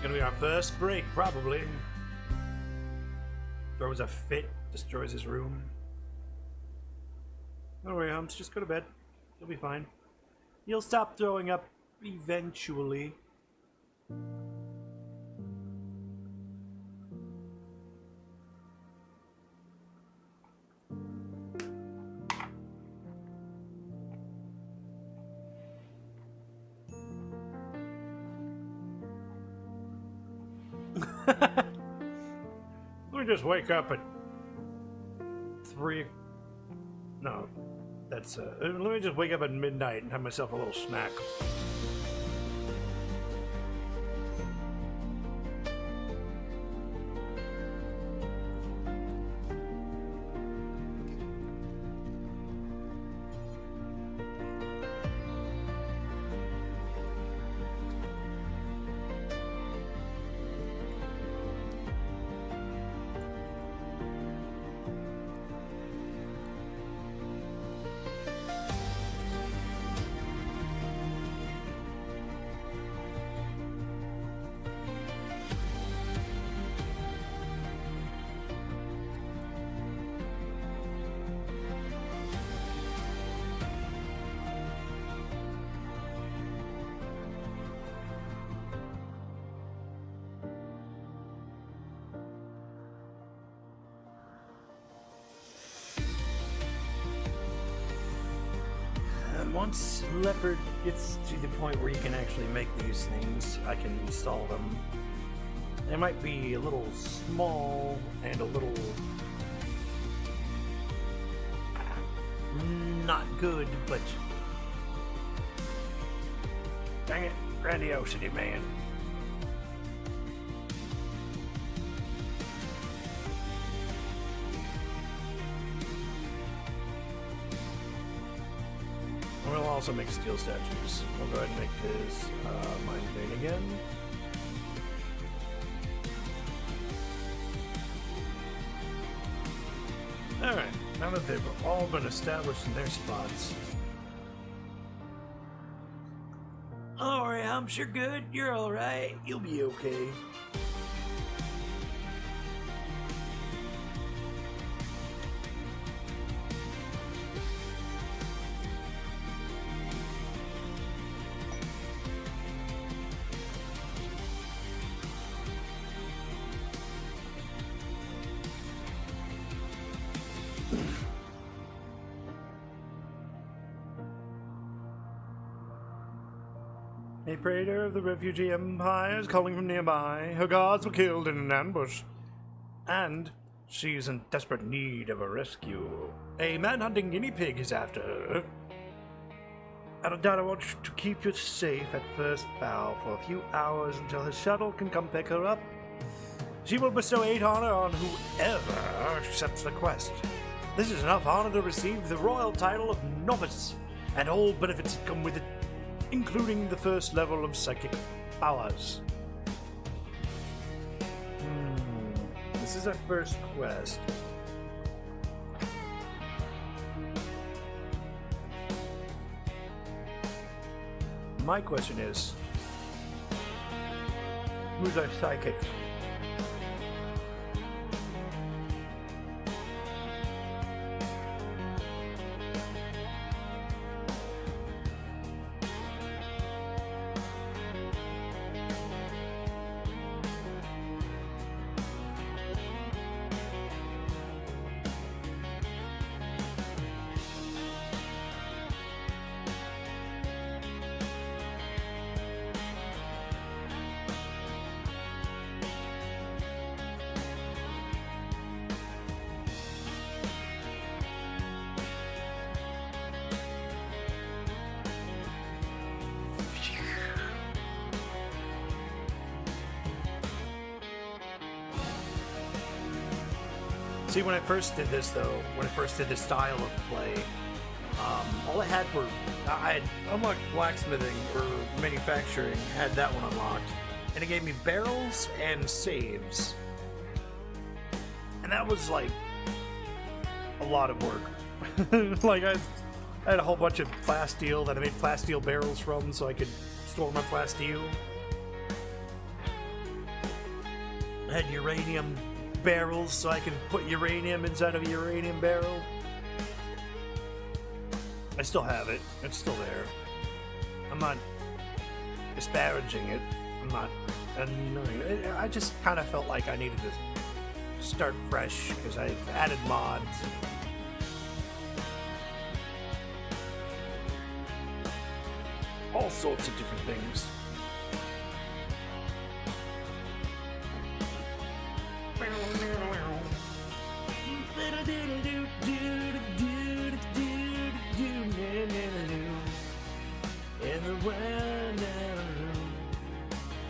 It's gonna be our first break, probably. Throws a fit, destroys his room. Don't worry, Humps, just go to bed. You'll be fine. You'll stop throwing up eventually. Let me just wake up at 3. No, that's let me just wake up at midnight and have myself a little snack. once Leopard gets to the point where you can actually make these things, I can install them. They might be a little small and a little not good, but dang it, grandiosity, man. We'll also make steel statues. We'll go ahead and make this mine vein again. Alright, now that they've all been established in their spots. Alright, Humps, you're good. You're alright. You'll be okay. A praetor of the refugee empire is calling from nearby. Her guards were killed in an ambush, and she is in desperate need of a rescue. A man-hunting guinea pig is after her. I want to keep you safe at first bow for a few hours until his shuttle can come pick her up. She will bestow 8 honor on whoever accepts the quest. This is enough honor to receive the royal title of novice, and all benefits that come with it, including the first level of psychic powers. This is our first quest. My question is, who's our psychic? See, when I first did this, though, when I first did this style of play, all I had were, I had unlocked blacksmithing or manufacturing, had that one unlocked, and it gave me barrels and saves. And that was, like, a lot of work. Like, I had a whole bunch of plasteel that I made plasteel barrels from so I could store my plasteel. I had uranium barrels so I can put uranium inside of a uranium barrel. I still have it. It's still there. I'm not disparaging it. I'm not annoying it. I just kind of felt like I needed to start fresh because I added mods. All sorts of different things.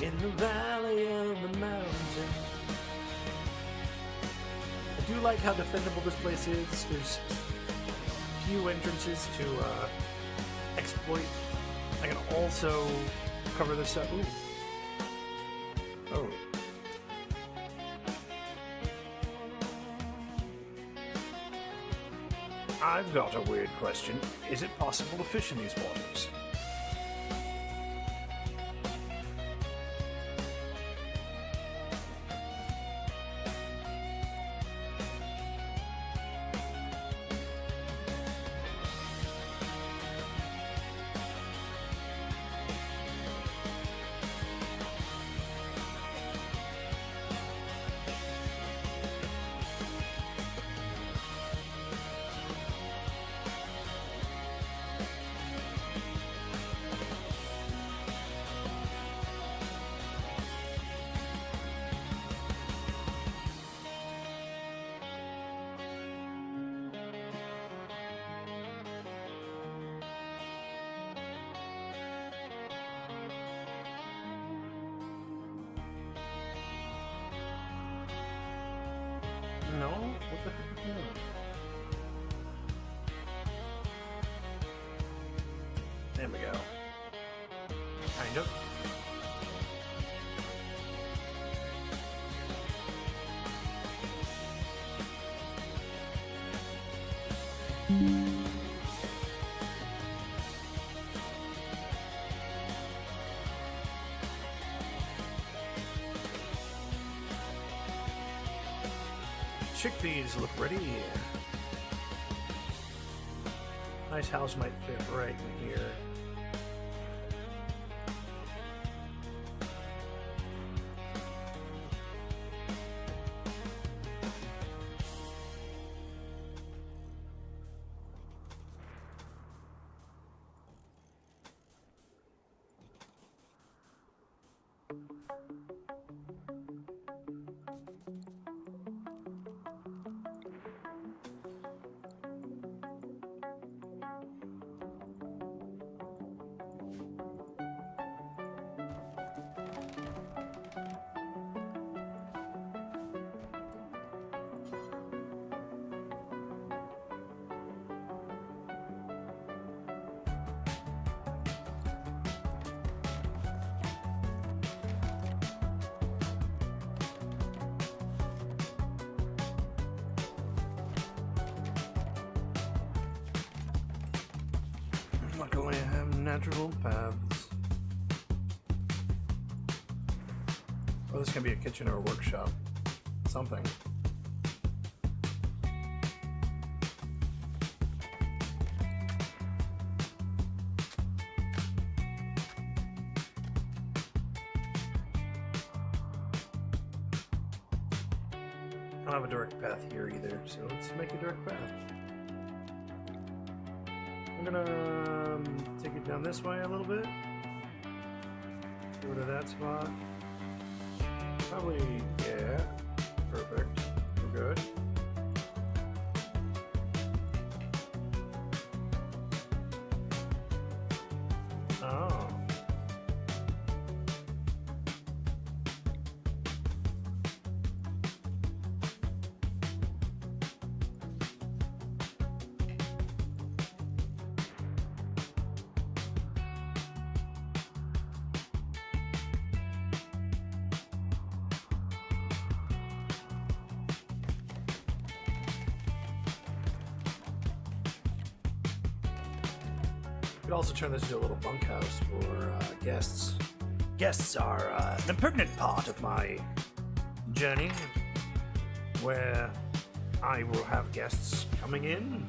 In the valley of the mountain. I do like how defendable this place is. There's few entrances to exploit. I can also cover this up. Ooh. Oh. I've got a weird question. Is it possible to fish in these waters? There we go. Kind of. Chickpeas look ready. Nice house might fit right in here. Luckily, I have natural paths. Oh, this can be a kitchen or a workshop. Something. I don't have a direct path here either, so let's make a direct path. I'm gonna take it down this way a little bit. Go to that spot. Probably, yeah. Perfect. We're good. Oh. Could also turn this into a little bunkhouse for guests. Guests are an impertinent part of my journey, where I will have guests coming in.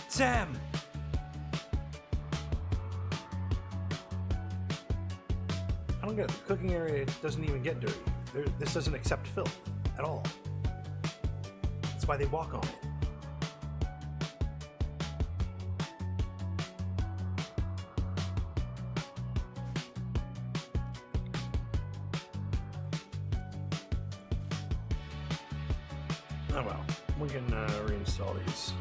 Sam! I don't get it. The cooking area doesn't even get dirty. This doesn't accept filth at all. That's why they walk on it. Oh well, we can reinstall these.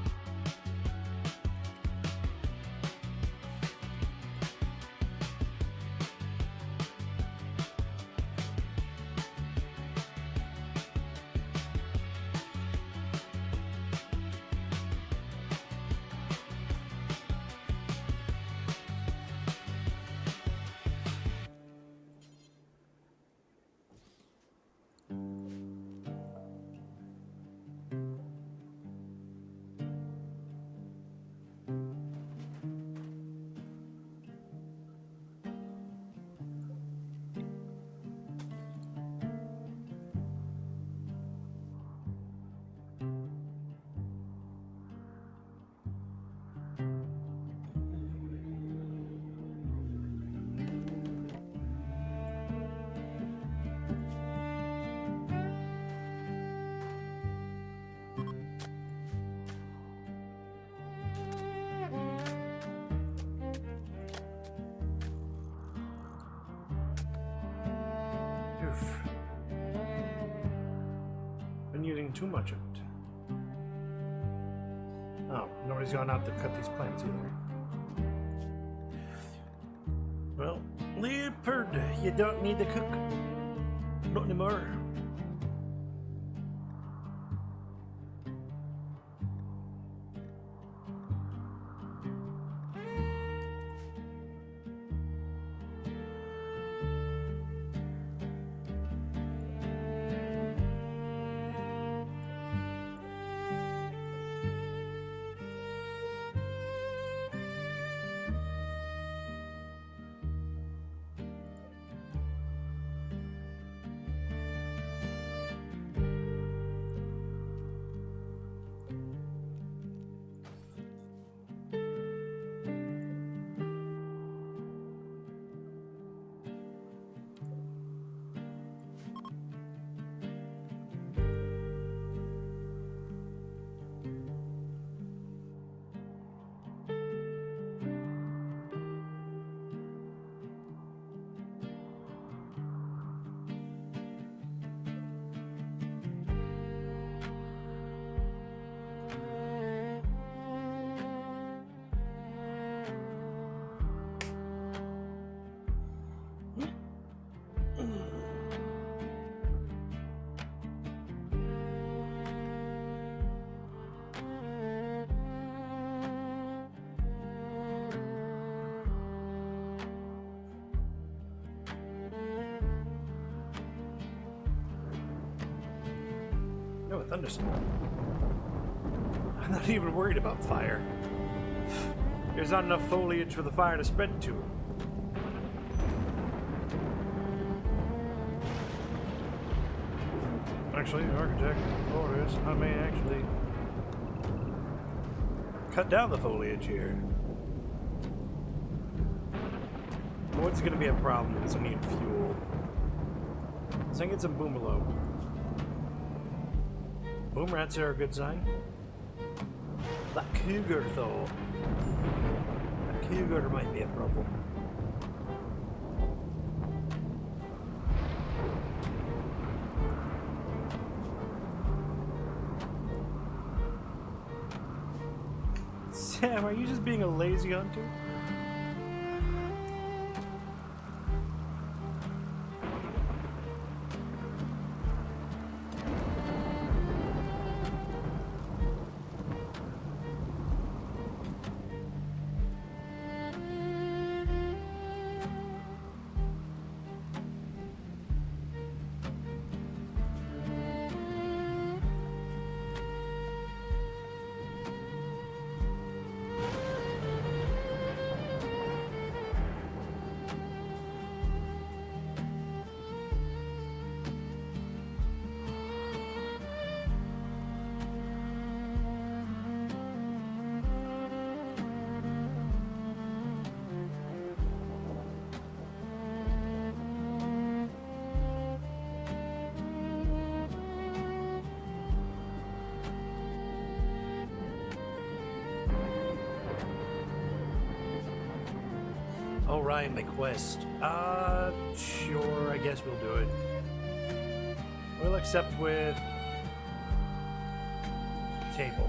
too much of it. Oh, nobody's gone out to cut these plants either. Well, Leopard, you don't need to cook. Not anymore. Oh, a thunderstorm. I'm not even worried about fire. There's not enough foliage for the fire to spread to. Actually, architect orders, I may actually cut down the foliage here. What's going to be a problem is I need fuel. So I can get some boomerlow. Boom rats are a good sign. That cougar, though. That cougar might be a problem. Sam, are you just being a lazy hunter? Oh, Ryan, the quest. Sure, I guess we'll do it. We'll accept with table.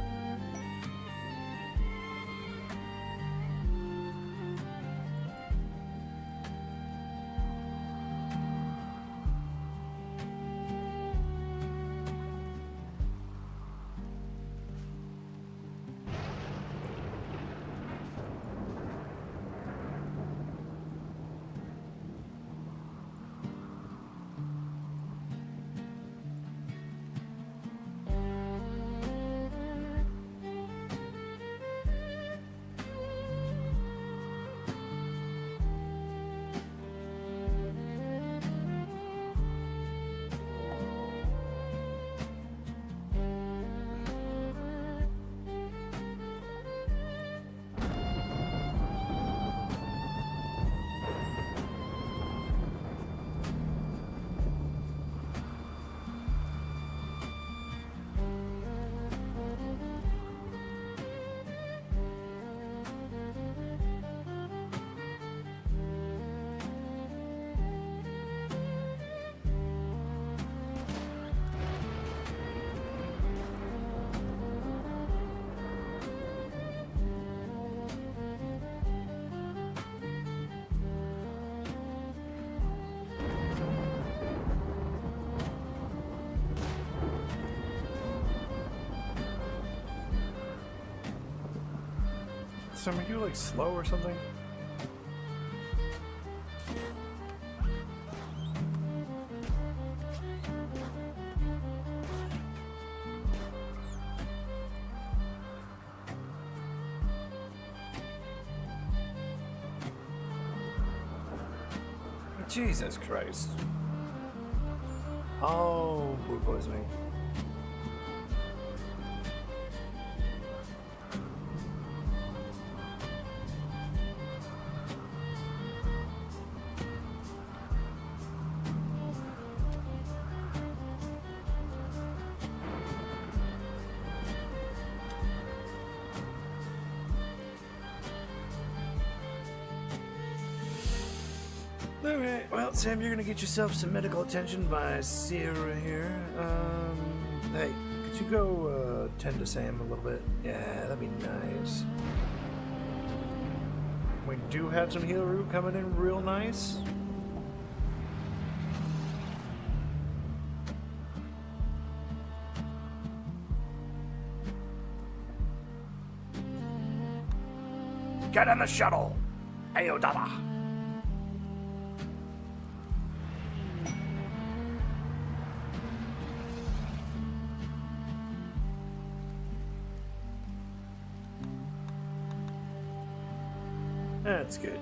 Sam, are you like slow or something? Jesus Christ. Oh, food poisoning. Alright, well, Sam, you're gonna get yourself some medical attention by Sierra here. Hey, could you go tend to Sam a little bit? Yeah, that'd be nice. We do have some heal root coming in real nice. Get in the shuttle! Ayodala! That's good.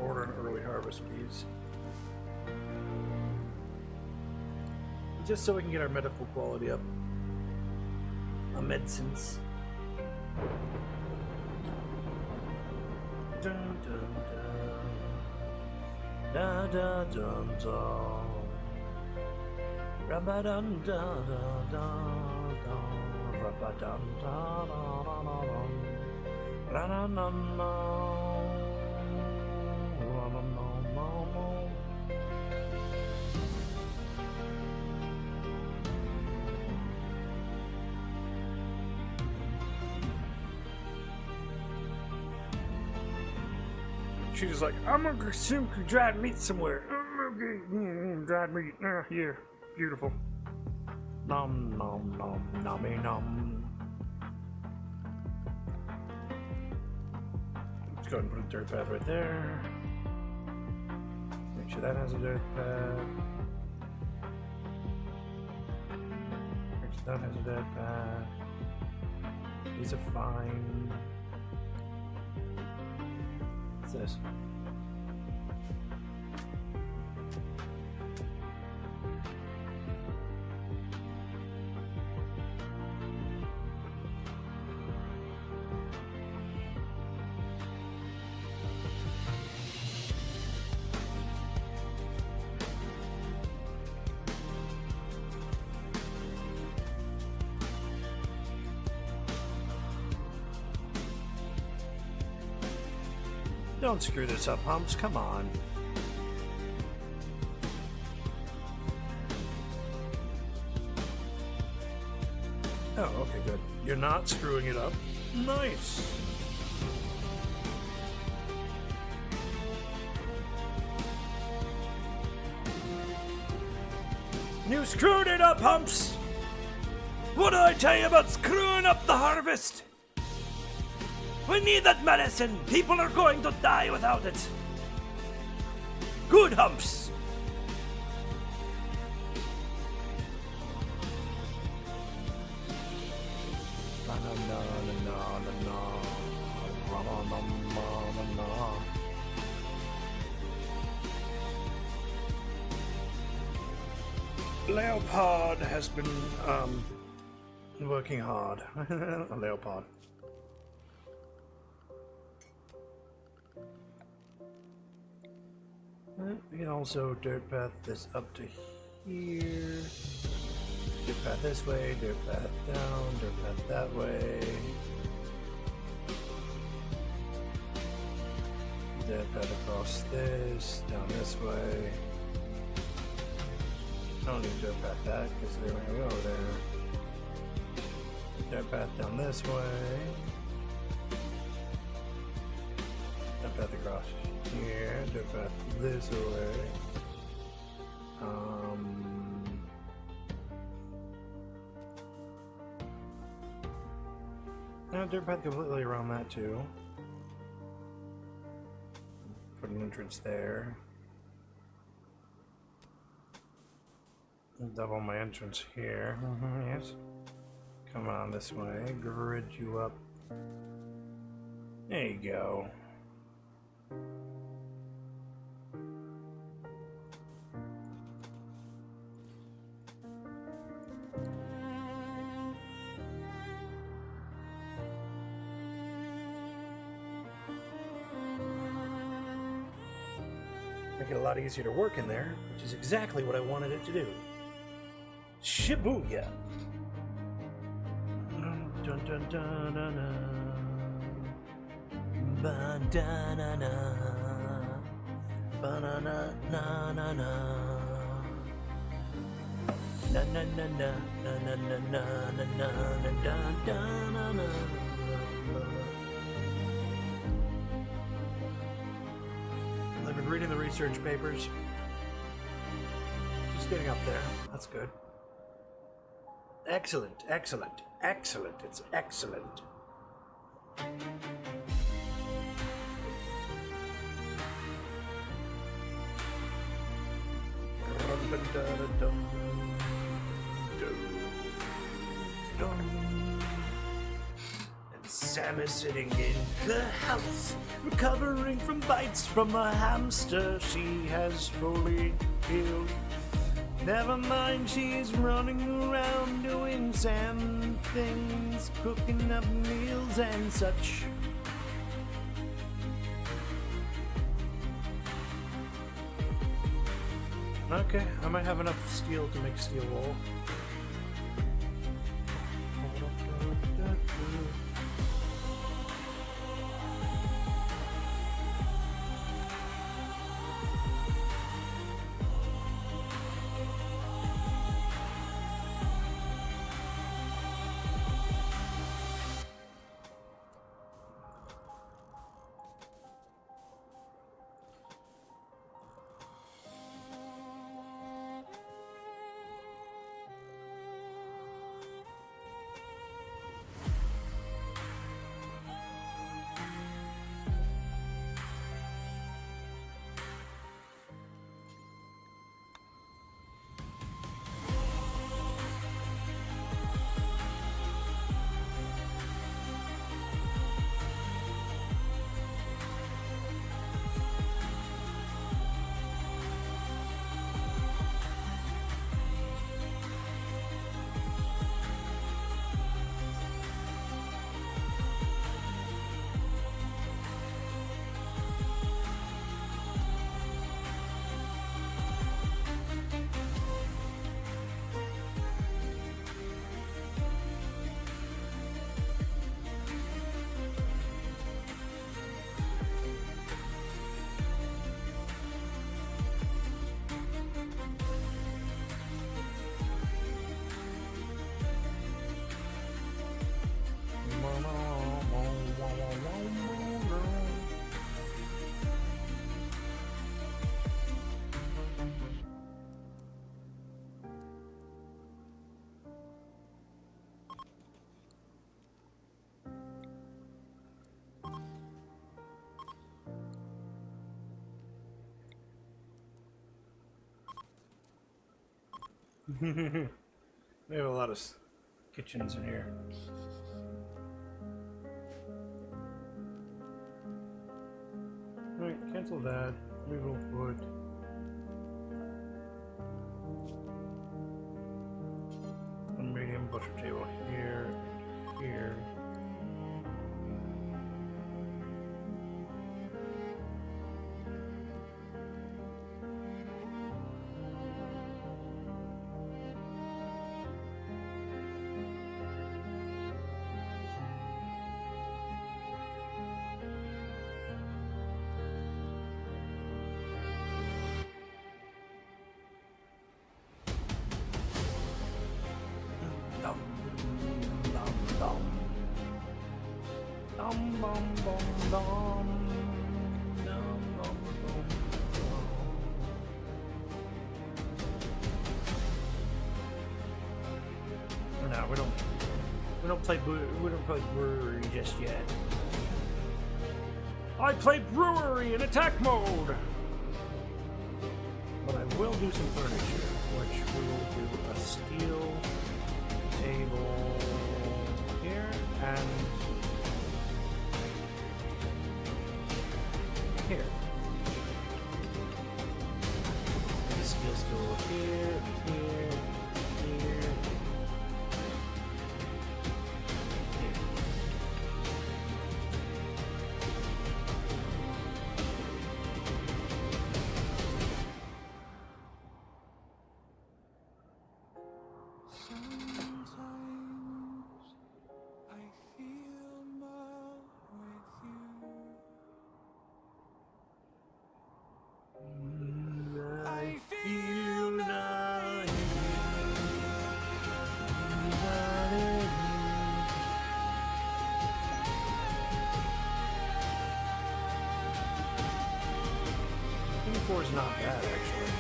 Order an early harvest of these. Just so we can get our medical quality up. Our medicines. Dun dun dun. Da da dun dun. Rabba dun da da da da. Rabba dun da da da da da. Ra na na na. She's just like, I'm gonna consume dried meat somewhere. I'm gonna get dried meat. Here, beautiful. Nom nom nom nommy nom. Let's go ahead and put a dirt pad right there. Make sure that has a dirt pad. Make sure that has a dirt pad. These are fine. What's this? Don't screw this up, Humps. Come on. Oh, okay, good. You're not screwing it up. Nice. You screwed it up, Humps! What did I tell you about screwing up the harvest? We need that medicine! People are going to die without it! Good humps! Leopard has been working hard. A leopard. We can also dirt path this up to here. Dirt path this way, dirt path down, dirt path that way. Dirt path across this, down this way. I don't need dirt path that because they're going to go there. Dirt path down this way. Dirt path across here. Dirt path this way. Dirt path completely around that too. Put an entrance there. Double my entrance here. Yes. Come on this way. Grid you up. There you go. Make it a lot easier to work in there, which is exactly what I wanted it to do. Shibuya! Dun dun dun dun dun. Ba-da-na-na. Ba-na-na na na na. Na na na na na na na na na na na na. I've been reading the research papers. Just getting up there. That's good. Excellent, excellent, excellent. It's excellent. And Sam is sitting in the house, recovering from bites from a hamster she has fully killed. Never mind, she's running around doing Sam things, cooking up meals and such. Okay, I might have enough steel to make steel wool. We have a lot of kitchens in here. Alright, cancel that. We will put one medium butcher table here and here. Dum, dum, dum. Dum, bum, bum, dum. Dum, bum, bum, dum. No, we don't play brewery just yet. I play brewery in attack mode, but I will do some furniture, which we will do a steel table here and here. And the steel stool here, here, here, here. Sometimes I feel more with you. I feel not Four is not bad, actually.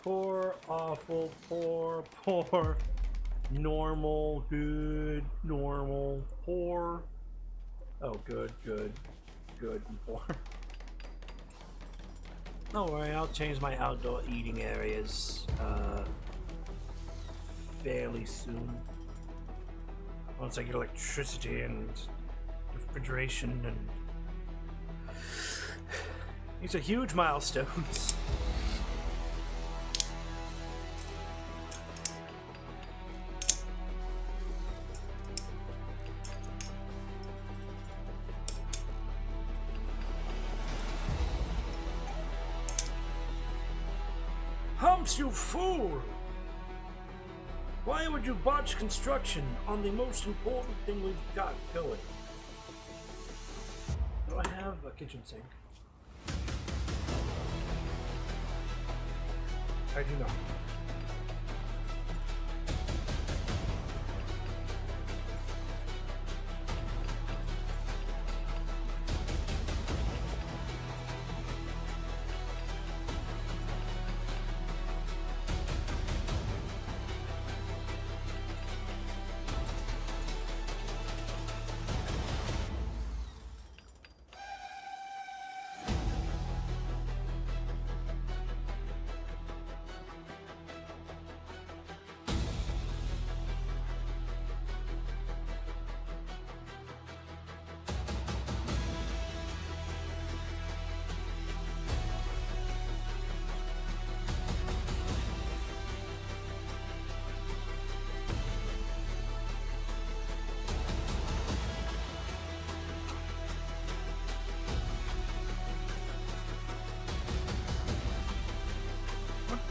Poor, awful, poor, normal, good, normal, poor. Oh, good, and poor. Don't worry, I'll change my outdoor eating areas fairly soon. Once I get electricity and refrigeration, and these are huge milestones. Humps, you fool! Why would you botch construction on the most important thing we've got going? Do I have a kitchen sink? I do not.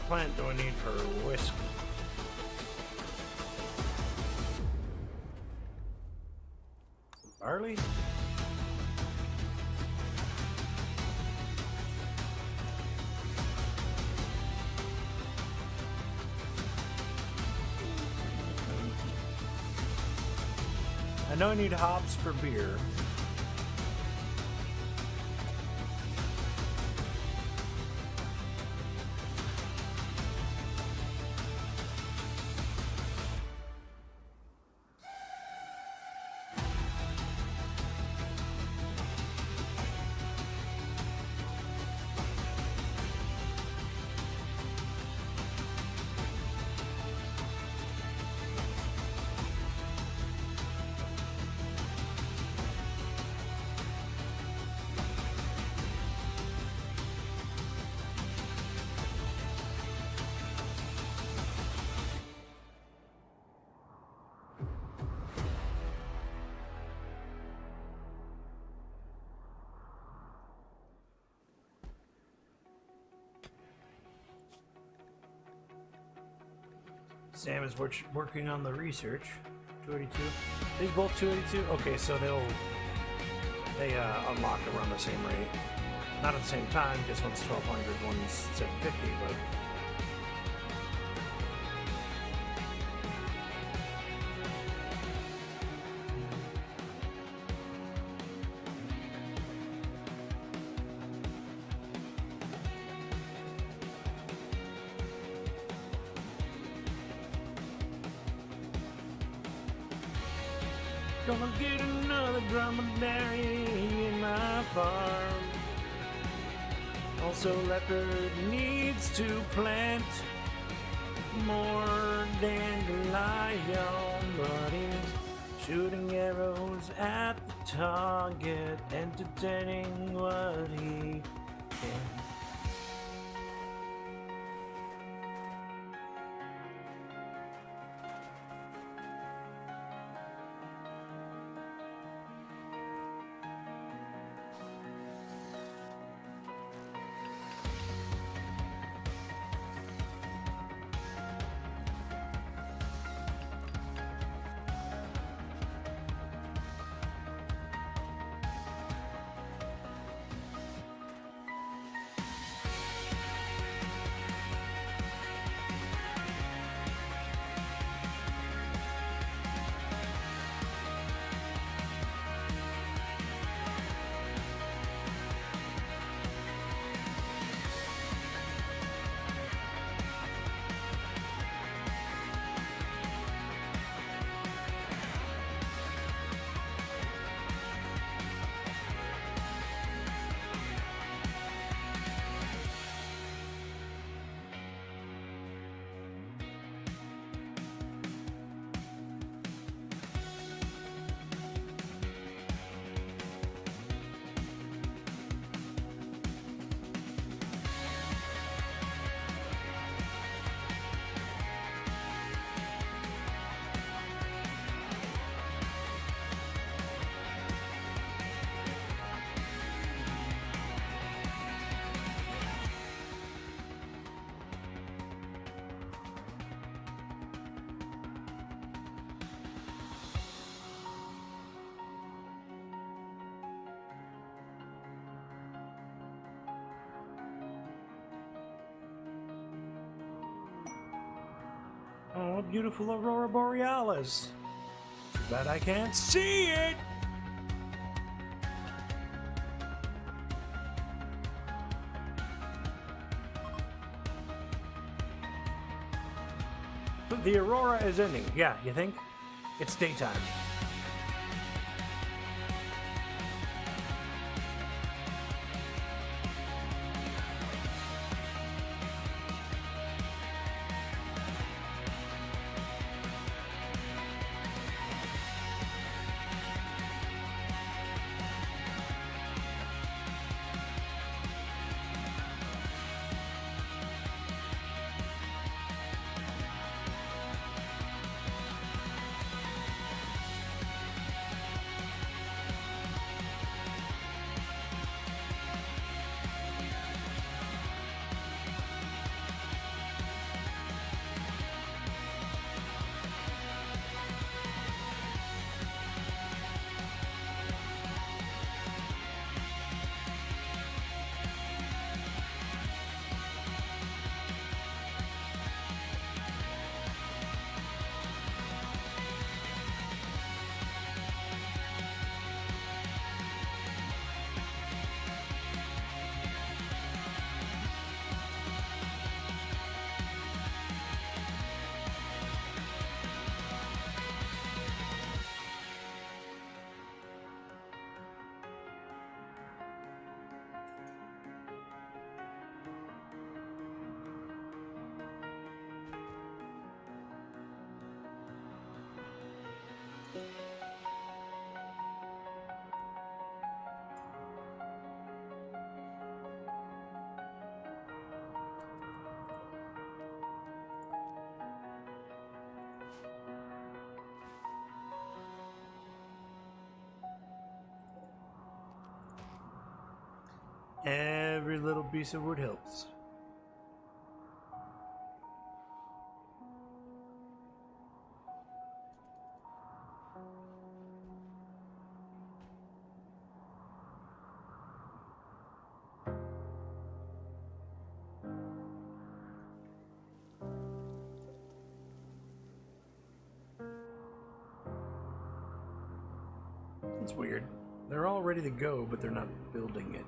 Plant do I need for whiskey? Barley? I know I need hops for beer. Sam is working on the research. 282. These both 282. Okay, so they unlock around the same rate. Not at the same time, because one's 1200, one's 750, but. Gonna get another dromedary in my farm. Also, leopard needs to plant more dandelion, but he's shooting arrows at the target, entertaining what he can. Oh, beautiful Aurora Borealis. Too bad I can't see it. But the Aurora is ending. Yeah, you think? It's daytime. Every little piece of wood helps. That's weird. They're all ready to go, but they're not building it.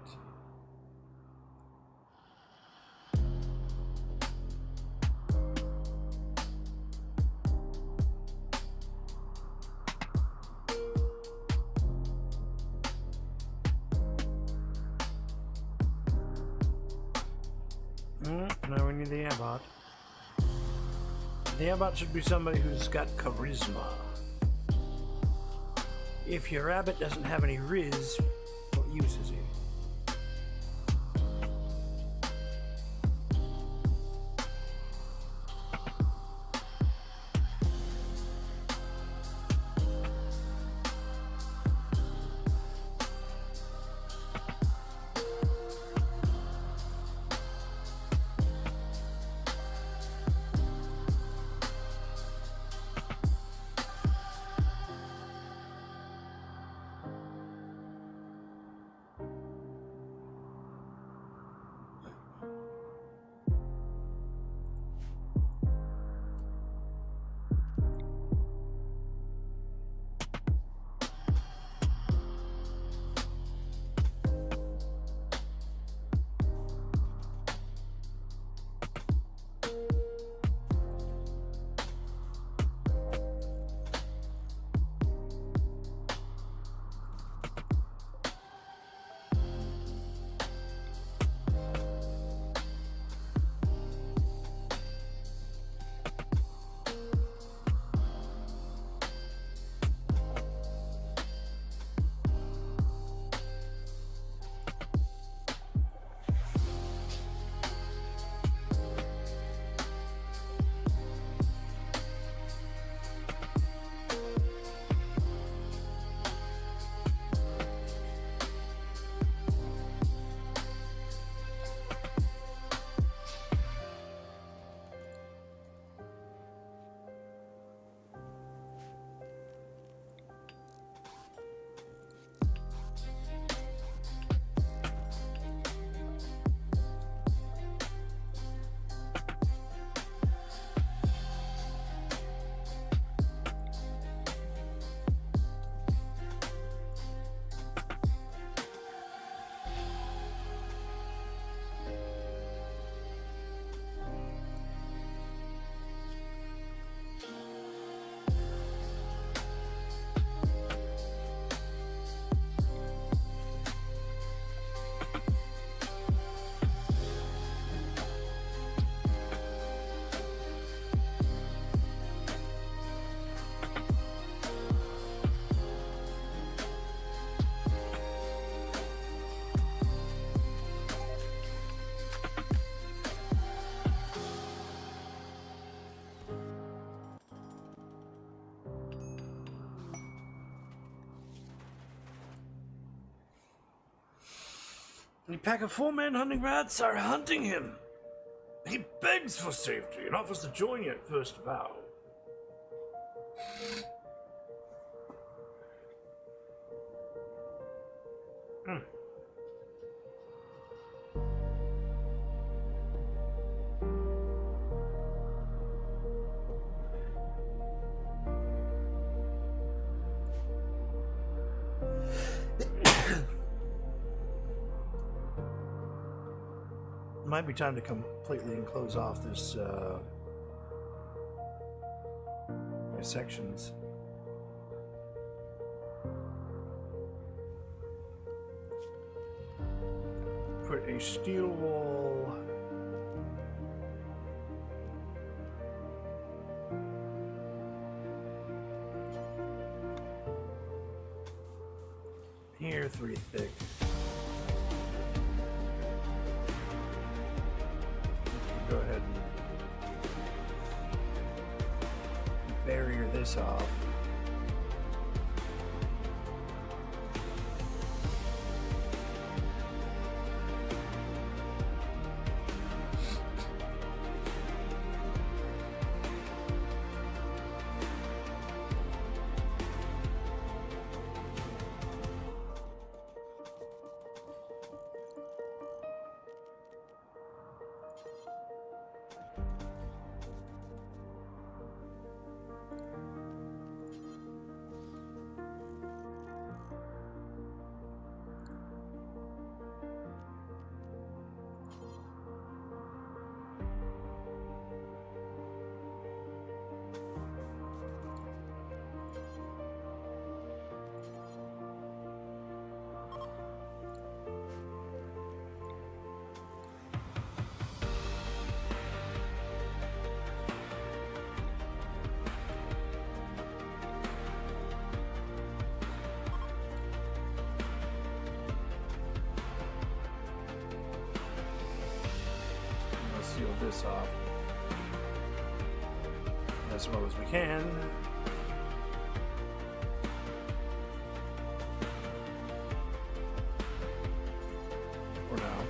Now we need the abbot. The abbot should be somebody who's got charisma. If your abbot doesn't have any riz, what use is he? A pack of 4-man hunting rats are hunting him. He begs for safety and offers to join you at first vow. Might be time to completely close off this my sections. Put a steel wall here, 3 thick. Go ahead and barrier this off. this off as well as we can. For now.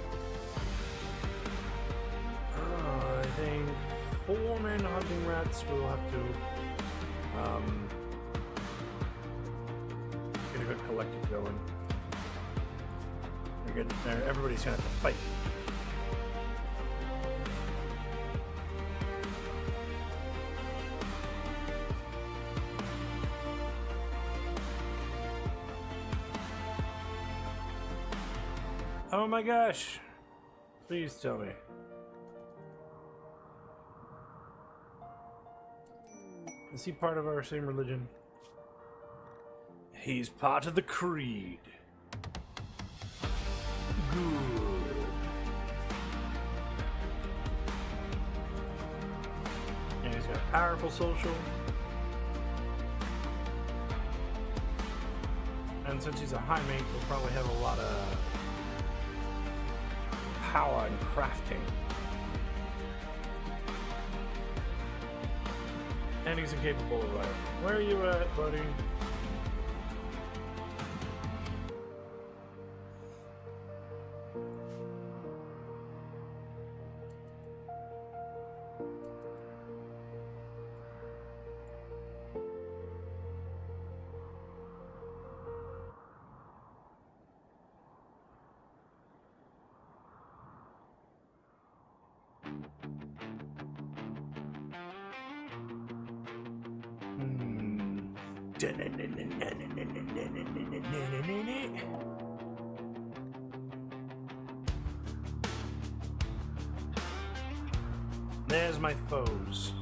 I think 4 men hunting rats will have to get a good collective going. Everybody's gonna have to fight. Oh my gosh! Please tell me. Is he part of our same religion? He's part of the creed. Good. And he's got a powerful social. And since he's a high mate, he'll probably have a lot of power and crafting. And he's incapable of writing. Where are you at, buddy? There's my foes.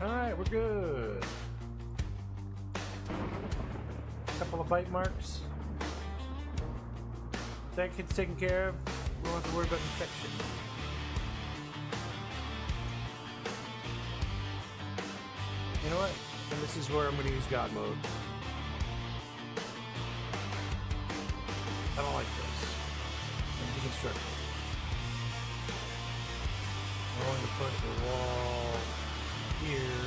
Alright, we're good. Couple of bite marks. That kid's taken care of. We don't have to worry about infection. You know what? And this is where I'm going to use God mode. I don't like this. I'm deconstructing. I'm going to put the wall here.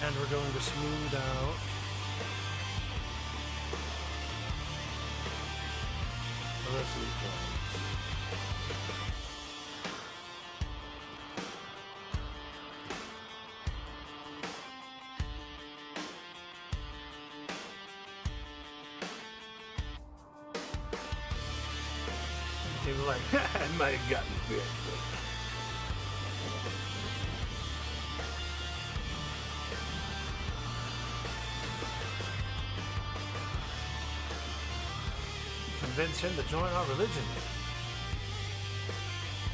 And we're going to smooth out the rest of these points. People are like, I might have gotten a bit. Convince him to join our religion.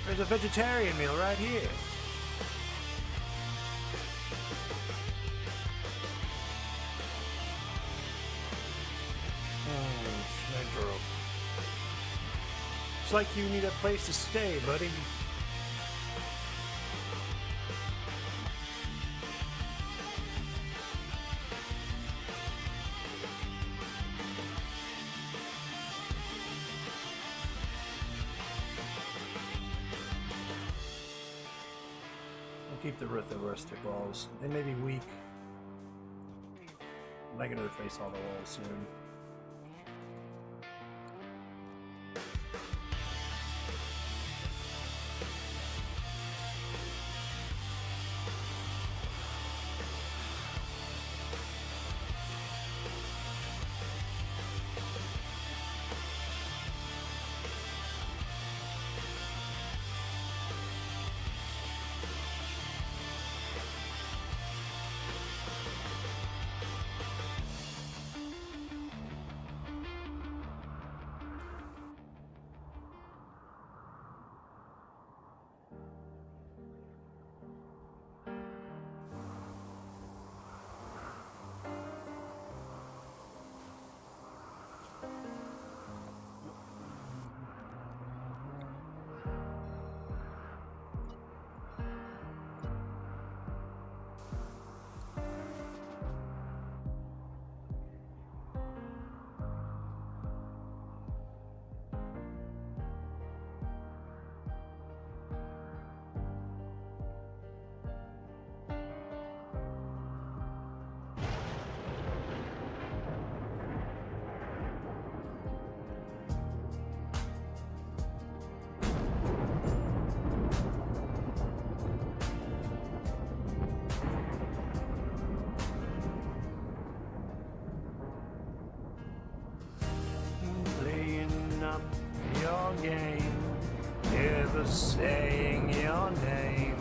There's a vegetarian meal right here. Schmedro. It's like you need a place to stay, buddy. keep the ritualistic walls. They may be weak. I'm not gonna replace all the walls soon. Your game, never saying your name,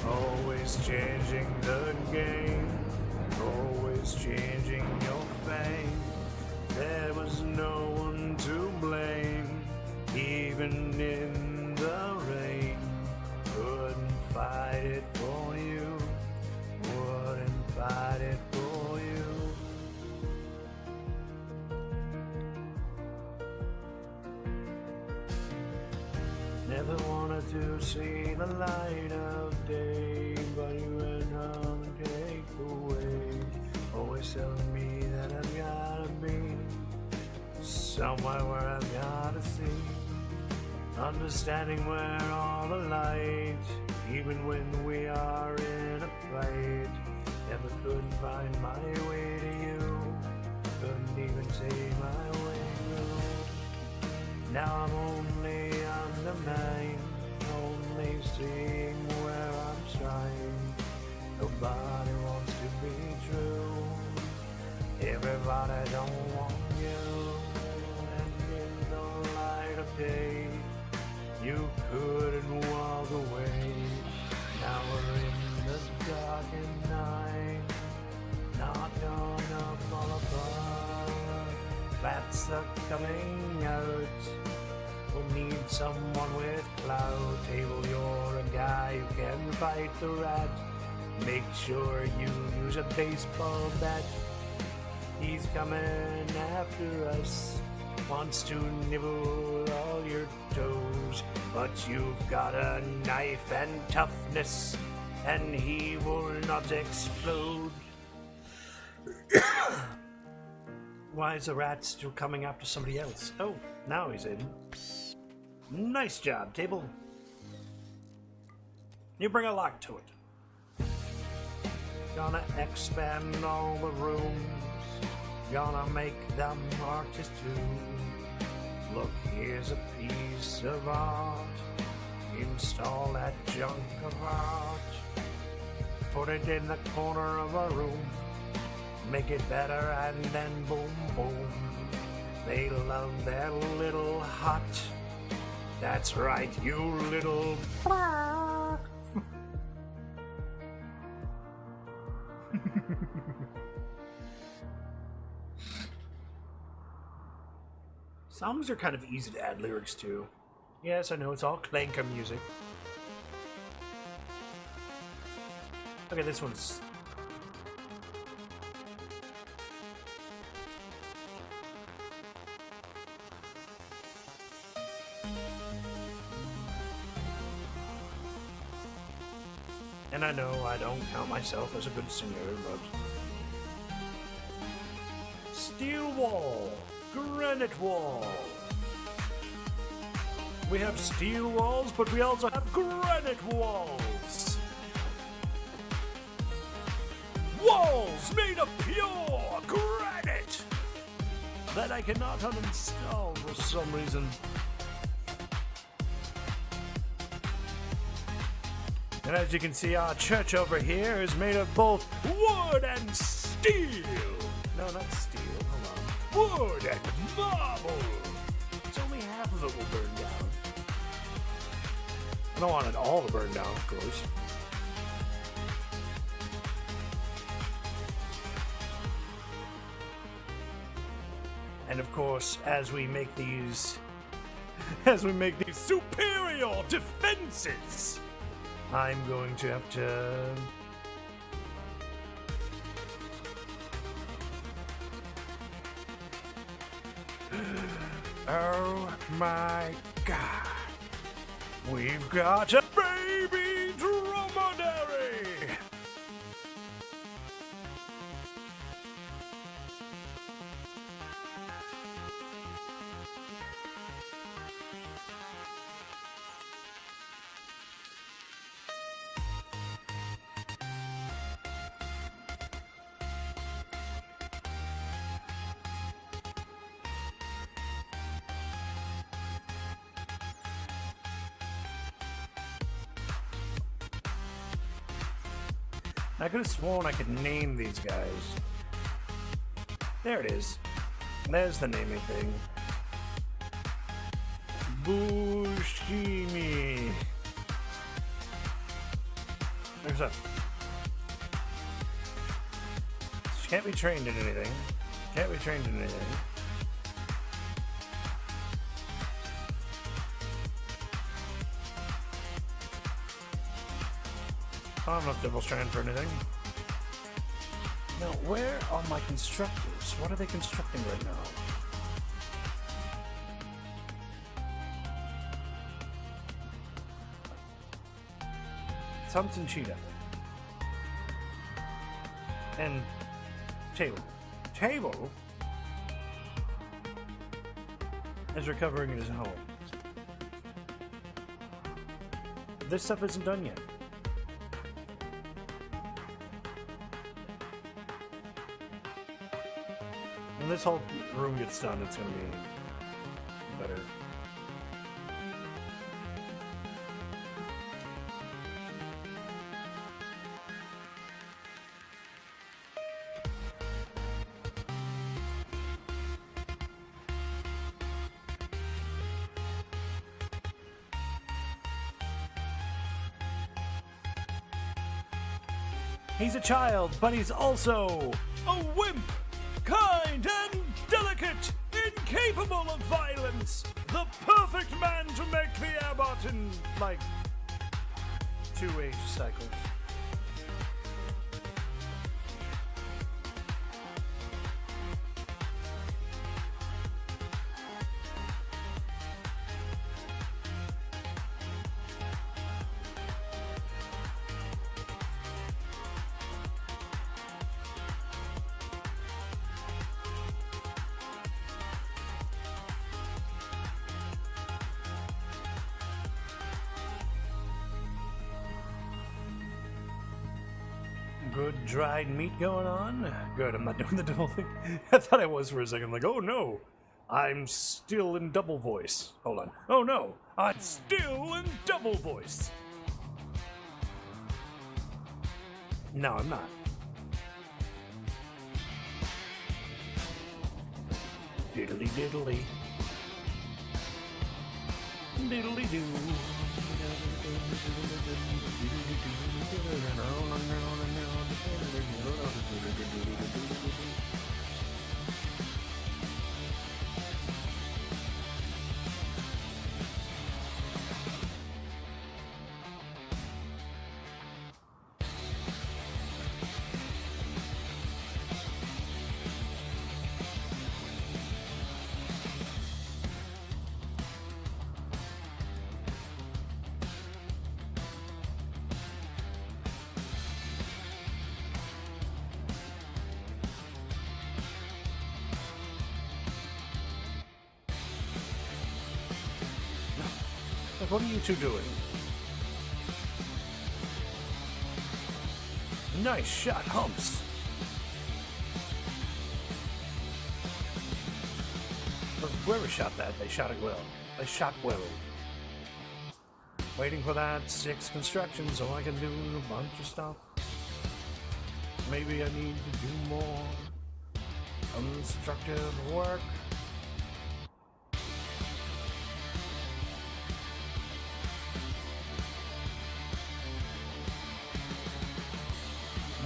always changing the game, always changing your fame. There was no one to blame, even in the rain. Couldn't fight it for you, wouldn't fight it for you. Never wanted to see the light of day, but you went home and take away. Always telling me that I've gotta be somewhere where I've gotta see. Understanding we're all alike, even when we are in a fight. Never could find my way to you, couldn't even see my way through. Now I'm only undermined, only seeing where I'm trying. Nobody wants to be true, everybody don't want you. And in the light of day, you couldn't walk away. Now we're in the dark and night, not gonna fall apart. Bats are coming out, we'll need someone with clout. Table, you're a guy who can fight the rat. Make sure you use a baseball bat. He's coming after us, wants to nibble all your toes, but you've got a knife and toughness, and he will not explode. Why is the rat still coming after somebody else? Oh, now he's in. Nice job, Table. You bring a lock to it. Gonna expand all the rooms, gonna make them arches too. Look, here's a piece of art, install that junk of art. Put it in the corner of a room, make it better, and then boom, boom. They love their little hut. That's right, you little... Songs are kind of easy to add lyrics to. Yes, I know, it's all Clanker music. Okay, this one's... And I know I don't count myself as a good singer, but... Steel wall, granite wall. We have steel walls, but we also have granite walls. walls made of pure granite that I cannot uninstall for some reason. And as you can see, our church over here is made of both wood and steel. No, not steel. Hold on. Wood and marble. It's only half of it will burn down. I don't want it all to burn down, of course. And of course, as we make these superior defenses, I'm going to have to oh my god. We've got a baby dromedary! I could have sworn I could name these guys. There it is. There's the naming thing. Bushimi. There's a... She can't be trained in anything. Can't be trained in anything. I don't have enough double strand for anything. Now, where are my constructors? What are they constructing right now? Thompson Cheetah. And Table. Table is recovering in his home. This stuff isn't done yet. When this whole room gets done, it's going to be better. He's a child, but he's also a wimp! Kind and delicate, incapable of violence, the perfect man to make the airbot in, like, 2 age cycles. Good dried meat going on? Good, I'm not doing the double thing. I thought I was for a second, like, oh no, I'm still in double voice. Hold on. Oh no, I'm still in double voice. No, I'm not. Diddly diddly. Diddly doo. What are you two doing? Nice shot, Humps. whoever shot that, they shot it well. They shot well. Waiting for that 6 construction so I can do a bunch of stuff. Maybe I need to do more constructive work.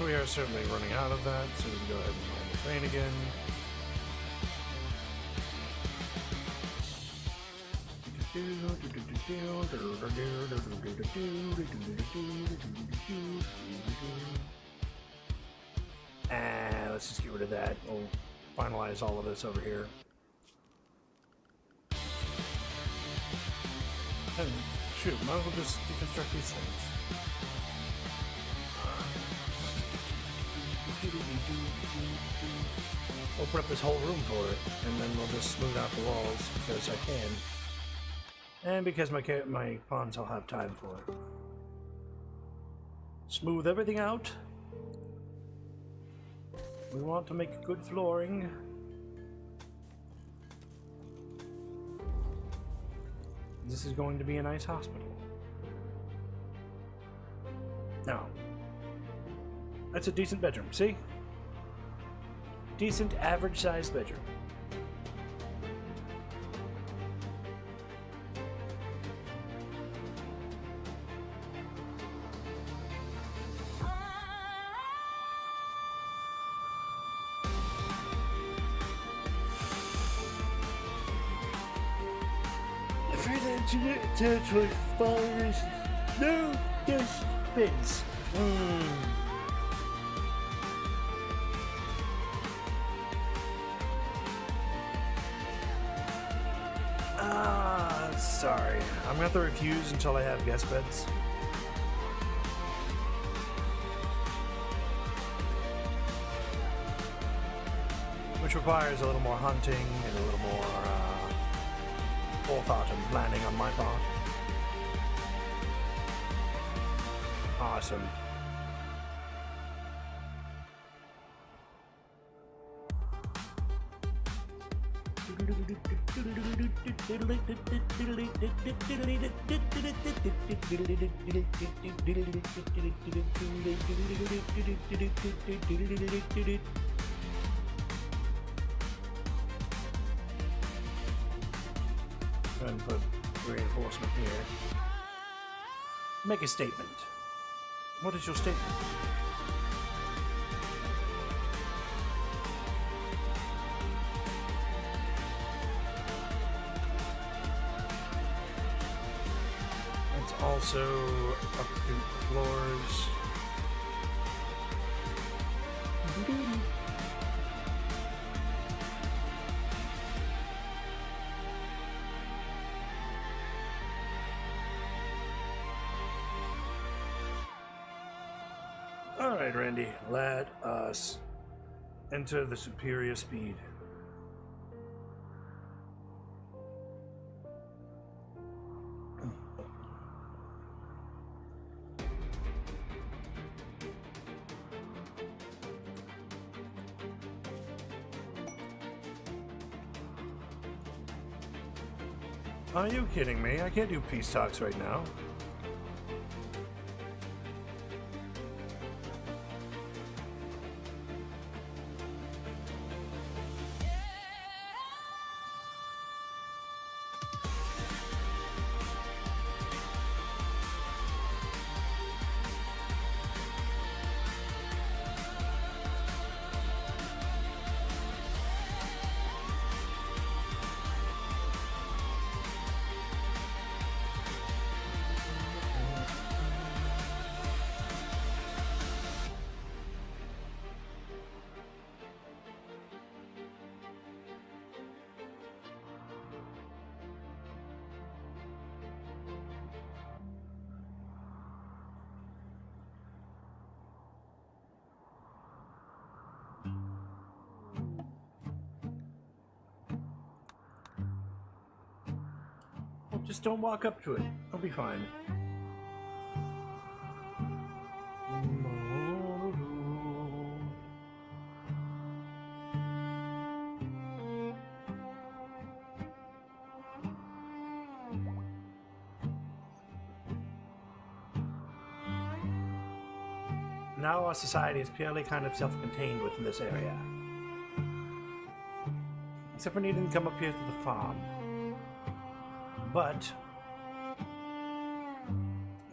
We are certainly running out of that, so we can go ahead and mine the train again. And let's just get rid of that. We'll finalize all of this over here. And shoot, might as well just deconstruct these things. Open up this whole room for it, and then we'll just smooth out the walls because I can. And because my pawns will have time for it. Smooth everything out. We want to make good flooring. This is going to be a nice hospital. Now, that's a decent bedroom, see? Decent, average-sized bedroom. For the territory followers, no dustbins. Sorry. I'm gonna have to refuse until I have guest beds. Which requires a little more hunting and a little more forethought and planning on my part. Awesome. Go ahead and put reinforcement here. Make a statement. What is your statement? Let's also upkeep floors. Alright, Randy, let us enter the superior speed. Are you kidding me? I can't do peace talks right now. Just don't walk up to it. I'll be fine. Now our society is purely kind of self-contained within this area. Except for needing to come up here to the farm. But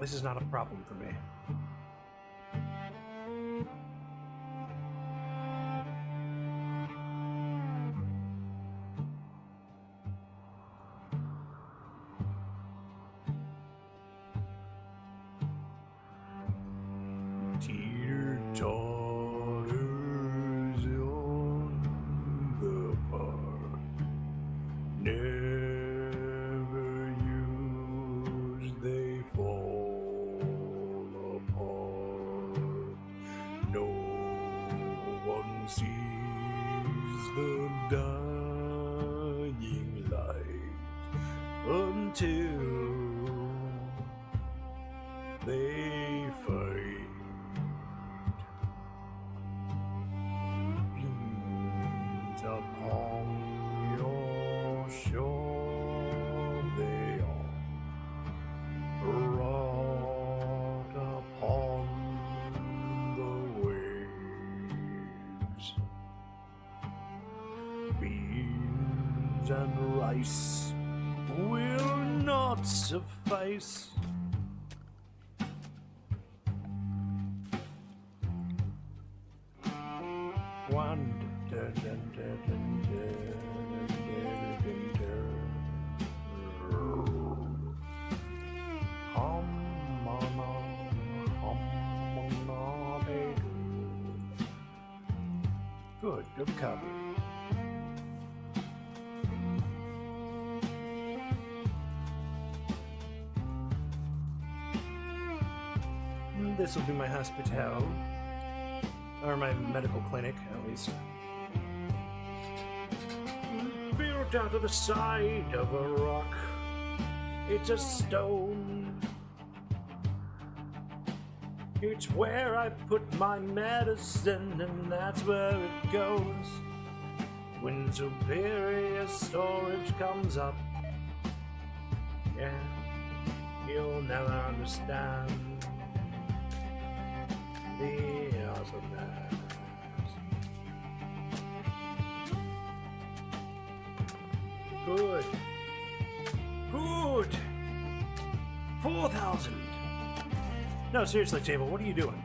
this is not a problem for me. Teeter-totters on the park, never used, they fall apart. No one sees the dying light until they fade. Upon your shore they are wrought upon the waves. Beans and rice will not suffice. One good recovery. This will be my hospital, or my medical clinic, at least. Built out of the side of a rock. It's a stone. It's where I put my medicine, and that's where it goes. When superior storage comes up, yeah, you'll never understand the awesomeness. Good. Good. 4,000. No, seriously, Table, what are you doing?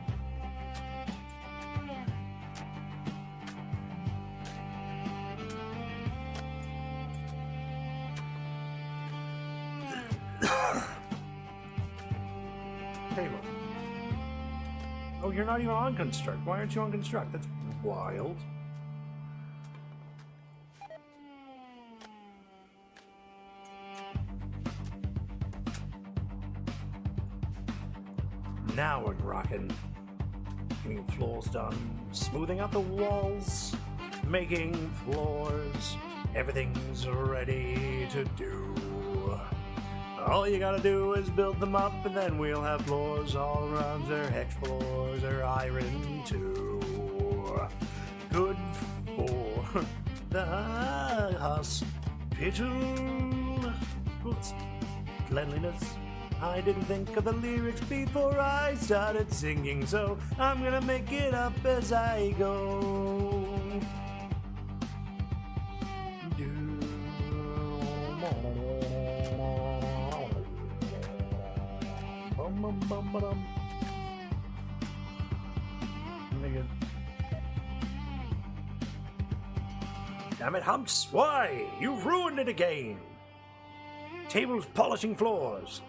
Table. Oh, you're not even on Construct. Why aren't you on Construct? That's wild. Now we're rocking. Getting floors done, smoothing out the walls, making floors. Everything's ready to do. All you gotta do is build them up, and then we'll have floors all around. Their hex floors are iron too. Good for the hospital. Cleanliness. I didn't think of the lyrics before I started singing, so I'm gonna make it up as I go. Damn it, Humps! Why? You've ruined it again! Tables polishing floors.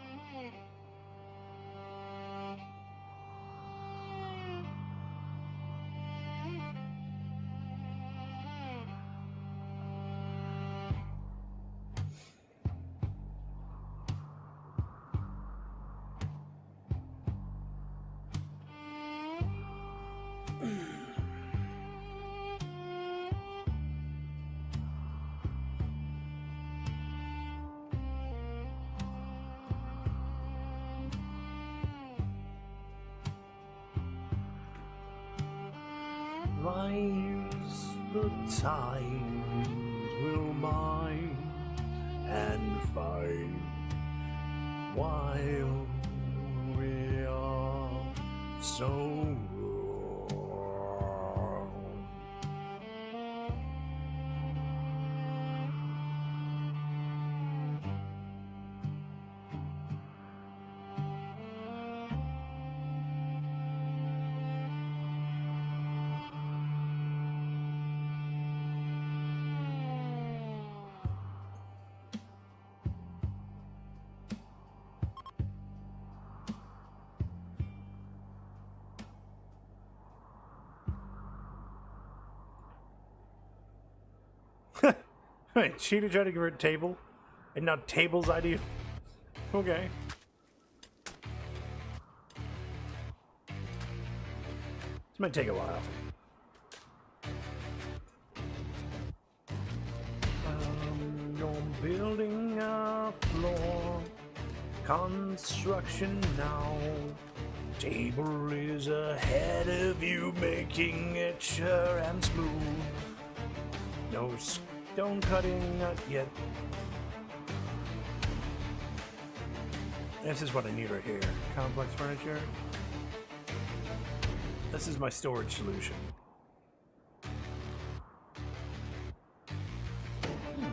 Rise, the times will mine and fight while we are so good. Wait, Cheetah tried to convert table? And now table's idea? Okay. This might take a while. No building a floor. Construction now. Table is ahead of you, making it sure and smooth. No stone cutting, not yet. This is what I need right here. Complex furniture. This is my storage solution.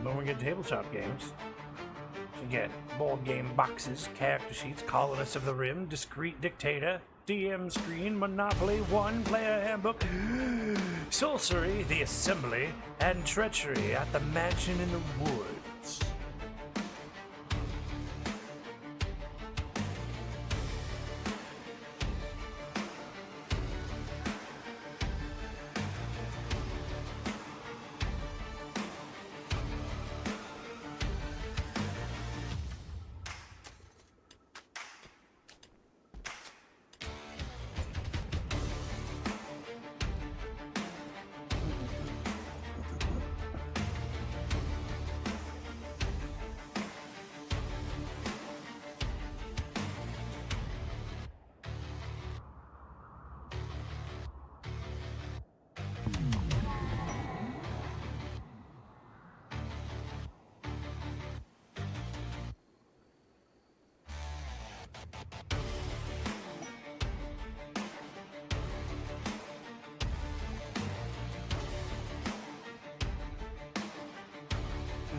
When we get tabletop games, you get board game boxes, character sheets, Colonists of the Rim, Discreet Dictator, DM screen, Monopoly, One Player Handbook, Sorcery, The Assembly, and Treachery at the Mansion in the Woods.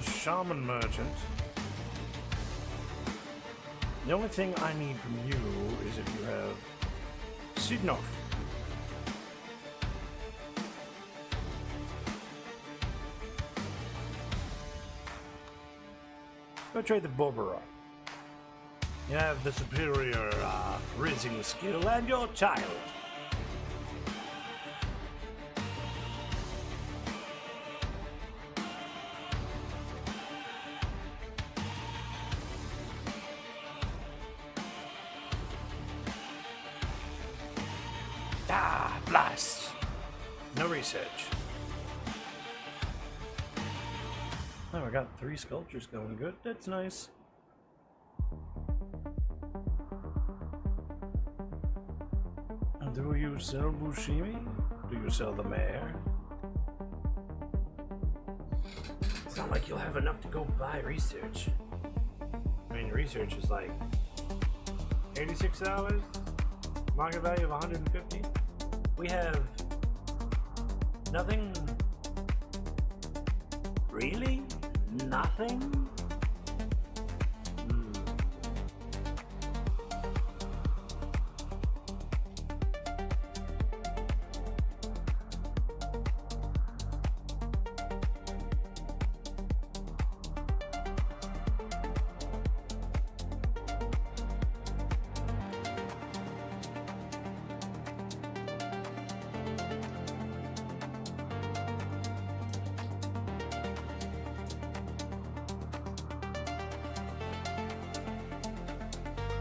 Shaman merchant. The only thing I need from you is if you have Sidnov. Go trade the Borbera. You have the superior rizzing skill and your child. Blast! No research. Oh, I got 3 sculptures going good. That's nice. Do you sell Bushimi? Do you sell the mare? It's not like you'll have enough to go buy research. I mean, research is like $86, market value of 150. We have nothing. Really? Nothing?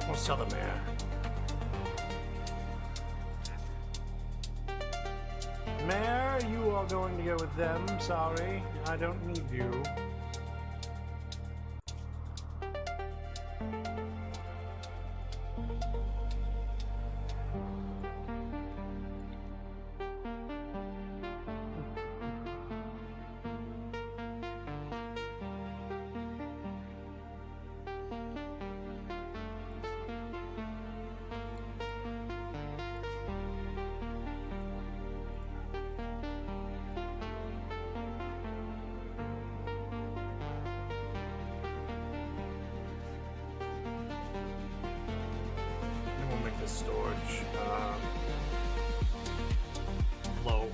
We'll sell the mare. Mare, you are going to go with them. Sorry, I don't need you. Storage low.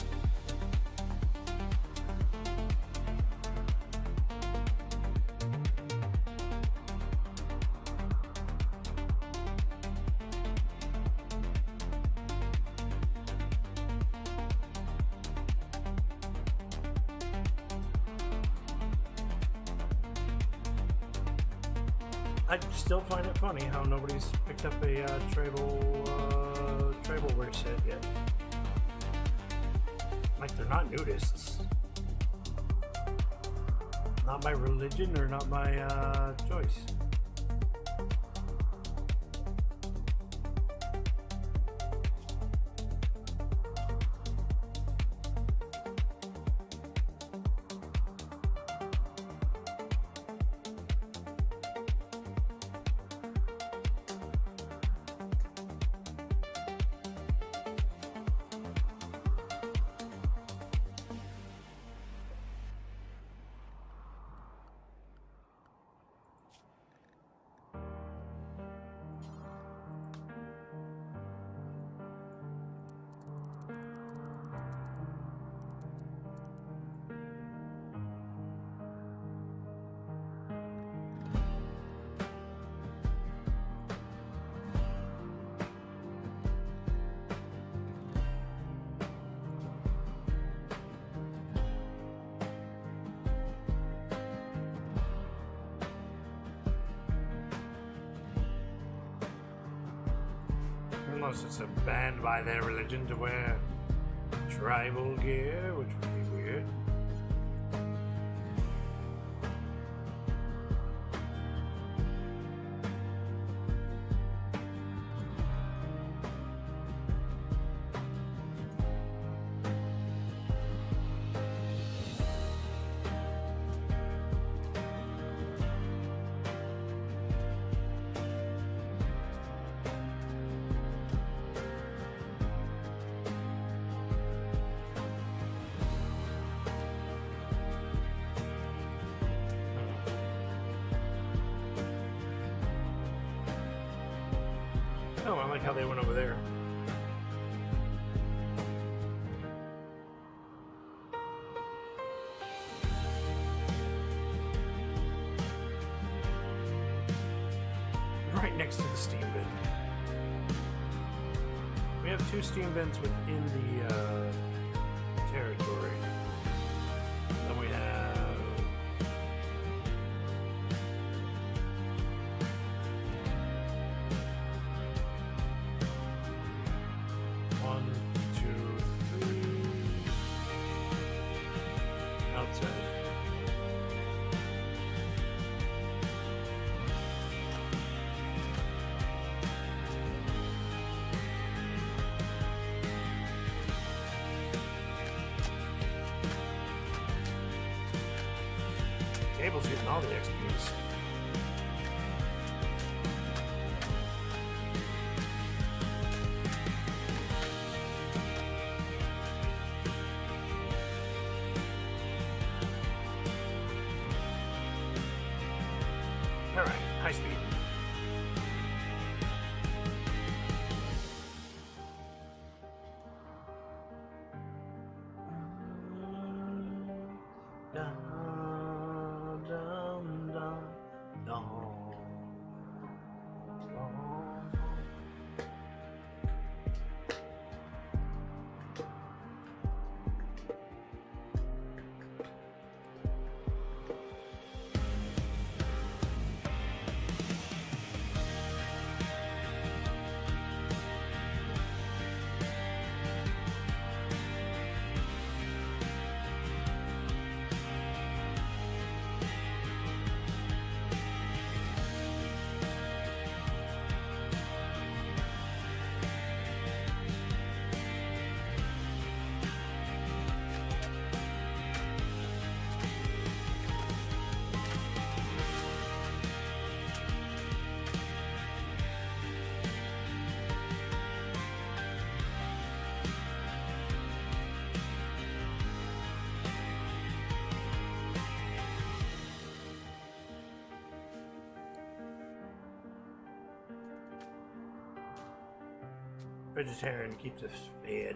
I still find it funny how nobody's picked up a tribal wear set yet. Like, they're not nudists. Not my religion or not my choice. Unless it's banned by their religion to wear tribal gear, which would be weird. Oh, I like how they went over there. Right next to the steam bin. We have 2 steam bins within the territory. Then we have Cable's getting all the XPs. Alright, high speed. Vegetarian keeps us fed.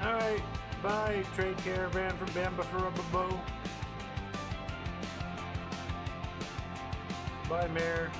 Alright, Bye, trade caravan from Bamba Farumbo. Bye, Mayor.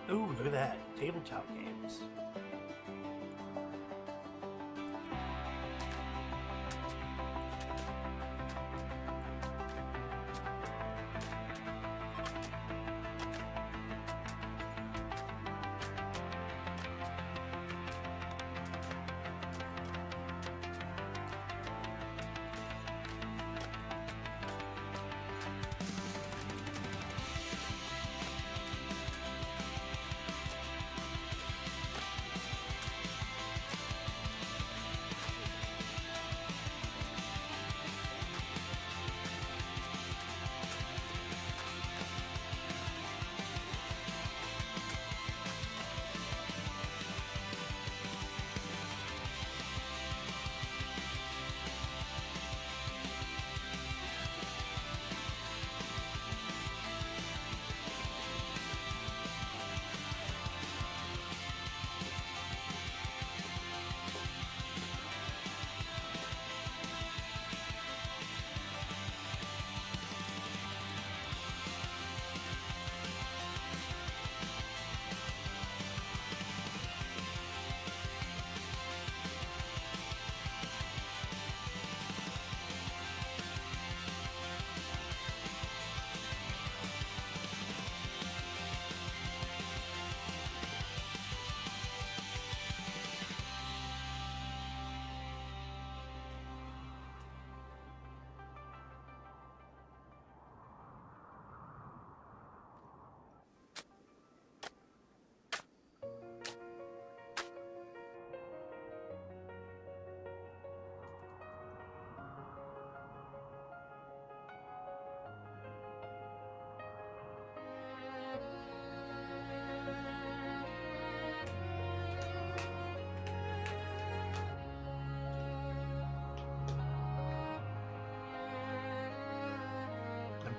Ooh, look at that. Tabletop games.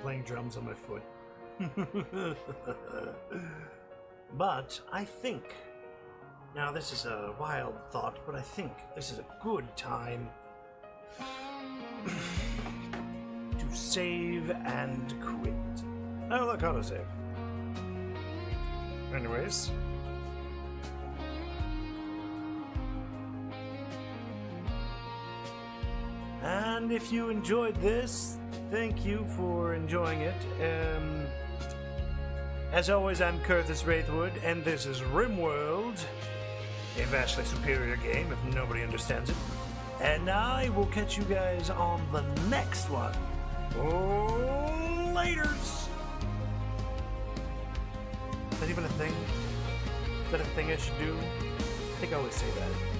playing drums on my foot. But I think, now this is a wild thought, but I think this is a good time to save and quit. Oh, look, autosave. Anyways. And if you enjoyed this, thank you for enjoying it. As always, I'm Kirths Wraithwood, and this is Rimworld, a vastly superior game if nobody understands it. And I will catch you guys on the next one. Oh, laters! Is that even a thing? Is that a thing I should do? I think I always say that.